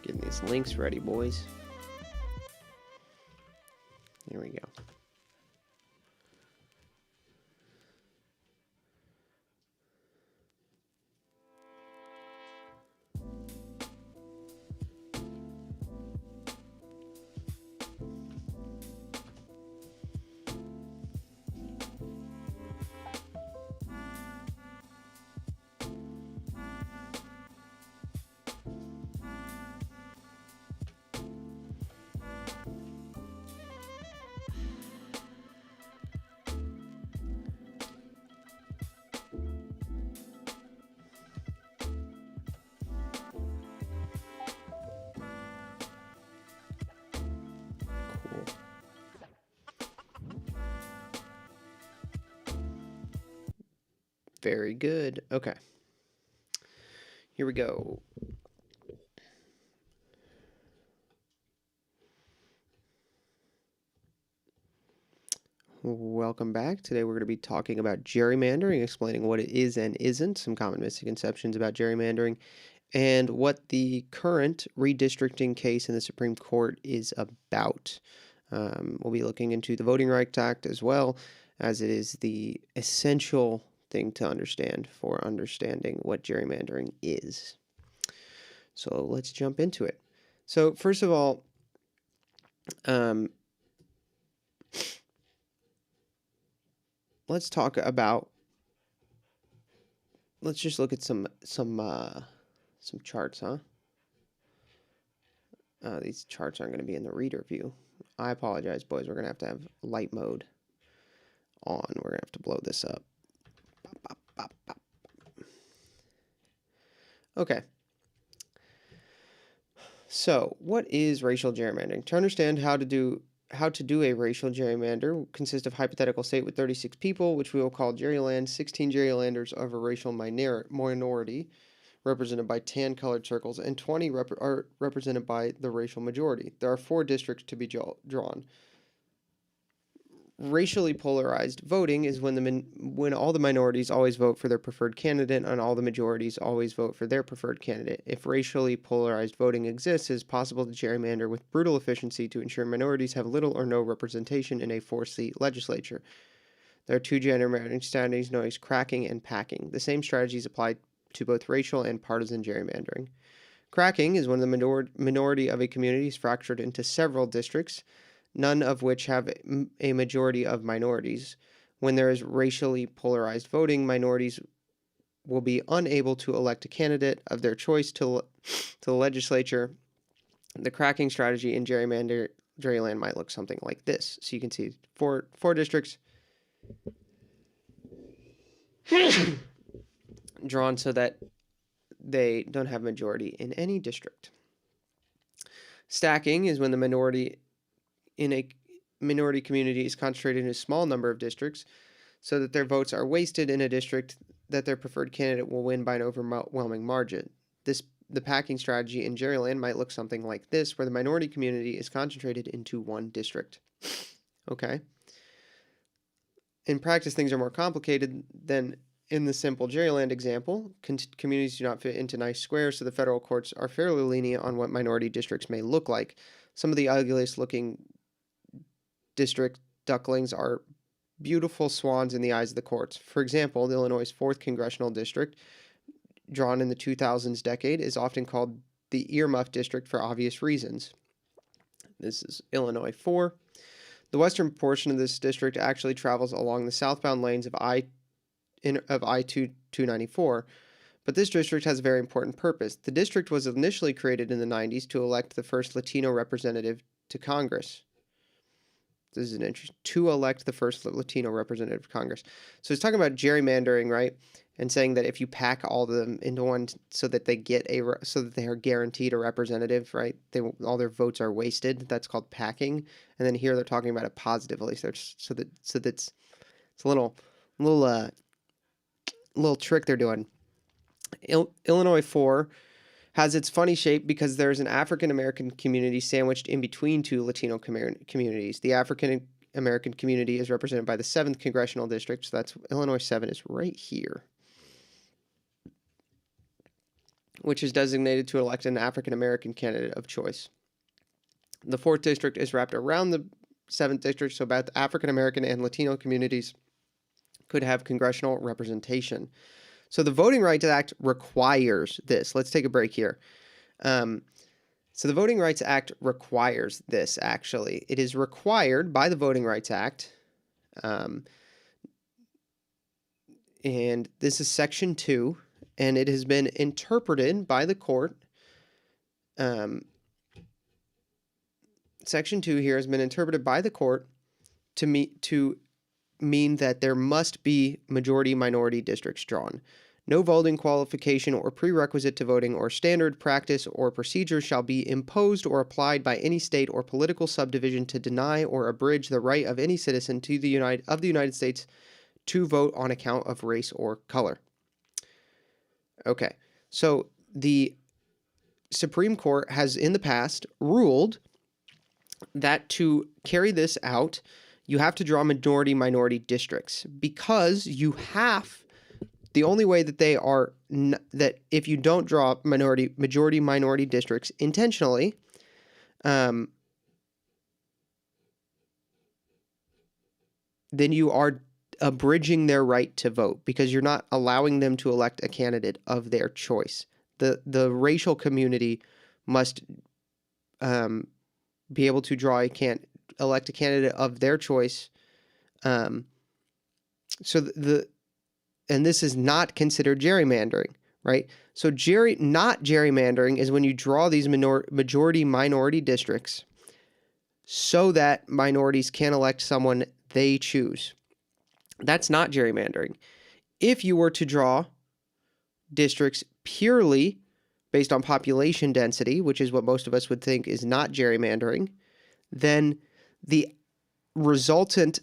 Getting these links ready, boys. Here we go. Very good. Okay. Here we go. Welcome back. Today we're going to be talking about gerrymandering, explaining what it is and isn't, some common misconceptions about gerrymandering, and what the current redistricting case in the Supreme Court is about. We'll be looking into the Voting Rights Act as well, as it is the essential thing to understand for understanding what gerrymandering is. So let's jump into it. So first of all, let's talk about. Let's just look at some charts, huh? These charts aren't going to be in the reader view. I apologize, boys. We're going to have light mode on. We're going to have to blow this up. Bop, bop, bop, bop. Okay. So, what is racial gerrymandering? To understand how to do a racial gerrymander consists of a hypothetical state with 36 people, which we will call Jerryland, 16 Jerrylanders of a racial minority, represented by tan-colored circles, and 20 are represented by the racial majority. There are 4 districts to be drawn. Racially polarized voting is when all the minorities always vote for their preferred candidate and all the majorities always vote for their preferred candidate. If racially polarized voting exists, it is possible to gerrymander with brutal efficiency to ensure minorities have little or no representation in a 4-seat legislature. There are 2 gerrymandering strategies known as cracking and packing. The same strategies apply to both racial and partisan gerrymandering. Cracking is when the minority of a community is fractured into several districts, none of which have a majority of minorities. When there is racially polarized voting, minorities will be unable to elect a candidate of their choice to the legislature. The cracking strategy in Jerryland might look something like this. So you can see four districts drawn so that they don't have majority in any district. Stacking is when the minority in a minority community is concentrated in a small number of districts so that their votes are wasted in a district that their preferred candidate will win by an overwhelming margin. The packing strategy in Jerryland might look something like this, where the minority community is concentrated into one district. Okay. In practice, things are more complicated than in the simple Jerryland example. Communities do not fit into nice squares, so the federal courts are fairly lenient on what minority districts may look like. Some of the ugliest looking district ducklings are beautiful swans in the eyes of the courts. For example, Illinois' 4th Congressional District, drawn in the 2000s decade, is often called the earmuff district for obvious reasons. This is Illinois 4. The western portion of this district actually travels along the southbound lanes of I-294, but this district has a very important purpose. The district was initially created in the 90s to elect the first Latino representative to Congress. This is an interesting, to elect the first Latino representative to Congress. So it's talking about gerrymandering, right? And saying that if you pack all of them into one so that they are guaranteed a representative, right? All their votes are wasted. That's called packing. And then here they're talking about it positively. So that's it's a little trick they're doing. Illinois 4 has its funny shape because there's an African American community sandwiched in between 2 Latino communities. The African American community is represented by the 7th Congressional District, so that's Illinois 7 is right here, which is designated to elect an African American candidate of choice. The 4th District is wrapped around the 7th District, so both African American and Latino communities could have congressional representation. So the Voting Rights Act requires this. Let's take a break here. So the Voting Rights Act requires this, actually. It is required by the Voting Rights Act. And this is Section 2, and it has been interpreted by the court. Section 2 here has been interpreted by the court to mean that there must be majority-minority districts drawn. No voting qualification or prerequisite to voting or standard practice or procedure shall be imposed or applied by any state or political subdivision to deny or abridge the right of any citizen of the United States to vote on account of race or color. Okay, so the Supreme Court has in the past ruled that to carry this out, you have to draw majority-minority districts because the only way that they are, that if you don't draw majority-minority districts intentionally, then you are abridging their right to vote because you're not allowing them to elect a candidate of their choice. The racial community must be able to elect a candidate of their choice. And this is not considered gerrymandering, right? So not gerrymandering is when you draw these majority-minority districts so that minorities can elect someone they choose. That's not gerrymandering. If you were to draw districts purely based on population density, which is what most of us would think is not gerrymandering, then the resultant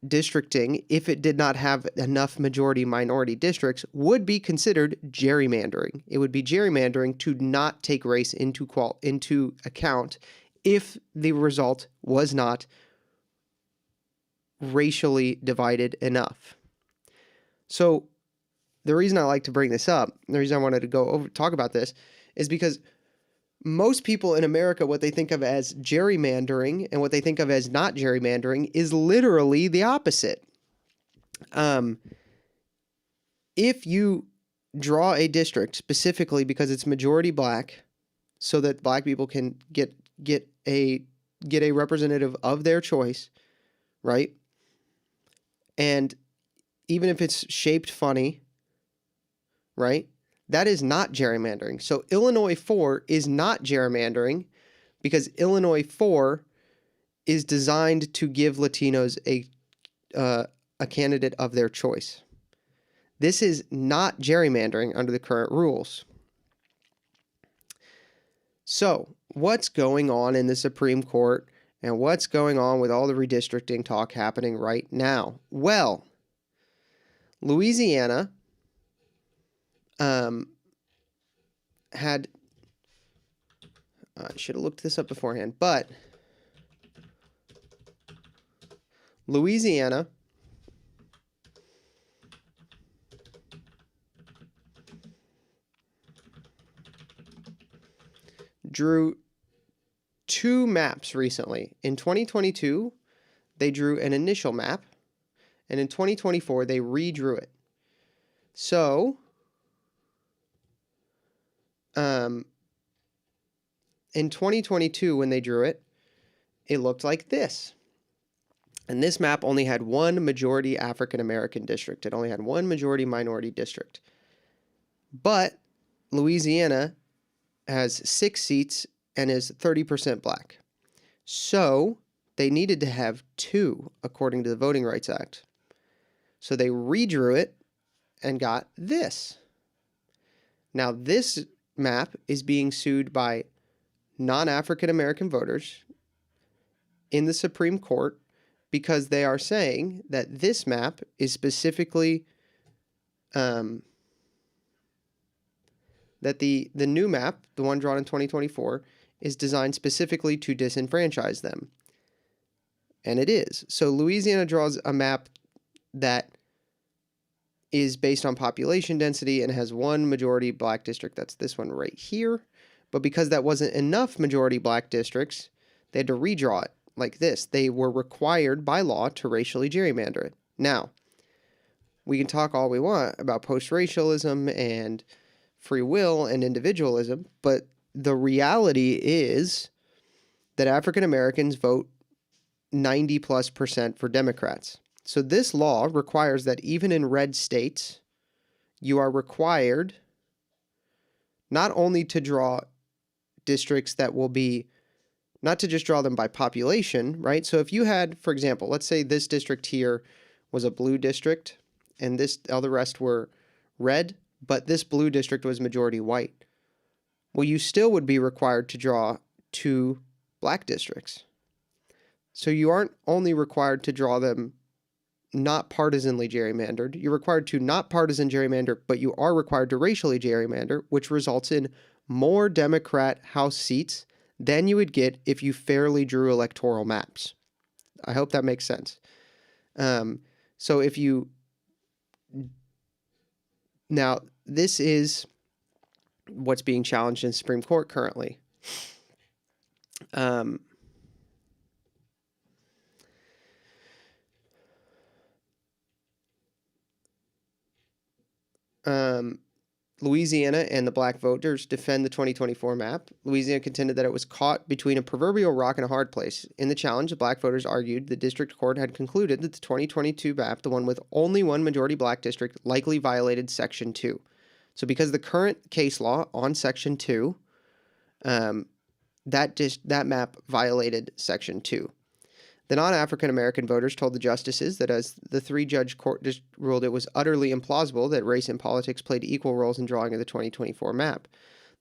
districting, if it did not have enough majority-minority districts, would be considered gerrymandering. It would be gerrymandering to not take race into account if the result was not racially divided enough. So the reason I like to bring this up, the reason I wanted to talk about this, is because most people in America, what they think of as gerrymandering and what they think of as not gerrymandering is literally the opposite. If you draw a district specifically because it's majority black, so that black people can get a representative of their choice, right? And even if it's shaped funny, right? That is not gerrymandering. So Illinois 4 is not gerrymandering because Illinois 4 is designed to give Latinos a candidate of their choice. This is not gerrymandering under the current rules. So, what's going on in the Supreme Court and what's going on with all the redistricting talk happening right now? Well, Louisiana had, I should have looked this up beforehand, but Louisiana drew two maps recently. In 2022, they drew an initial map, and in 2024, they redrew it. So, in 2022, when they drew it, it looked like this. And this map only had one majority African American district. It only had one majority minority district. But Louisiana has 6 seats and is 30% black. So they needed to have 2 according to the Voting Rights Act. So they redrew it and got this. Now this map is being sued by non-African American voters in the Supreme Court because they are saying that this map is specifically that the new map, the one drawn in 2024, is designed specifically to disenfranchise them. And it is. So Louisiana draws a map that is based on population density and has one majority black district. That's this one right here. But because that wasn't enough majority black districts, they had to redraw it like this. They were required by law to racially gerrymander it. Now, we can talk all we want about post-racialism and free will and individualism, but the reality is that African Americans vote 90+% for Democrats. So this law requires that even in red states, you are required not only to draw districts that will be, not to just draw them by population, right? So if you had, for example, let's say this district here was a blue district and all the rest were red, but this blue district was majority white. Well, you still would be required to draw 2 black districts. So you aren't only required to draw them not partisanly gerrymandered, you're required to not partisan gerrymander, but you are required to racially gerrymander, which results in more Democrat House seats than you would get if you fairly drew electoral maps. I hope that makes sense. So if you now this is what's being challenged in Supreme Court currently. Louisiana and the black voters defend the 2024 map. Louisiana contended that it was caught between a proverbial rock and a hard place. In the challenge, the black voters argued the district court had concluded that the 2022 map, the one with only one majority black district, likely violated Section 2. So because the current case law on Section 2, that map violated Section 2. The non-African American voters told the justices that as the three-judge court just ruled it was utterly implausible that race and politics played equal roles in drawing of the 2024 map.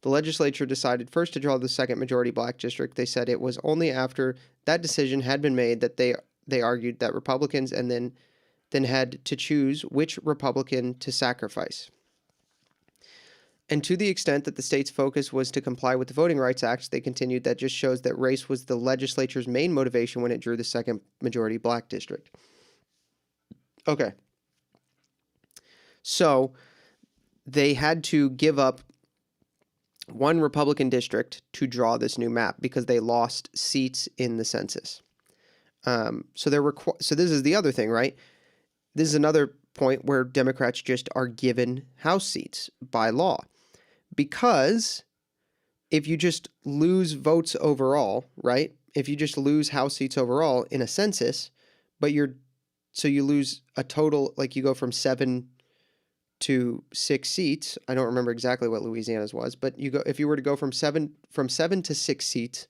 The legislature decided first to draw the second majority black district. They said it was only after that decision had been made that they argued that Republicans and then had to choose which Republican to sacrifice. And to the extent that the state's focus was to comply with the Voting Rights Act, they continued that just shows that race was the legislature's main motivation when it drew the second majority black district. Okay. So they had to give up one Republican district to draw this new map because they lost seats in the census. So this is the other thing, right? This is another point where Democrats just are given House seats by law. Because if you just lose votes overall, right? If you just lose House seats overall in a census, but you lose a total, like you go from 7 to 6 seats. I don't remember exactly what Louisiana's was, but if you were to go from 7 to 6 seats,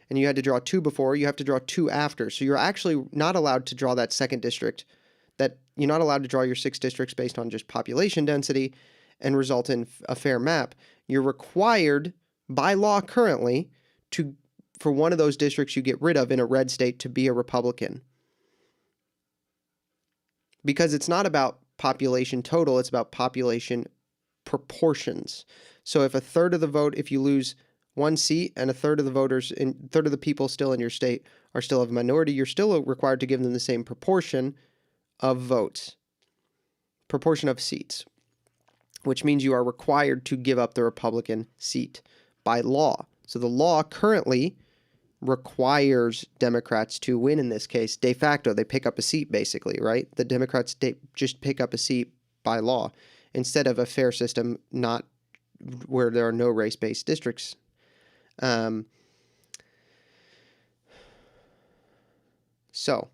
and you had to draw 2 before, you have to draw 2 after. So you're actually not allowed to draw that second district. That you're not allowed to draw your 6 districts based on just population density and result in a fair map. You're required by law currently for one of those districts you get rid of in a red state to be a Republican. Because it's not about population total, it's about population proportions. So if a third of the vote, if you lose one seat and a third of the voters, third of the people still in your state are still of a minority, you're still required to give them the same proportion of votes, proportion of seats, which means you are required to give up the Republican seat by law. So the law currently requires Democrats to win in this case. De facto, they pick up a seat basically, right? The Democrats just pick up a seat by law instead of a fair system, not where there are no race-based districts. So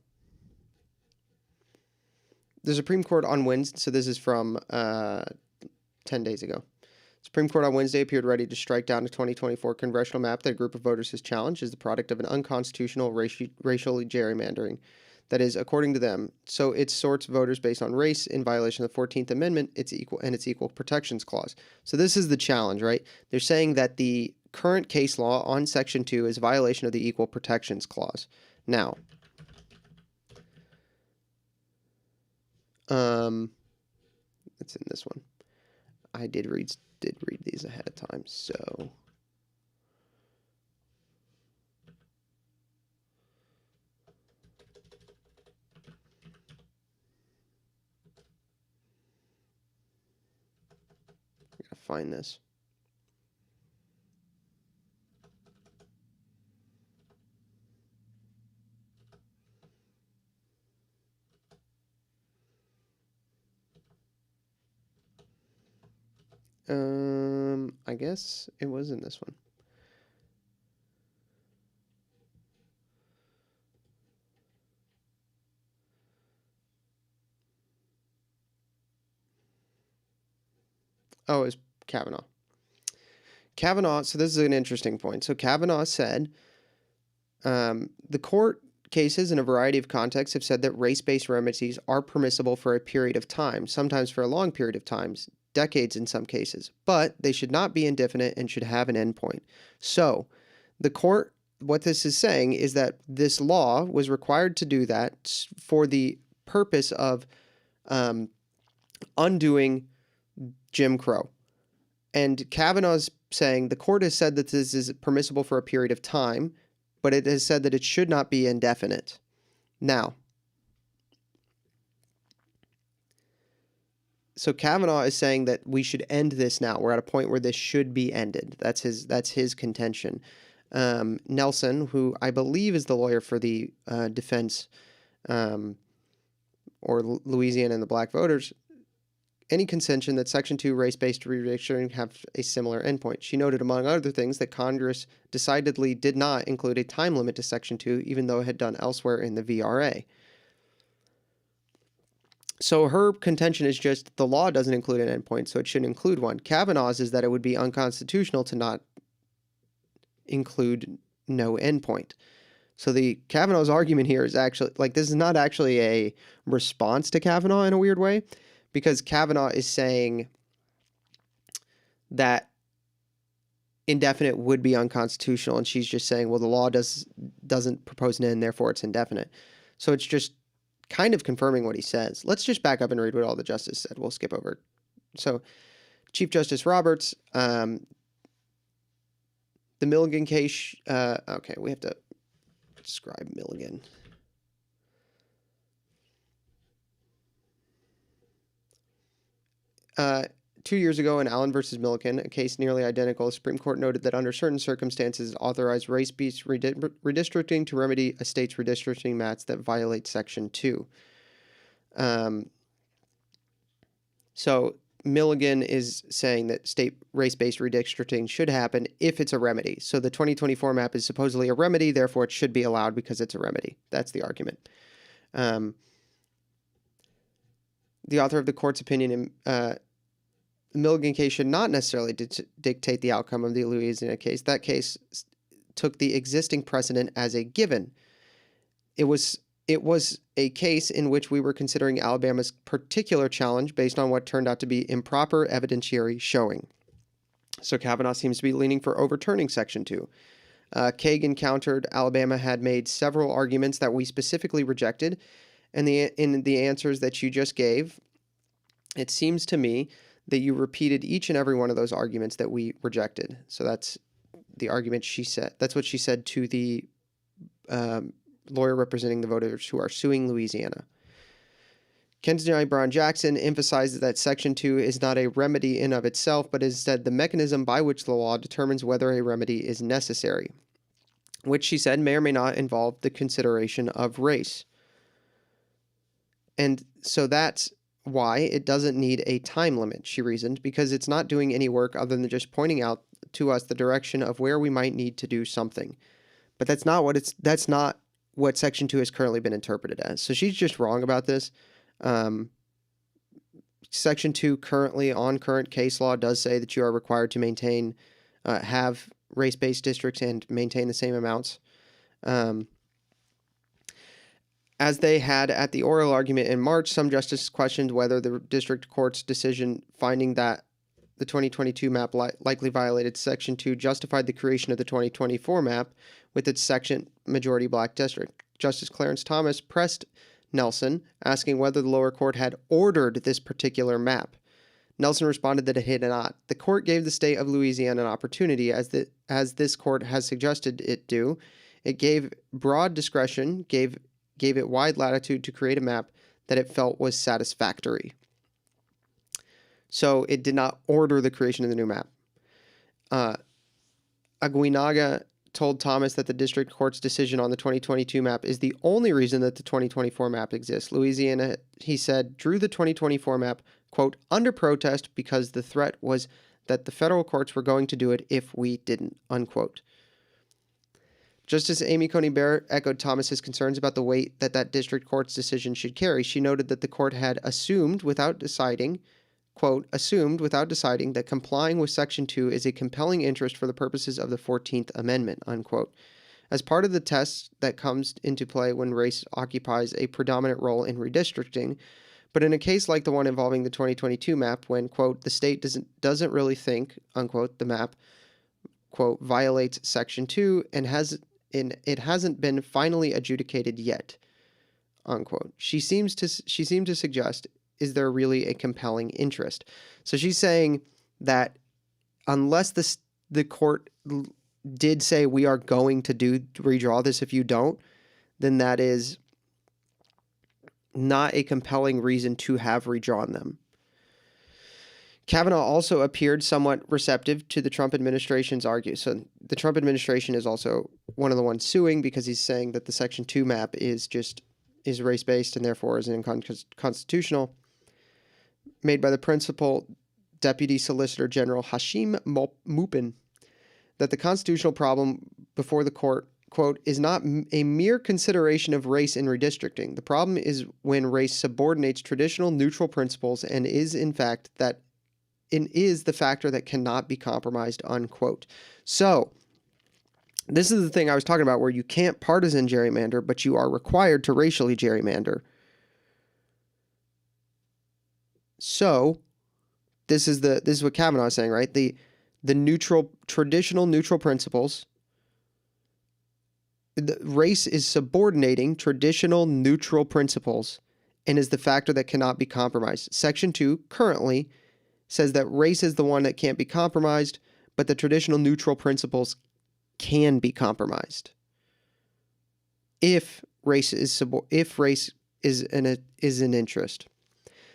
the Supreme Court on Wednesday, so this is from 10 days ago. Supreme Court on Wednesday appeared ready to strike down a 2024 congressional map that a group of voters has challenged as the product of an unconstitutional racially gerrymandering. That is, according to them, so it sorts voters based on race in violation of the 14th Amendment, its equal protections clause. So this is the challenge, right? They're saying that the current case law on Section 2 is a violation of the equal protections clause. Now, it's in this one. I did read these ahead of time, so I gotta find this. I guess it was in this one. Oh, it's Kavanaugh. So this is an interesting point. So Kavanaugh said, the court cases in a variety of contexts have said that race-based remedies are permissible for a period of time, sometimes for a long period of time, decades in some cases, but they should not be indefinite and should have an endpoint. So the court, what this is saying is that this law was required to do that for the purpose of undoing Jim Crow. And Kavanaugh's saying the court has said that this is permissible for a period of time, but it has said that it should not be indefinite. Now, So Kavanaugh is saying that we should end this now. We're at a point where this should be ended. That's his contention. Nelson, who I believe is the lawyer for the defense, or Louisiana and the black voters, any contention that Section 2 race-based redistricting have a similar endpoint. She noted, among other things, that Congress decidedly did not include a time limit to Section 2, even though it had done elsewhere in the VRA. So her contention is just the law doesn't include an endpoint, so it shouldn't include one. Kavanaugh's is that it would be unconstitutional to not include no endpoint. So the Kavanaugh's argument here is actually, like, this is not actually a response to Kavanaugh in a weird way, because Kavanaugh is saying that indefinite would be unconstitutional, and she's just saying, well, the law doesn't propose an end, therefore it's indefinite. So it's just kind of confirming what he says. Let's just back up and read what all the justices said. We'll skip over. So Chief Justice Roberts, the Milligan case, okay, we have to describe Milligan. 2 years ago in Allen versus Milliken, a case nearly identical, the Supreme Court noted that under certain circumstances authorized race-based redistricting to remedy a state's redistricting maps that violate Section 2. So Milligan is saying that state race-based redistricting should happen if it's a remedy. So the 2024 map is supposedly a remedy, therefore it should be allowed because it's a remedy. That's the argument. The author of the court's opinion in the Milligan case should not necessarily dictate the outcome of the Louisiana case. That case took the existing precedent as a given. It was a case in which we were considering Alabama's particular challenge based on what turned out to be improper evidentiary showing. So Kavanaugh seems to be leaning for overturning Section 2. Kagan countered Alabama had made several arguments that we specifically rejected, and in the answers that you just gave, it seems to me that you repeated each and every one of those arguments that we rejected. So that's the argument she said. That's what she said to the lawyer representing the voters who are suing Louisiana. Kenton I. Brown Jackson emphasizes that Section 2 is not a remedy in of itself, but instead the mechanism by which the law determines whether a remedy is necessary, which she said may or may not involve the consideration of race. And so that's why it doesn't need a time limit, she reasoned, because it's not doing any work other than just pointing out to us the direction of where we might need to do something. But that's not what Section 2 has currently been interpreted as. So she's just wrong about this. Section 2 currently on current case law does say that you are required to maintain, have race-based districts and maintain the same amounts. As they had at the oral argument in March, some justices questioned whether the district court's decision finding that the 2022 map likely violated Section 2 justified the creation of the 2024 map with its section majority black district. Justice Clarence Thomas pressed Nelson, asking whether the lower court had ordered this particular map. Nelson responded that it had not. The court gave the state of Louisiana an opportunity, as this court has suggested it do. It gave broad discretion, gave it wide latitude to create a map that it felt was satisfactory. So it did not order the creation of the new map. Aguinaga told Thomas that the district court's decision on the 2022 map is the only reason that the 2024 map exists. Louisiana, he said, drew the 2024 map, quote, under protest because the threat was that the federal courts were going to do it if we didn't, unquote. Justice Amy Coney Barrett echoed Thomas's concerns about the weight that district court's decision should carry. She noted that the court had assumed without deciding, quote, assumed without deciding that complying with Section 2 is a compelling interest for the purposes of the 14th Amendment, unquote. As part of the test that comes into play when race occupies a predominant role in redistricting, but in a case like the one involving the 2022 map, when, quote, the state doesn't really think, unquote, the map, quote, violates Section 2 and it hasn't been finally adjudicated yet, unquote. She seemed to suggest, is there really a compelling interest? So she's saying that unless the court did say we are going to redraw this if you don't, then that is not a compelling reason to have redrawn them. Kavanaugh also appeared somewhat receptive to the Trump administration's argument. So the Trump administration is also one of the ones suing because he's saying that the Section 2 map is race-based and therefore is unconstitutional, made by the principal Deputy Solicitor General Hashim Mupin, that the constitutional problem before the court, quote, is not a mere consideration of race in redistricting. The problem is when race subordinates traditional neutral principles and is the factor that cannot be compromised, unquote. So, this is the thing I was talking about where you can't partisan gerrymander, but you are required to racially gerrymander. So, this is what Kavanaugh is saying, right? The traditional neutral principles, the race is subordinating traditional neutral principles and is the factor that cannot be compromised. Section 2 currently says that race is the one that can't be compromised, but the traditional neutral principles can be compromised if race is an interest.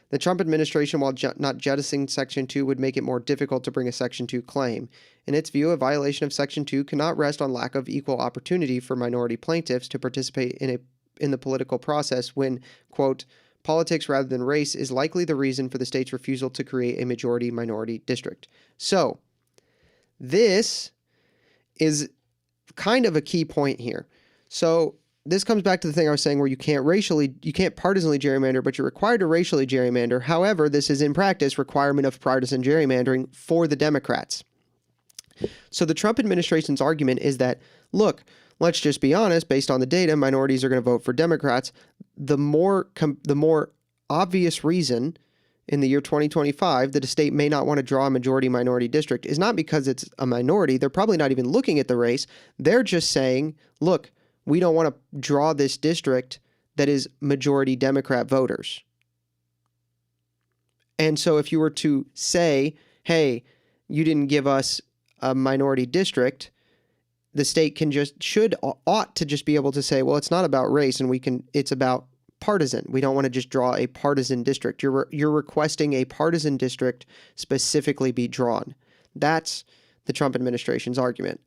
The Trump administration, while not jettisoning Section 2, would make it more difficult to bring a Section 2 claim. In its view, a violation of Section 2 cannot rest on lack of equal opportunity for minority plaintiffs to participate in the political process when, quote, politics rather than race is likely the reason for the state's refusal to create a majority-minority district. So, this is kind of a key point here. So, this comes back to the thing I was saying where you can't partisanly gerrymander, but you're required to racially gerrymander. However, this is in practice requirement of partisan gerrymandering for the Democrats. So the Trump administration's argument is that, look, let's just be honest, based on the data, minorities are going to vote for Democrats. The more obvious reason in the year 2025 that a state may not want to draw a majority-minority district is not because it's a minority. They're probably not even looking at the race. They're just saying, look, we don't want to draw this district that is majority Democrat voters. And so if you were to say, hey, you didn't give us a minority district, the state ought to just be able to say, well, it's not about race and it's about partisan. We don't want to just draw a partisan district. You're requesting a partisan district specifically be drawn. That's the Trump administration's argument.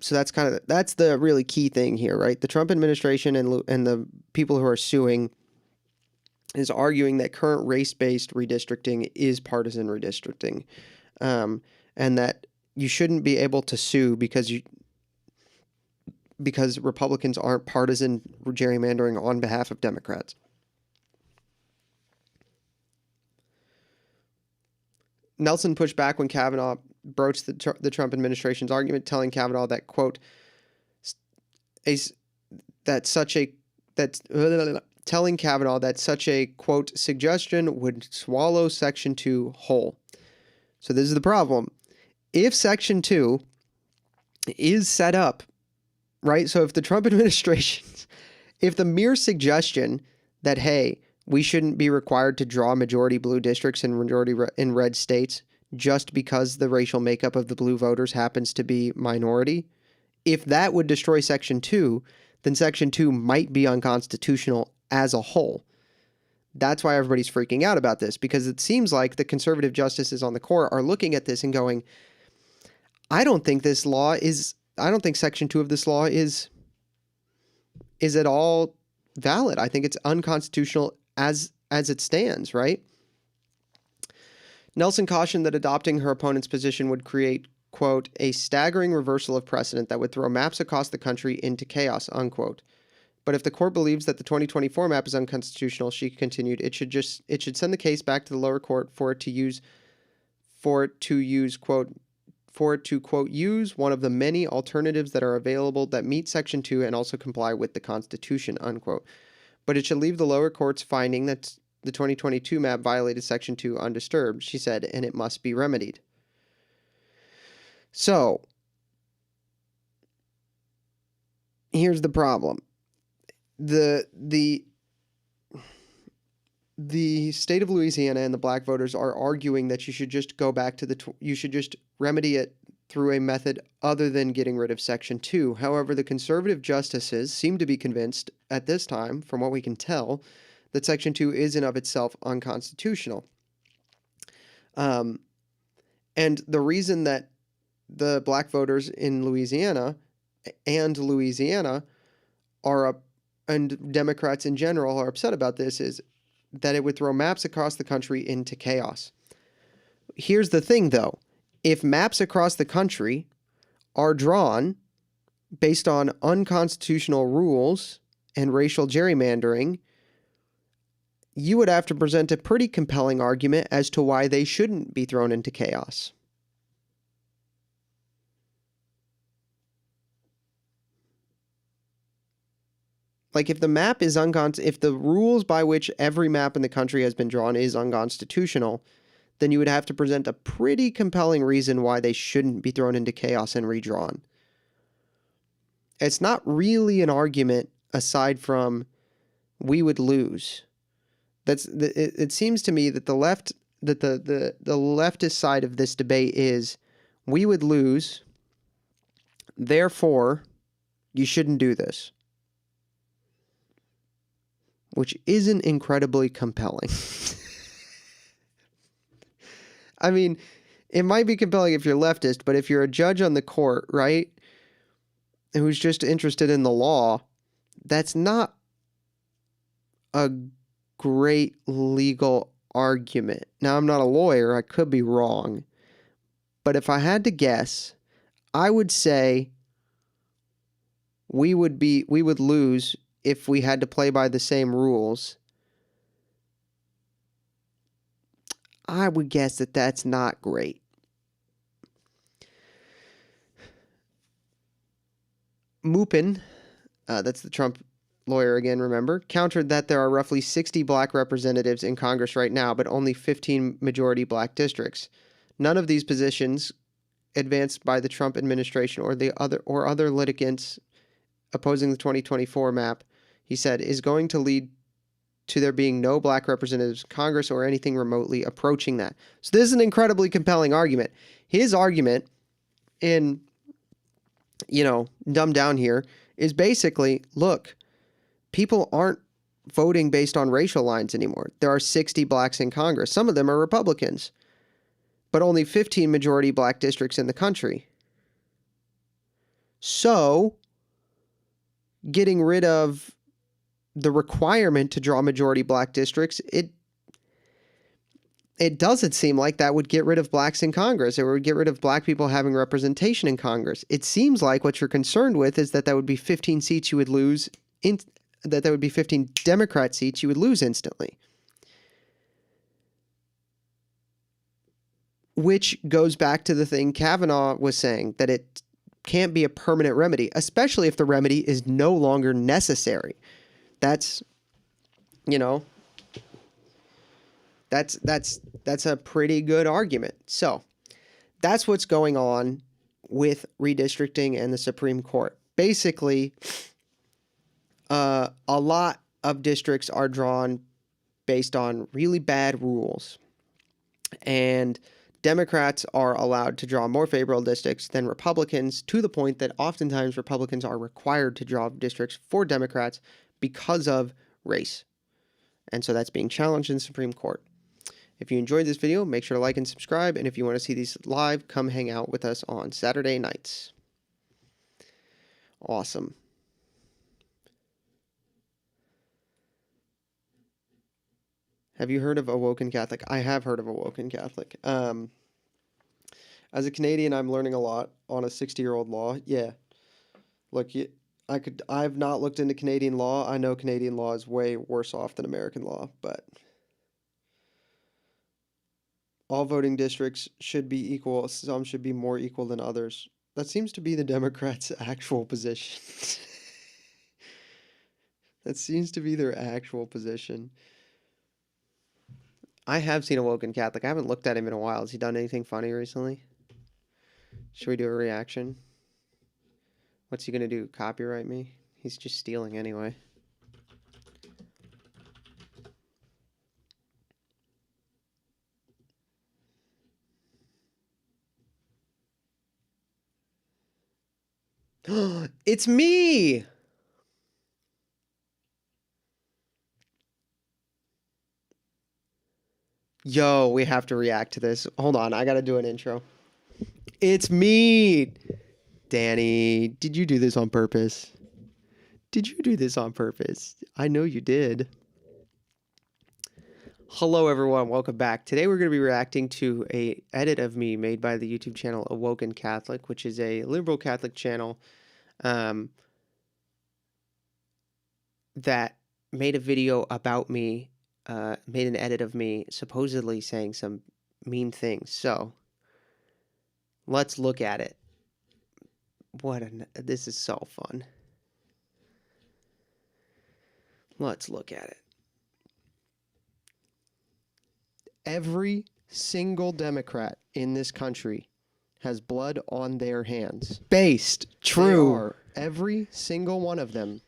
So that's the really key thing here, right? The Trump administration and the people who are suing is arguing that current race-based redistricting is partisan redistricting, and that you shouldn't be able to sue because Republicans aren't partisan gerrymandering on behalf of Democrats. Nelson pushed back when Kavanaugh broached the Trump administration's argument, telling Kavanaugh that, quote, telling Kavanaugh that such a, quote, suggestion would swallow Section 2 whole. So this is the problem. If Section 2 is set up, right? So if the Trump administration, if the mere suggestion that, hey, we shouldn't be required to draw majority blue districts and majority in red states just because the racial makeup of the blue voters happens to be minority, if that would destroy Section 2, then Section 2 might be unconstitutional as a whole. That's why everybody's freaking out about this, because it seems like the conservative justices on the court are looking at this and going, I don't think Section 2 of this law is at all valid. I think it's unconstitutional as it stands, right? Nelson cautioned that adopting her opponent's position would create, quote, a staggering reversal of precedent that would throw maps across the country into chaos, unquote. But if the court believes that the 2024 map is unconstitutional, she continued, it should send the case back to the lower court for it to, quote, use one of the many alternatives that are available that meet Section 2 and also comply with the Constitution, unquote. But it should leave the lower court's finding that the 2022 map violated Section 2 undisturbed, she said, and it must be remedied. So, here's the problem. The state of Louisiana and the black voters are arguing that you should just go back to you should just remedy it through a method other than getting rid of Section 2. However, the conservative justices seem to be convinced at this time, from what we can tell, that Section 2 is in of itself unconstitutional. And the reason that the black voters in Louisiana and Democrats in general are upset about this is that it would throw maps across the country into chaos. Here's the thing, though. If maps across the country are drawn based on unconstitutional rules and racial gerrymandering, you would have to present a pretty compelling argument as to why they shouldn't be thrown into chaos. Like, if the map is if the rules by which every map in the country has been drawn is unconstitutional, then you would have to present a pretty compelling reason why they shouldn't be thrown into chaos and redrawn. It's not really an argument aside from we would lose. It seems to me that the leftist side of this debate is we would lose, therefore you shouldn't do this. Which isn't incredibly compelling. I mean, it might be compelling if you're leftist, but if you're a judge on the court, right, who's just interested in the law, that's not a great legal argument. Now, I'm not a lawyer. I could be wrong. But if I had to guess, I would say we would lose if we had to play by the same rules. I would guess that that's not great. Mupin, that's the Trump lawyer again, remember, countered that there are roughly 60 black representatives in Congress right now, but only 15 majority black districts. None of these positions advanced by the Trump administration or other litigants opposing the 2024 map, he said, is going to lead to there being no black representatives in Congress or anything remotely approaching that. So this is an incredibly compelling argument. His argument, in, dumbed down here, is basically, look, people aren't voting based on racial lines anymore. There are 60 blacks in Congress. Some of them are Republicans, but only 15 majority black districts in the country. So, getting rid of the requirement to draw majority black districts, it doesn't seem like that would get rid of blacks in Congress. It would get rid of black people having representation in Congress. It seems like what you're concerned with is that would be 15 seats you would lose, that would be 15 Democrat seats you would lose instantly. Which goes back to the thing Kavanaugh was saying, that it can't be a permanent remedy, especially if the remedy is no longer necessary. That's a pretty good argument. So that's what's going on with redistricting and the Supreme Court. Basically, a lot of districts are drawn based on really bad rules, and Democrats are allowed to draw more favorable districts than Republicans, to the point that oftentimes Republicans are required to draw districts for Democrats because of race. And so that's being challenged in the Supreme Court. If you enjoyed this video, make sure to like and subscribe. And if you want to see these live, come hang out with us on Saturday nights. Awesome. Have you heard of Awoken Catholic? I have heard of Awoken Catholic. As a Canadian, I'm learning a lot on a 60-year-old law. Yeah. Look, I've not looked into Canadian law. I know Canadian law is way worse off than American law, but all voting districts should be equal. Some should be more equal than others. That seems to be the Democrats' actual position. That seems to be their actual position. I have seen Awoken Catholic. I haven't looked at him in a while. Has he done anything funny recently? Should we do a reaction? What's he going to do? Copyright me? He's just stealing anyway. It's me! Yo, we have to react to this. Hold on, I gotta do an intro. It's me, Danny. Did you do this on purpose? Did you do this on purpose? I know you did. Hello, everyone. Welcome back. Today we're going to be reacting to a edit of me made by the YouTube channel Awoken Catholic, which is a liberal Catholic channel that made a video about me, made an edit of me supposedly saying some mean things. So let's look at it. This is so fun. Let's look at it. Every single Democrat in this country has blood on their hands. Based. True. They are, every single one of them,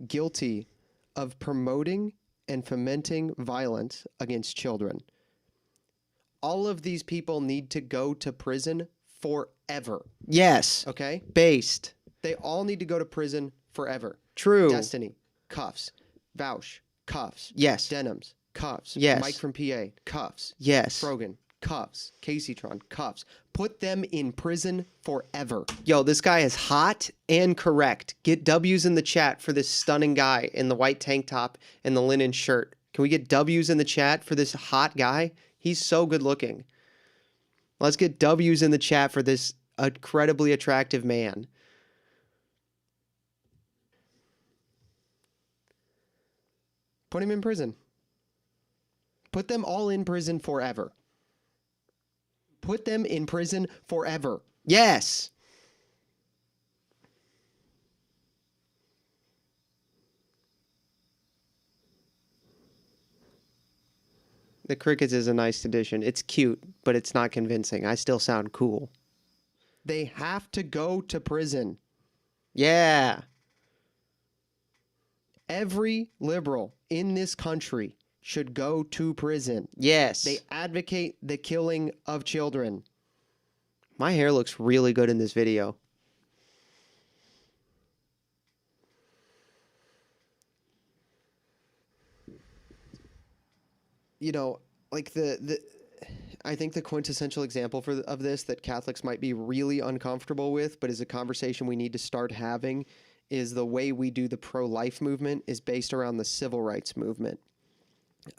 guilty of promoting and fomenting violence against children. All of these people need to go to prison forever. Yes. Okay? Based. They all need to go to prison forever. True. Destiny, cuffs. Vouch, cuffs. Yes. Denims, cuffs. Yes. Mike from PA, cuffs. Yes. Frogan, cuffs. Caseytron, cuffs. Put them in prison forever. Yo, this guy is hot and correct. Get W's in the chat for this stunning guy in the white tank top and the linen shirt. Can we get W's in the chat for this hot guy? He's so good looking. Let's get W's in the chat for this incredibly attractive man. Put him in prison. Put them all in prison forever. Put them in prison forever. Yes. The Crickets is a nice addition. It's cute, but it's not convincing. I still sound cool. They have to go to prison. Yeah. Every liberal in this country should go to prison. Yes. They advocate the killing of children. My hair looks really good in this video. You know, like I think the quintessential example of this that Catholics might be really uncomfortable with, but is a conversation we need to start having, is the way we do the pro-life movement is based around the civil rights movement.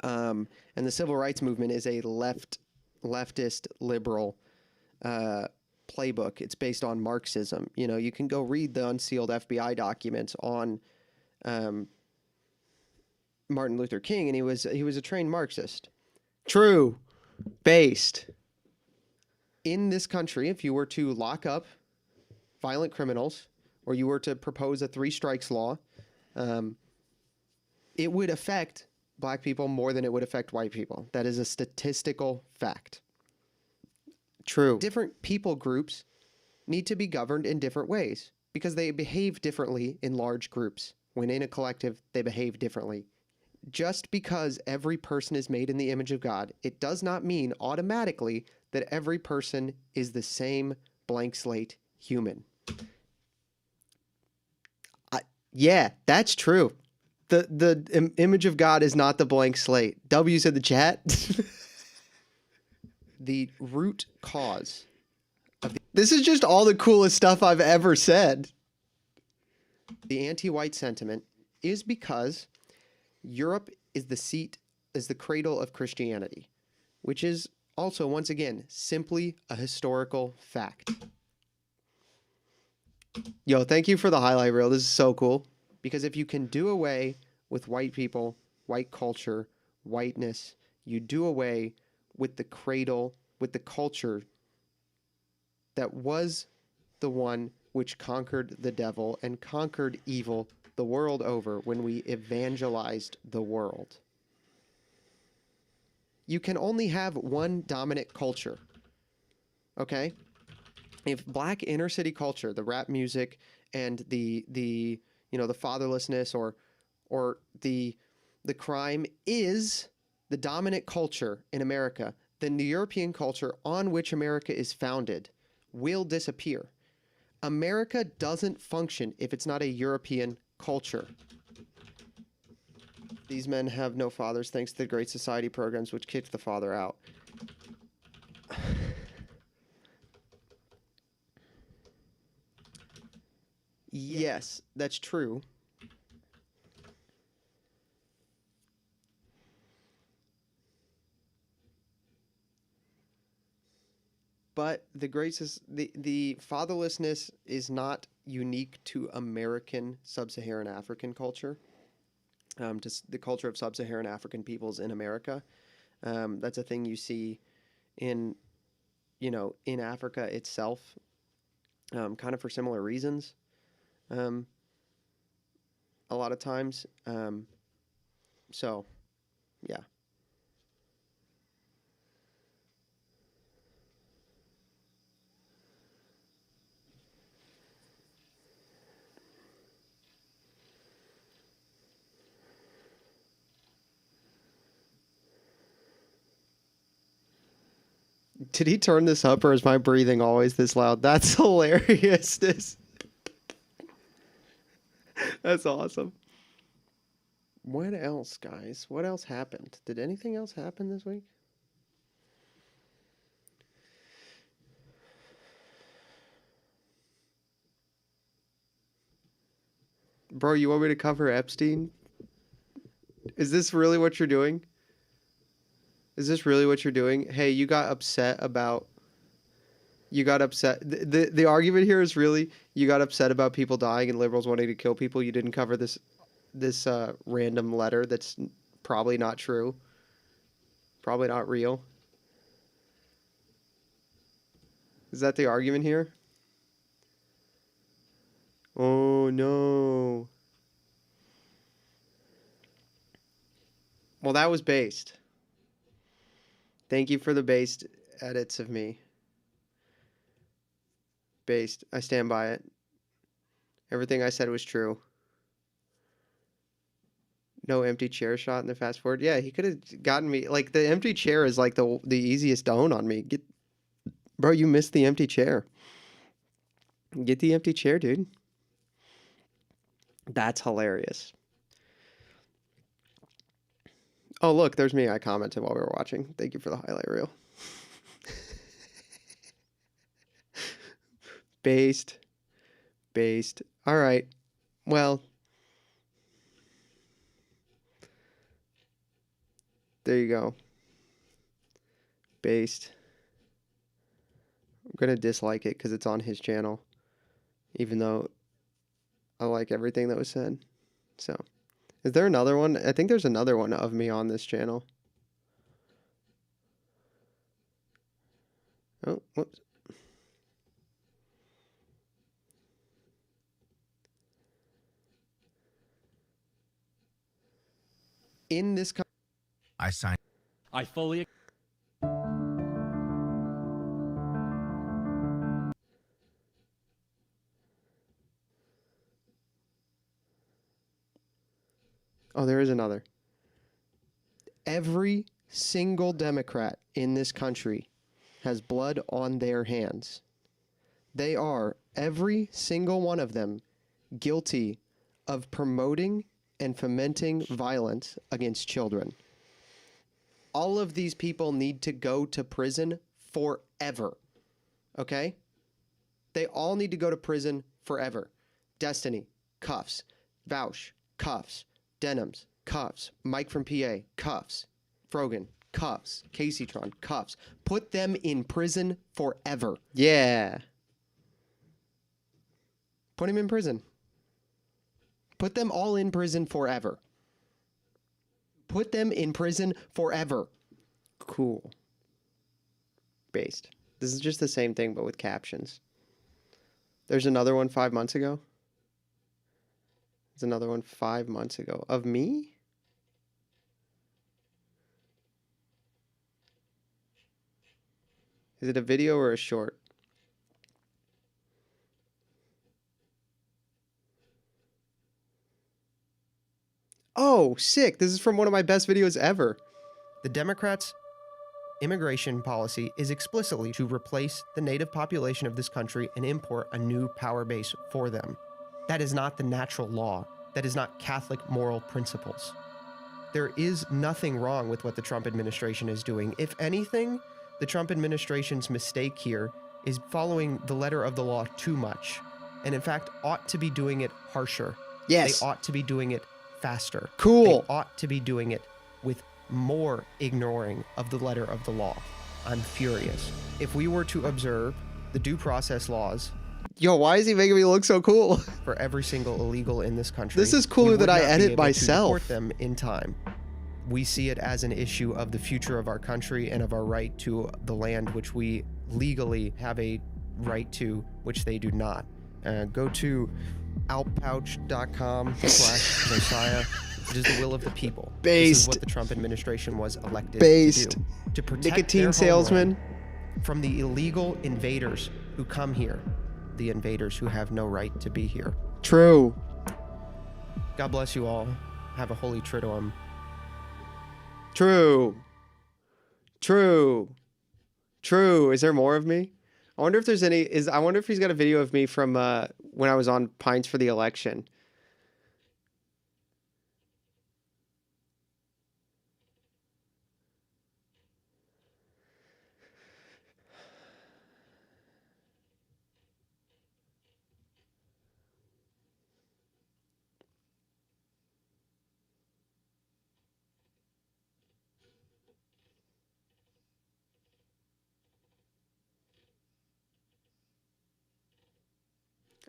And the civil rights movement is a leftist liberal playbook. It's based on Marxism. You know, you can go read the unsealed FBI documents on Martin Luther King, and he was a trained Marxist. True. Based. In this country, if you were to lock up violent criminals, or you were to propose a 3 strikes law, it would affect black people more than it would affect white people. That is a statistical fact. True. Different people groups need to be governed in different ways because they behave differently in large groups. When in a collective, they behave differently. Just because every person is made in the image of God, it does not mean automatically that every person is the same blank slate human. Yeah, that's true. The image of God is not the blank slate. W's in the chat. The root cause of this is just all the coolest stuff I've ever said. The anti-white sentiment is because Europe is the cradle of Christianity, which is also, once again, simply a historical fact. Yo, thank you for the highlight reel. This is so cool. Because if you can do away with white people, white culture, whiteness, you do away with the cradle, with the culture that was the one which conquered the devil and conquered evil the world over when we evangelized the world. You can only have one dominant culture. Okay? If black inner city culture, the rap music and the fatherlessness or the crime is the dominant culture in America, then the European culture on which America is founded will disappear. America doesn't function if it's not a European culture. These men have no fathers thanks to the Great Society programs which kicked the father out. Yes, that's true. But the the fatherlessness is not unique to American sub-Saharan African culture. Just the culture of sub-Saharan African peoples in America. That's a thing you see in, in Africa itself, kind of for similar reasons. A lot of times. So, yeah. Did he turn this up, or is my breathing always this loud? That's hilarious. That's awesome. What else, guys? What else happened? Did anything else happen this week? Bro, you want me to cover Epstein? Is this really what you're doing? Is this really what you're doing? Hey, you got upset about... You got upset. The argument here is really you got upset about people dying and liberals wanting to kill people. You didn't cover this random letter that's probably not true. Probably not real. Is that the argument here? Oh, no. Well, that was based. Thank you for the based edits of me. Based. I stand by it. Everything I said was true. No empty chair shot in the fast forward. Yeah, he could have gotten me. Like, the empty chair is like the easiest down on me. Bro, you missed the empty chair. Get the empty chair, dude. That's hilarious. Oh, look, there's me. I commented while we were watching. Thank you for the highlight reel. Based. All right. Well, there you go. Based. I'm going to dislike it because it's on his channel, even though I like everything that was said. So, is there another one? I think there's another one of me on this channel. Oh, whoops. In this... I signed. I fully... Oh, there is another. Every single Democrat in this country has blood on their hands. They are, every single one of them, guilty of promoting and fomenting violence against children. All of these people need to go to prison forever. Okay? They all need to go to prison forever. Destiny, cuffs. Vouch, cuffs. Denims, cuffs. Mike from PA, cuffs. Frogan, cuffs. Caseytron, cuffs. Put them in prison forever. Yeah. Put him in prison. Put them all in prison forever. Put them in prison forever. Cool. Based. This is just the same thing, but with captions. There's another one 5 months ago. There's another one 5 months ago. Of me? Is it a video or a short? Oh, sick. This is from one of my best videos ever. The Democrats' immigration policy is explicitly to replace the native population of this country and import a new power base for them. That is not the natural law. That is not Catholic moral principles. There is nothing wrong with what the Trump administration is doing. If anything, the Trump administration's mistake here is following the letter of the law too much, and in fact ought to be doing it harsher. Yes. They ought to be doing it faster. Cool. They ought to be doing it with more ignoring of the letter of the law. I'm furious. If we were to observe the due process laws, Yo, why is he making me look so cool? for every single illegal in this country, This is cooler we would that I not be edit able to myself. deport them in time. We see it as an issue of the future of our country and of our right to the land which we legally have a right to, which they do not. Go to outpouch.com/Josiah. It is the will of the people. This is Based. what the Trump administration was elected Based. to do. To protect Nicotine their salesman. homeland from the illegal invaders who come here. The invaders who have no right to be here. True. God bless you all. Have a holy triduum. True. True. True. Is there more of me? I wonder if there's any. I wonder if he's got a video of me from when I was on Pines for the election.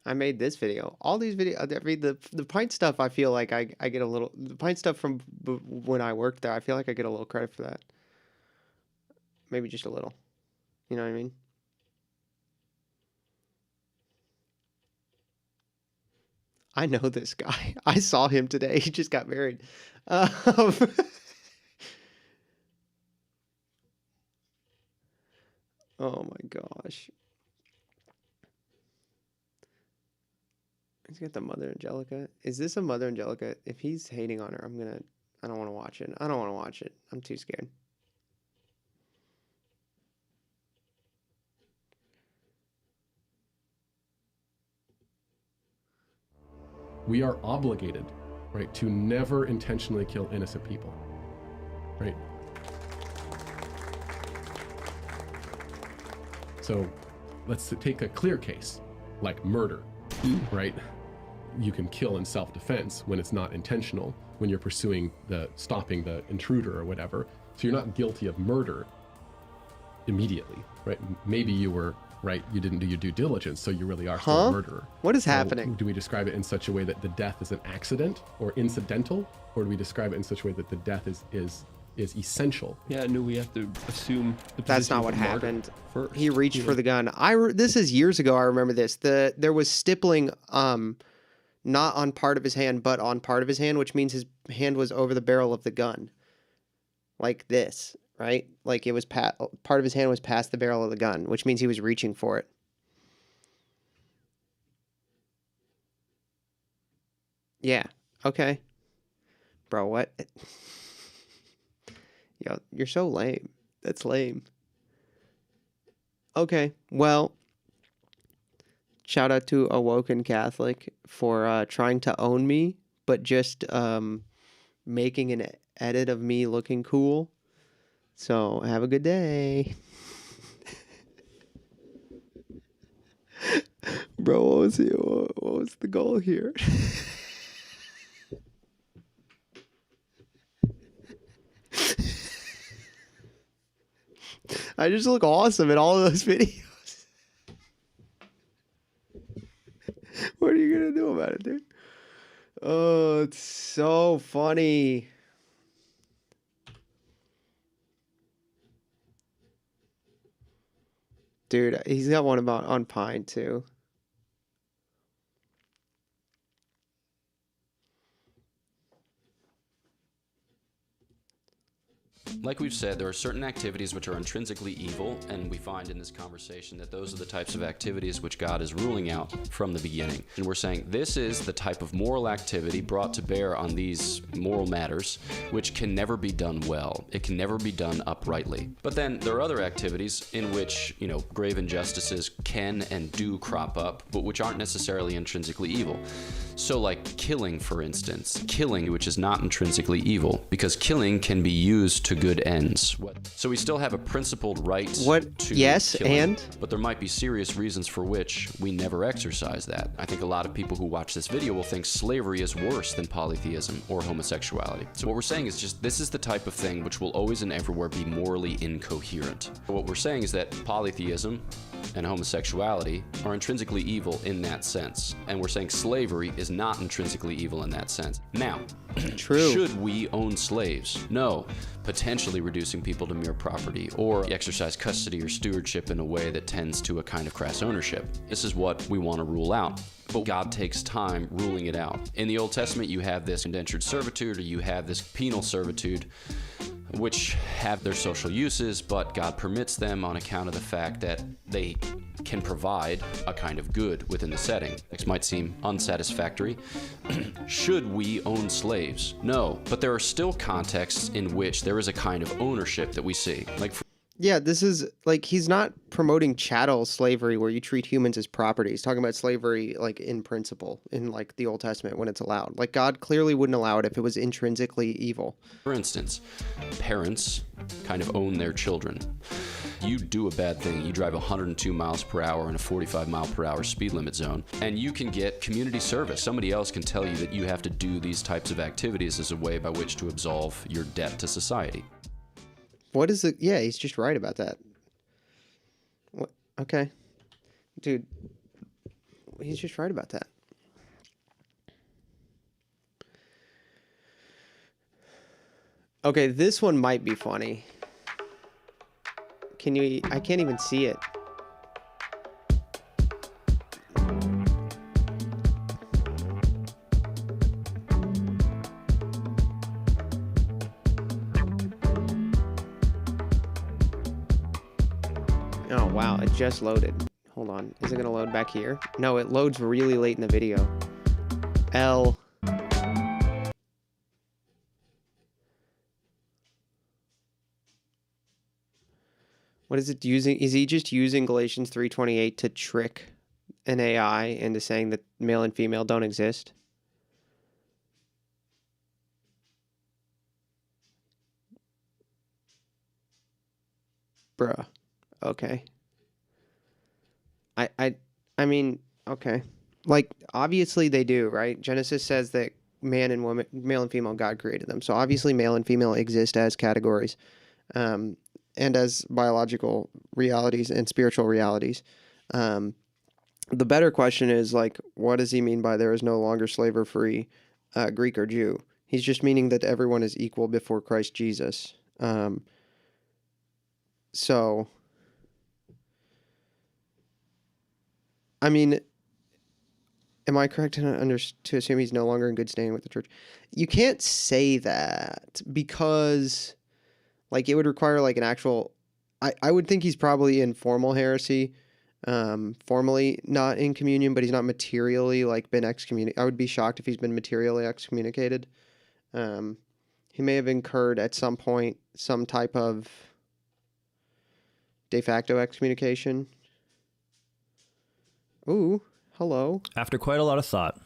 I made this video. All these videos, I mean, the pint stuff, I feel like I get a little, the pint stuff from when I worked there, I feel like I get a little credit for that. Maybe just a little. You know what I mean? I know this guy. I saw him today. He just got married. Oh my gosh. He's got the Mother Angelica. Is this a Mother Angelica? If he's hating on her, I don't want to watch it. I don't want to watch it. I'm too scared. We are obligated, right, to never intentionally kill innocent people, right? So let's take a clear case, like murder, right? You can kill in self-defense when it's not intentional, when you're pursuing stopping the intruder or whatever. So you're not guilty of murder immediately, right? Maybe you were, right, you didn't do your due diligence, so you really are still a murderer. What is So happening? Do we describe it in such a way that the death is an accident or incidental, or do we describe it in such a way that the death is essential? Yeah, no, we have to assume the That's position not of what the martyr happened. first. He reached you for know? the gun. This is years ago. I remember this. There was stippling, not on part of his hand, but on part of his hand, which means his hand was over the barrel of the gun, like this, right? Like it was part of his hand was past the barrel of the gun, which means he was reaching for it. Yeah. Okay. Bro, what? Yo, you're so lame. That's lame. Okay. Well, shout out to Awoken Catholic for trying to own me, but just making an edit of me looking cool. So have a good day. Bro, what was the goal here? I just look awesome in all of those videos. What are you gonna do about it, dude? Oh, it's so funny. Dude, he's got one about on Pine too. Like we've said, there are certain activities which are intrinsically evil, and we find in this conversation that those are the types of activities which God is ruling out from the beginning. And we're saying this is the type of moral activity brought to bear on these moral matters which can never be done well. It can never be done uprightly. But then there are other activities in which, grave injustices can and do crop up, but which aren't necessarily intrinsically evil. So like killing, for instance. Killing, which is not intrinsically evil, because killing can be used to good ends. So we still have a principled right to Yes, killing, and? but there might be serious reasons for which we never exercise that. I think a lot of people who watch this video will think slavery is worse than polytheism or homosexuality. So what we're saying is just this is the type of thing which will always and everywhere be morally incoherent. What we're saying is that polytheism and homosexuality are intrinsically evil in that sense. And we're saying slavery is not intrinsically evil in that sense. Now, True. Should we own slaves? No. Potentially reducing people to mere property, or exercise custody or stewardship in a way that tends to a kind of crass ownership. This is what we want to rule out. But God takes time ruling it out. In the Old Testament, you have this indentured servitude, or you have this penal servitude, which have their social uses, but God permits them on account of the fact that they can provide a kind of good within the setting. This might seem unsatisfactory. Should we own slaves? No, but there are still contexts in which there is a kind of ownership that we see. Like, Yeah, this is like he's not promoting chattel slavery where you treat humans as property. He's talking about slavery like in principle in like the Old Testament when it's allowed. Like God clearly wouldn't allow it if it was intrinsically evil. For instance, parents kind of own their children. You do a bad thing, you drive 102 miles per hour in a 45 mile per hour speed limit zone, and you can get community service. Somebody else can tell you that you have to do these types of activities as a way by which to absolve your debt to society. What is it? Yeah, he's just right about that. What? Okay. Dude, he's just right about that. Okay, this one might be funny. Can you... I can't even see it. Oh, wow, it just loaded. Hold on. Is it going to load back here? No, it loads really late in the video. L. What is it using? Is he just using Galatians 3:28 to trick an AI into saying that male and female don't exist? Bruh. Okay. I mean, okay. Like, obviously they do, right? Genesis says that man and woman, male and female, God created them. So obviously male and female exist as categories. And as biological realities and spiritual realities. The better question is, like, what does he mean by there is no longer slave or free, Greek or Jew? He's just meaning that everyone is equal before Christ Jesus. So, I mean, am I correct to assume he's no longer in good standing with the church? You can't say that because... like, it would require, like, an actual... I would think he's probably in formal heresy, formally not in communion, but he's not materially, like, been excommunicated. I would be shocked if he's been materially excommunicated. He may have incurred, at some point, some type of de facto excommunication. Ooh, hello. After quite a lot of thought.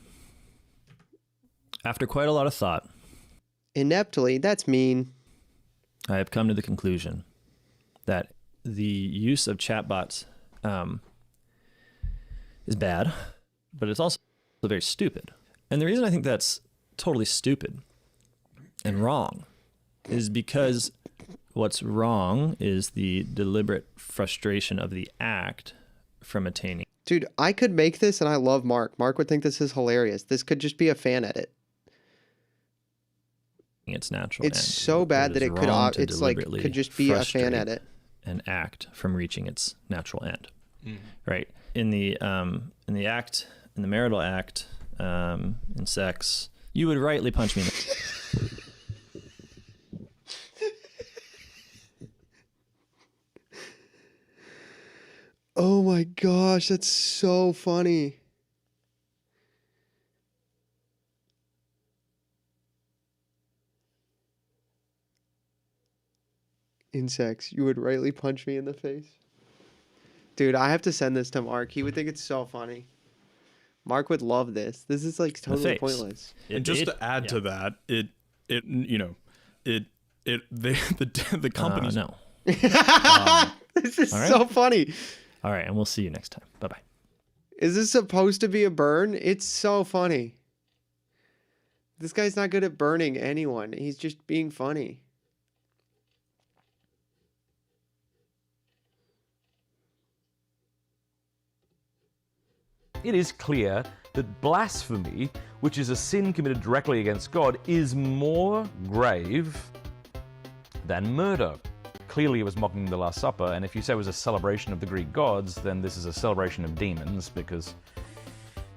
Ineptly, that's mean. I have come to the conclusion that the use of chatbots is bad, but it's also very stupid. And the reason I think that's totally stupid and wrong is because what's wrong is the deliberate frustration of the act from attaining. Dude, I could make this, and I love Mark. Mark would think this is hilarious. This could just be a fan edit. Its natural It's end. so bad that it could it's like could just be a fan frustrate edit. An act from reaching its natural end. Right? In the act, in the marital act, in sex, you would rightly punch me in the Oh my gosh, that's so funny. In sex, you would rightly punch me in the face. Dude, I have to send this to Mark. He would think it's so funny. Mark would love this. This is like totally face. pointless. And just to add to that, the companies. No. This is All right. so funny. All right, and we'll see you next time. Bye bye. Is this supposed to be a burn? It's so funny. This guy's not good at burning anyone. He's just being funny. It is clear that blasphemy, which is a sin committed directly against God, is more grave than murder. Clearly, it was mocking the Last Supper, and if you say it was a celebration of the Greek gods, then this is a celebration of demons, because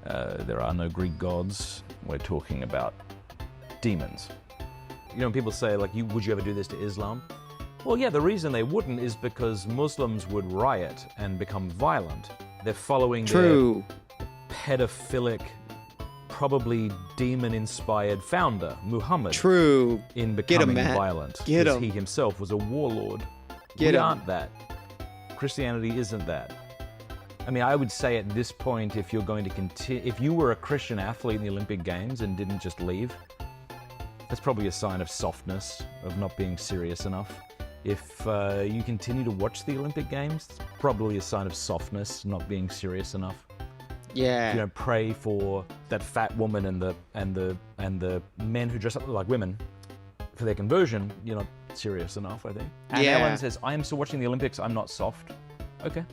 there are no Greek gods. We're talking about demons. You know, when people say, like, would you ever do this to Islam? Well, yeah, the reason they wouldn't is because Muslims would riot and become violent. They're following True. their pedophilic, probably demon-inspired founder, Muhammad. True. In Get him, becoming Matt. violent. Get because him. he himself was a warlord. Get we him. aren't that. Christianity isn't that. I mean, I would say at this point, if you're going to continue, if you were a Christian athlete in the Olympic Games and didn't just leave, that's probably a sign of softness, of not being serious enough. If you continue to watch the Olympic Games, it's probably a sign of softness, not being serious enough. Yeah. If you don't pray for that fat woman and the men who dress up like women for their conversion, you're not serious enough, I think. And Yeah. Ellen says, I am still watching the Olympics, I'm not soft. Okay.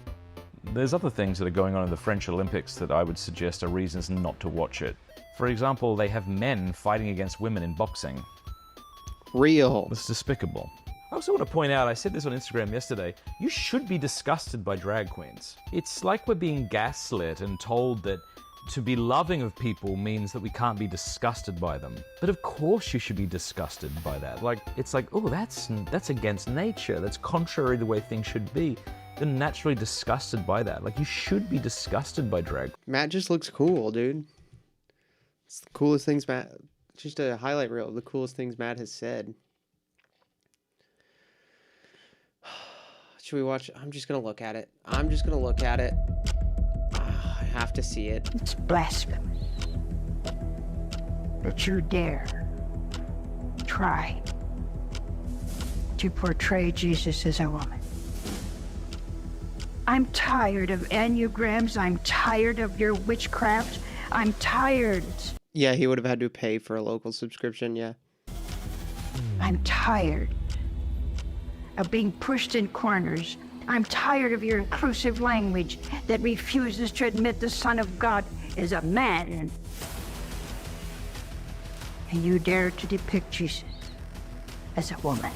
There's other things that are going on in the French Olympics that I would suggest are reasons not to watch it. For example, they have men fighting against women in boxing. Real. It's despicable. I also want to point out, I said this on Instagram yesterday, you should be disgusted by drag queens. It's like we're being gaslit and told that to be loving of people means that we can't be disgusted by them. But of course you should be disgusted by that. Like, it's like, oh, that's against nature. That's contrary to the way things should be. You're naturally disgusted by that. Like, you should be disgusted by drag. Matt just looks cool, dude. It's the coolest things Matt... Just a highlight reel of the coolest things Matt has said. Should we watch? I'm just going to look at it. I'm just going to look at it. I have to see it. It's blasphemous. But you dare try to portray Jesus as a woman. I'm tired of enneagrams. I'm tired of your witchcraft. I'm tired. Yeah, he would have had to pay for a local subscription, yeah. I'm tired of being pushed in corners. I'm tired of your inclusive language that refuses to admit the Son of God is a man. And you dare to depict Jesus as a woman.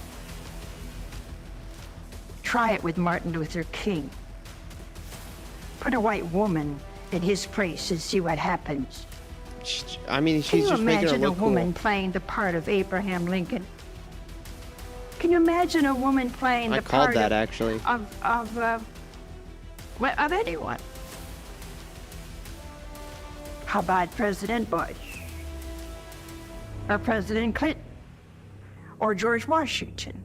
Try it with Martin Luther King. Put a white woman in his place and see what happens. I mean, she's just making her Can you imagine a look woman cool. playing the part of Abraham Lincoln? Can you imagine a woman playing I the called part that, actually. of anyone? How about President Bush? Or President Clinton? Or George Washington?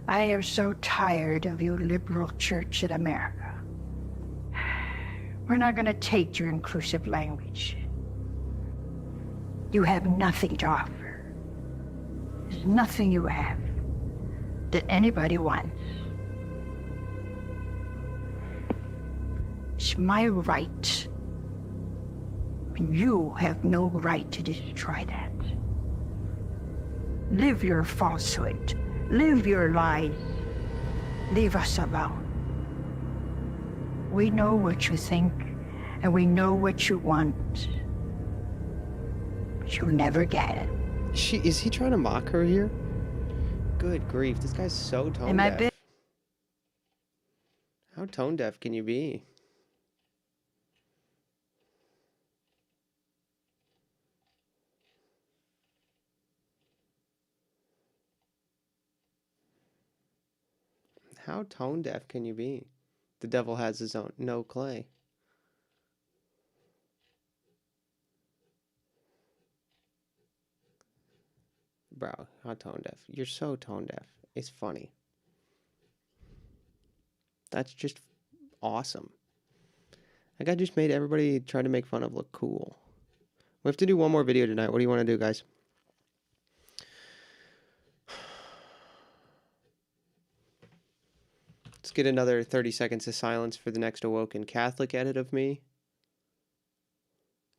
I am so tired of you liberal church in America. We're not going to take your inclusive language. You have nothing to offer. There's nothing you have that anybody wants. It's my right. And you have no right to destroy that. Live your falsehood. Live your lies. Leave us alone. We know what you think, and we know what you want. But you'll never get it. Is he trying to mock her here? Good grief, this guy's so tone Am I deaf. bit? How tone deaf can you be? How tone deaf can you be? The devil has his own no clay. Bro, how tone deaf. You're so tone deaf. It's funny. That's just awesome. That guy just made everybody try to make fun of look cool. We have to do one more video tonight. What do you want to do, guys? Let's get another 30 seconds of silence for the next Awoken Catholic edit of me.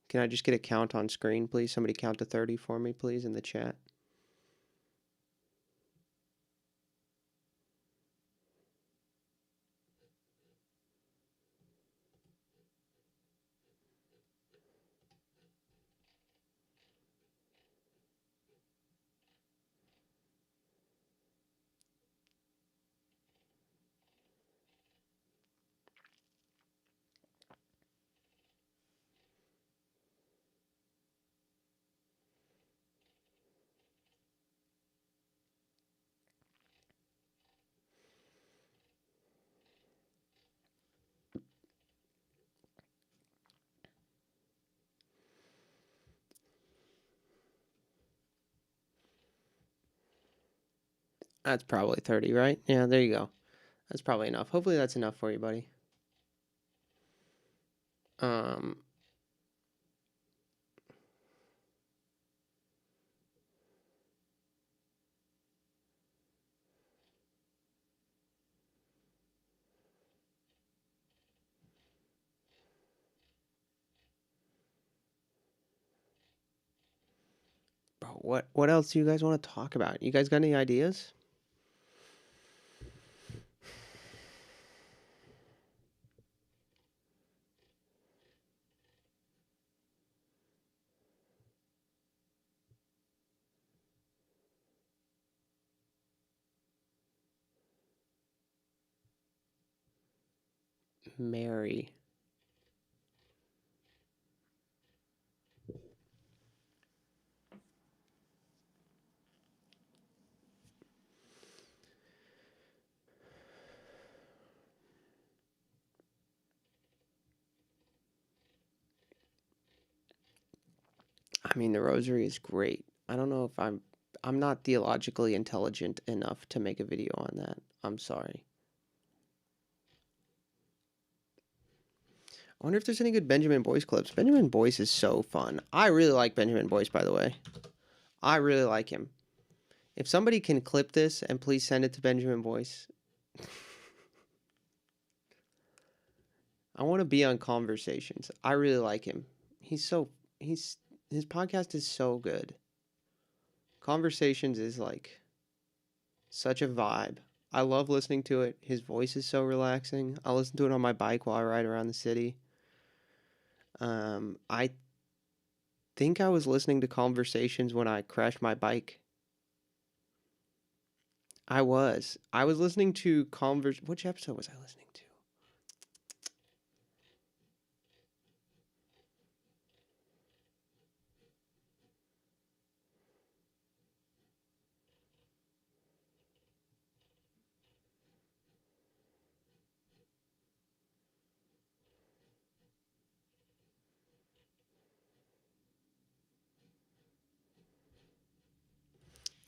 Can I just get a count on screen, please? Somebody count to 30 for me, please, in the chat. That's probably 30, right? Yeah, there you go. That's probably enough. Hopefully that's enough for you, buddy. Bro, what else do you guys want to talk about? You guys got any ideas? Mary. I mean, the rosary is great. I don't know if I'm not theologically intelligent enough to make a video on that. I'm sorry. I wonder if there's any good Benjamin Boyce clips. Benjamin Boyce is so fun. I really like Benjamin Boyce, by the way. I really like him. If somebody can clip this and please send it to Benjamin Boyce. I want to be on Conversations. I really like him. His podcast is so good. Conversations is like such a vibe. I love listening to it. His voice is so relaxing. I listen to it on my bike while I ride around the city. I think I was listening to Conversations when I crashed my bike. I was listening to Which episode was I listening to?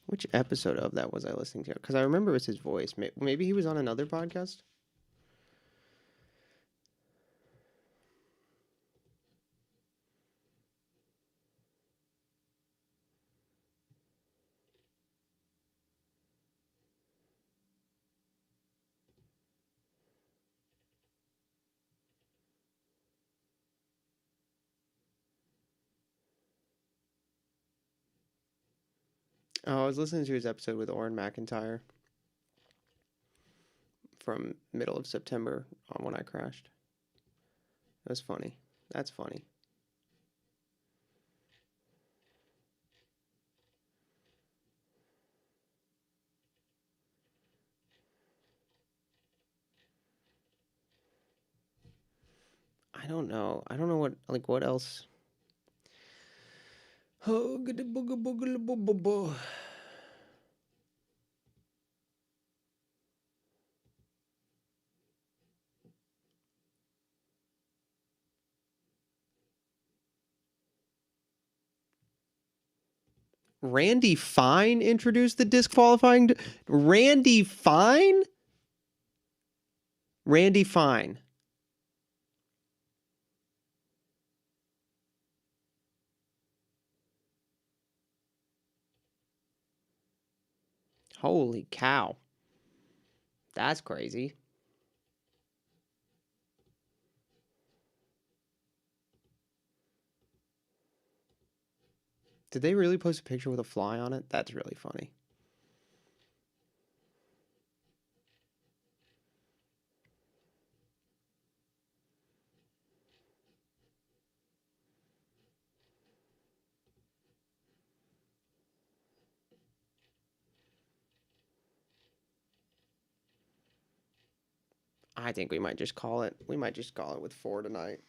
Which episode of that was I listening to? Because I remember it was his voice. Maybe he was on another podcast? Oh, I was listening to his episode with Oren McIntyre from middle of September on when I crashed. That was funny. That's funny. I don't know. I don't know what else. Oh, Randy Fine introduced the disqualifying. Randy Fine? Randy Fine. Holy cow. That's crazy. Did they really post a picture with a fly on it? That's really funny. I think we might just call it. We might just call it with 4 tonight.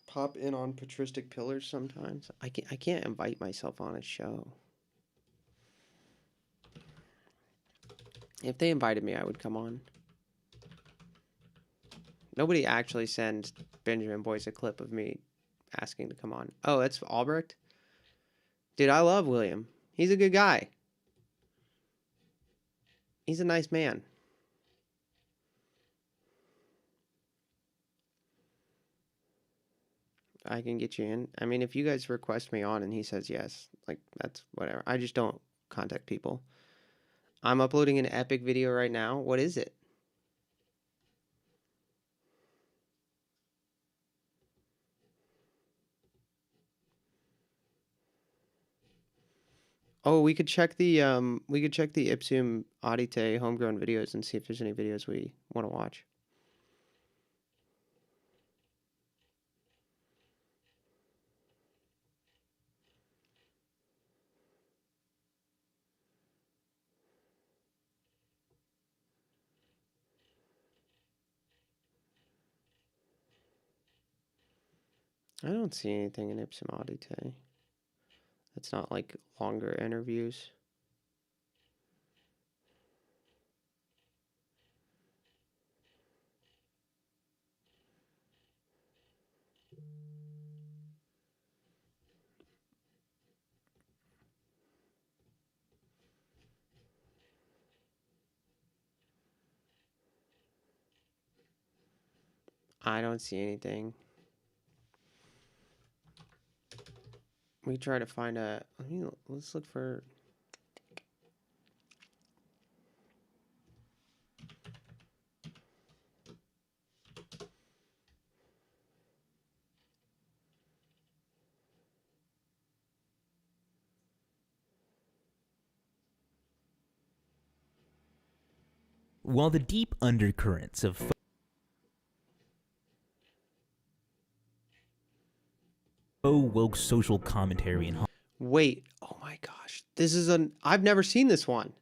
Pop in on patristic pillars sometimes. I can't invite myself on a show. If they invited me, I would come on. Nobody actually sends Benjamin Boyce a clip of me asking to come on. Oh, that's Albrecht? Dude, I love William. He's a good guy. He's a nice man. I can get you in. I mean, if you guys request me on and he says yes, like, that's whatever. I just don't contact people. I'm uploading an epic video right now. What is it? Oh, we could check the Ipsum Audite homegrown videos and see if there's any videos we want to watch. I don't see anything in Ipsum Audite. That's not like longer interviews. I don't see anything. We try to find a. Let's look for. While the deep undercurrents of woke social commentary and Wait, oh my gosh. This is I've never seen this one.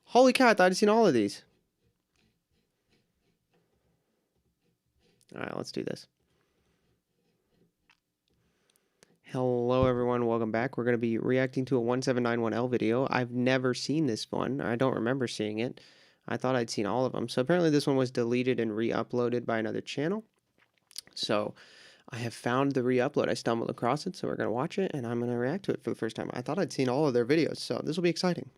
Holy cow, I thought I'd seen all of these. All right, let's do this. Hello everyone, welcome back. We're going to be reacting to a 1791L video. I've never seen this one. I don't remember seeing it. I thought I'd seen all of them. So apparently this one was deleted and re-uploaded by another channel. So I have found the re-upload. I stumbled across it, so we're going to watch it, and I'm going to react to it for the first time. I thought I'd seen all of their videos, so this will be exciting.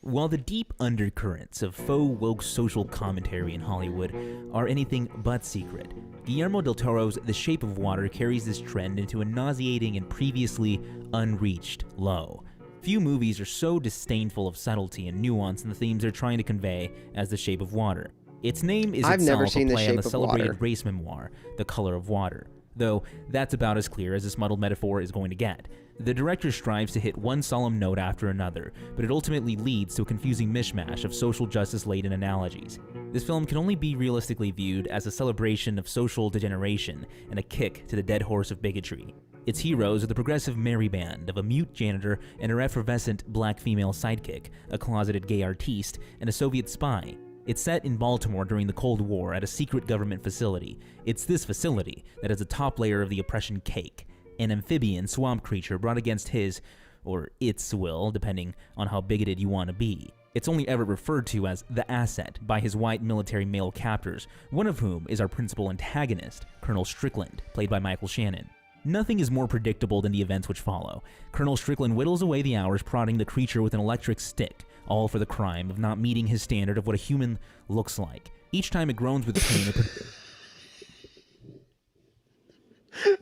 While the deep undercurrents of faux woke social commentary in Hollywood are anything but secret, Guillermo del Toro's The Shape of Water carries this trend into a nauseating and previously unreached low. Few movies are so disdainful of subtlety and nuance in the themes they're trying to convey as The Shape of Water. Its name is itself a play on the celebrated race memoir, The Color of Water, though that's about as clear as this muddled metaphor is going to get. The director strives to hit one solemn note after another, but it ultimately leads to a confusing mishmash of social justice-laden analogies. This film can only be realistically viewed as a celebration of social degeneration and a kick to the dead horse of bigotry. Its heroes are the progressive merry band of a mute janitor and her effervescent black female sidekick, a closeted gay artiste, and a Soviet spy. It's set in Baltimore during the Cold War at a secret government facility. It's this facility that is the top layer of the oppression cake. An amphibian swamp creature brought against his, or its will, depending on how bigoted you want to be. It's only ever referred to as the Asset by his white military male captors, one of whom is our principal antagonist, Colonel Strickland, played by Michael Shannon. Nothing is more predictable than the events which follow. Colonel Strickland whittles away the hours prodding the creature with an electric stick, all for the crime of not meeting his standard of what a human looks like. Each time it groans with pain,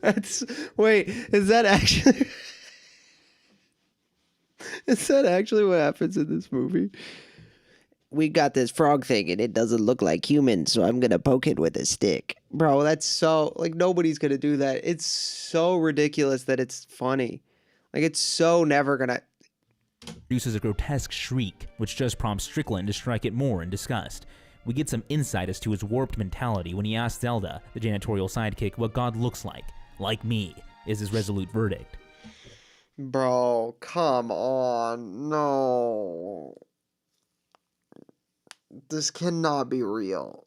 That's... Wait, is that actually... Is that actually what happens in this movie? We got this frog thing and it doesn't look like human, so I'm gonna poke it with a stick. Bro, that's so, like, nobody's gonna do that. It's so ridiculous that it's funny. Like, it's so never gonna. Produces a grotesque shriek, which just prompts Strickland to strike it more in disgust. We get some insight as to his warped mentality when he asks Zelda, the janitorial sidekick, what God looks like. Like me, is his resolute verdict. Bro, come on. No. This cannot be real.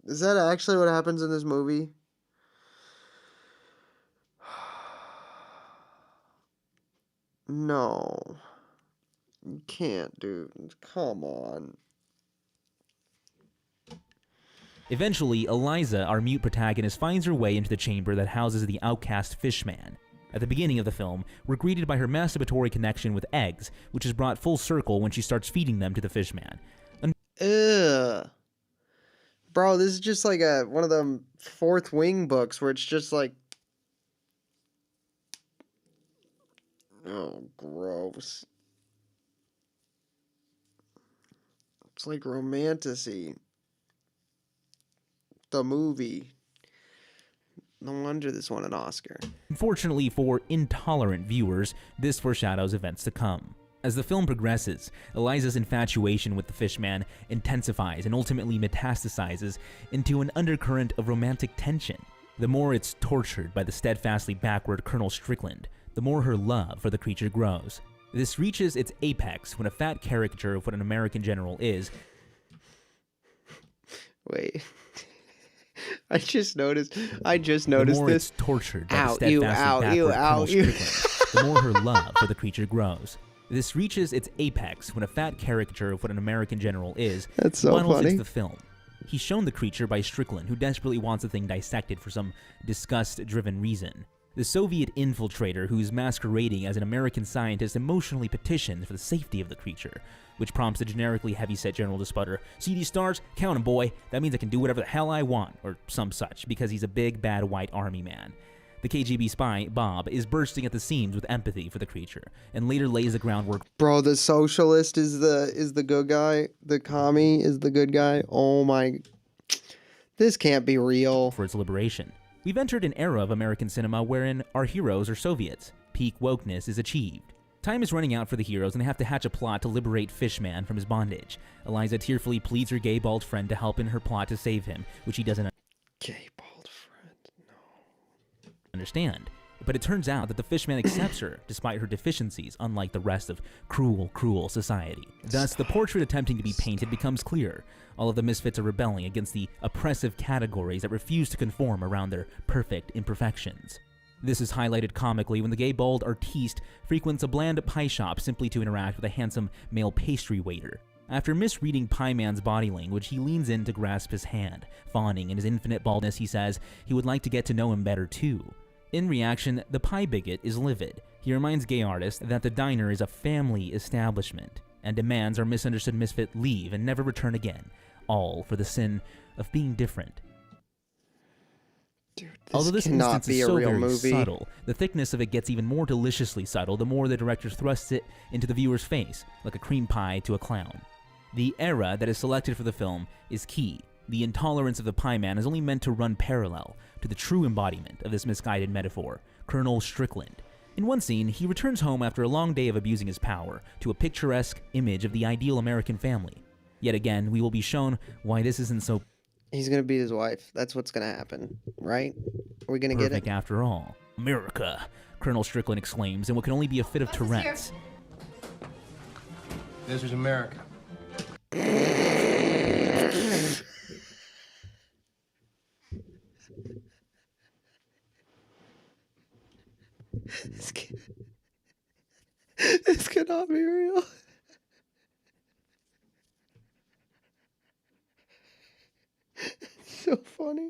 Is that actually what happens in this movie? No. You can't, dude. Come on. Eventually, Eliza, our mute protagonist, finds her way into the chamber that houses the outcast fishman. At the beginning of the film, we're greeted by her masturbatory connection with eggs, which is brought full circle when she starts feeding them to the fishman. Ugh. Bro, this is just like one of them Fourth Wing books where it's just like... Oh, gross. It's like romantasy. The movie. No wonder this won an Oscar. Unfortunately for intolerant viewers, this foreshadows events to come. As the film progresses, Eliza's infatuation with the fishman intensifies and ultimately metastasizes into an undercurrent of romantic tension. The more it's tortured by the steadfastly backward Colonel Strickland, the more her love for the creature grows. This reaches its apex when a fat caricature of what an American general is. Wait. I just noticed The more this. it's tortured by the steadfastly backward Colonel Strickland, the more her love for the creature grows. This reaches its apex when a fat caricature of what an American general is funnels into the film. He's shown the creature by Strickland, who desperately wants the thing dissected for some disgust-driven reason. The Soviet infiltrator who's masquerading as an American scientist emotionally petitions for the safety of the creature, which prompts the generically heavy-set general to sputter, "See these stars? Count 'em, boy. That means I can do whatever the hell I want," or some such, because he's a big, bad white army man. The KGB spy, Bob, is bursting at the seams with empathy for the creature, and later lays the groundwork. Bro, the socialist is the good guy. The commie is the good guy. Oh my... This can't be real. For its liberation. We've entered an era of American cinema wherein our heroes are Soviets. Peak wokeness is achieved. Time is running out for the heroes, and they have to hatch a plot to liberate Fishman from his bondage. Eliza tearfully pleads her gay bald friend to help in her plot to save him, which he doesn't understand. But it turns out that the Fishman accepts her, despite her deficiencies, unlike the rest of cruel, cruel society. Thus, the portrait attempting to be painted becomes clear. All of the misfits are rebelling against the oppressive categories that refuse to conform around their perfect imperfections. This is highlighted comically when the gay bald artiste frequents a bland pie shop simply to interact with a handsome male pastry waiter. After misreading Pie Man's body language, he leans in to grasp his hand. Fawning in his infinite baldness, he says he would like to get to know him better too. In reaction, the pie bigot is livid. He reminds gay artists that the diner is a family establishment, and demands our misunderstood misfit leave and never return again, all for the sin of being different. Dude, Although this cannot instance be is a so real very movie. subtle, the thickness of it gets even more deliciously subtle the more the director thrusts it into the viewer's face, like a cream pie to a clown. The era that is selected for the film is key. The intolerance of the pie man is only meant to run parallel to the true embodiment of this misguided metaphor, Colonel Strickland. In one scene, he returns home after a long day of abusing his power to a picturesque image of the ideal American family. Yet again, we will be shown why this isn't so He's gonna beat his wife. That's what's gonna happen, right? Are we gonna get perfect it? after all. America, Colonel Strickland exclaims in what can only be a fit of Tourette's. This is America. This cannot be real. It's so funny.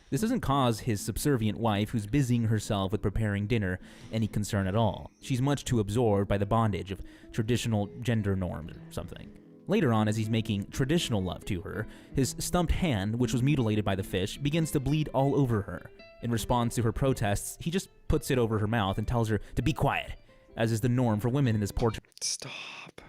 This doesn't cause his subservient wife, who's busying herself with preparing dinner, any concern at all. She's much too absorbed by the bondage of traditional gender norms or something. Later on, as he's making traditional love to her, his stumped hand, which was mutilated by the fish, begins to bleed all over her. In response to her protests, he just puts it over her mouth and tells her to be quiet, as is the norm for women in this portrait. Stop.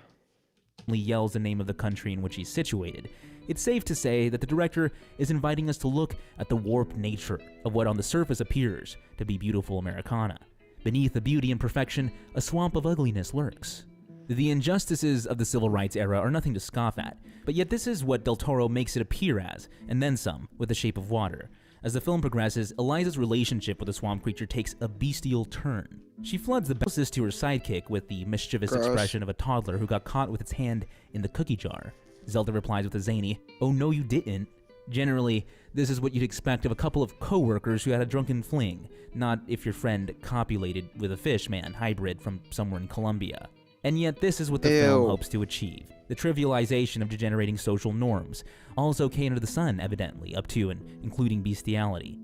He yells the name of the country in which he's situated. It's safe to say that the director is inviting us to look at the warped nature of what on the surface appears to be beautiful Americana. Beneath the beauty and perfection, a swamp of ugliness lurks. The injustices of the civil rights era are nothing to scoff at, but yet this is what Del Toro makes it appear as, and then some, with The Shape of Water. As the film progresses, Eliza's relationship with the swamp creature takes a bestial turn. She floods the closest to her sidekick with the mischievous expression of a toddler who got caught with its hand in the cookie jar. Zelda replies with a zany, "Oh no you didn't." Generally, this is what you'd expect of a couple of co-workers who had a drunken fling, not if your friend copulated with a fish man hybrid from somewhere in Colombia. And yet this is what the film hopes to achieve. The trivialization of degenerating social norms. All's okay under the sun, evidently, up to and including bestiality.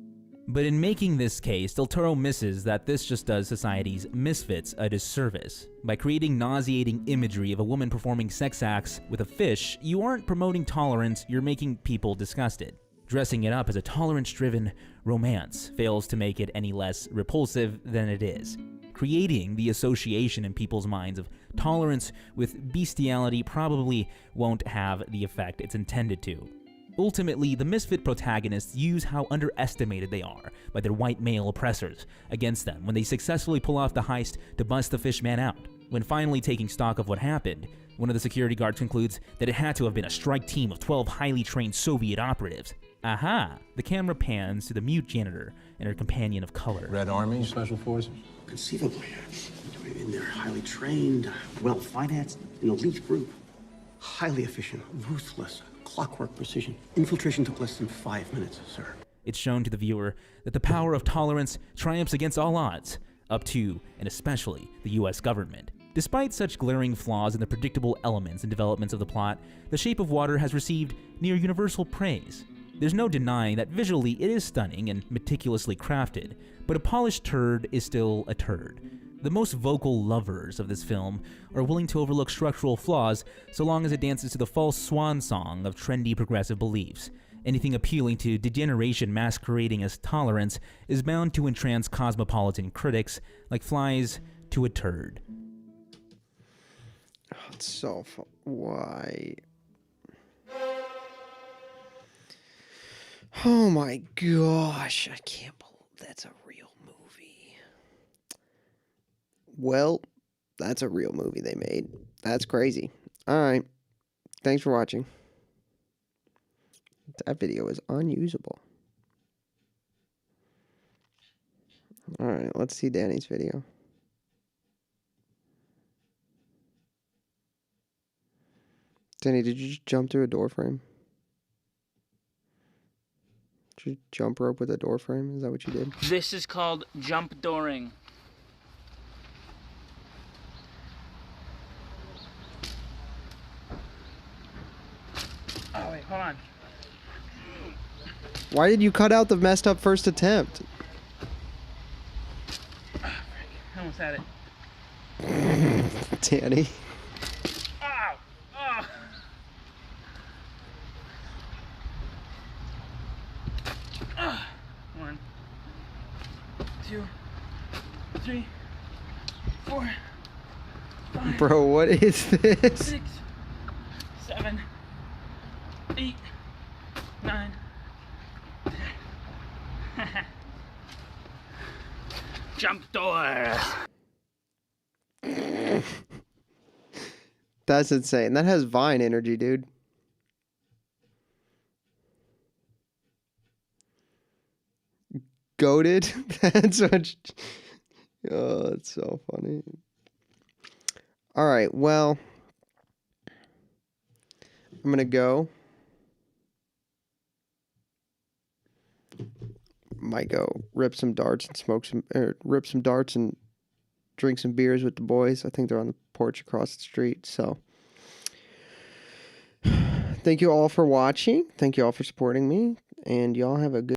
But in making this case, Del Toro misses that this just does society's misfits a disservice. By creating nauseating imagery of a woman performing sex acts with a fish, you aren't promoting tolerance, you're making people disgusted. Dressing it up as a tolerance-driven romance fails to make it any less repulsive than it is. Creating the association in people's minds of tolerance with bestiality probably won't have the effect it's intended to. Ultimately, the misfit protagonists use how underestimated they are by their white male oppressors against them when they successfully pull off the heist to bust the fish man out. When finally taking stock of what happened, one of the security guards concludes that it had to have been a strike team of 12 highly trained Soviet operatives. Aha! The camera pans to the mute janitor and her companion of color. Red Army, Special Forces? Conceivably. And they're highly trained, well-financed, an elite group. Highly efficient, ruthless, clockwork precision. Infiltration took less than 5 minutes, sir. It's shown to the viewer that the power of tolerance triumphs against all odds, up to and especially the US government. Despite such glaring flaws in the predictable elements and developments of the plot, The Shape of Water has received near universal praise. There's no denying that visually it is stunning and meticulously crafted, but a polished turd is still a turd. The most vocal lovers of this film are willing to overlook structural flaws so long as it dances to the false swan song of trendy progressive beliefs. Anything appealing to degeneration masquerading as tolerance is bound to entrance cosmopolitan critics like flies to a turd. Oh, it's so why? Oh my gosh, I can't believe that's a real movie. Well, that's a real movie they made. That's crazy. Alright, thanks for watching. That video is unusable. Alright, let's see Danny's video. Danny, did you just jump through a door frame? Did you jump rope with a door frame? Is that what you did? This is called jump dooring. Oh, wait, hold on. Why did you cut out the messed up first attempt? I almost had it. Danny. Ow! Oh. One, 2, 3, 4, 5. Bro, what is this? 6, 7, 8, 9, 10. Jump door. That's insane. That has Vine energy, dude. Goated? That's what... Oh, it's so funny. Alright, well... I'm gonna go. Might go rip some darts and smoke some... rip some darts and drink some beers with the boys. I think they're on the porch across the street, so... Thank you all for watching. Thank you all for supporting me. And y'all have a good...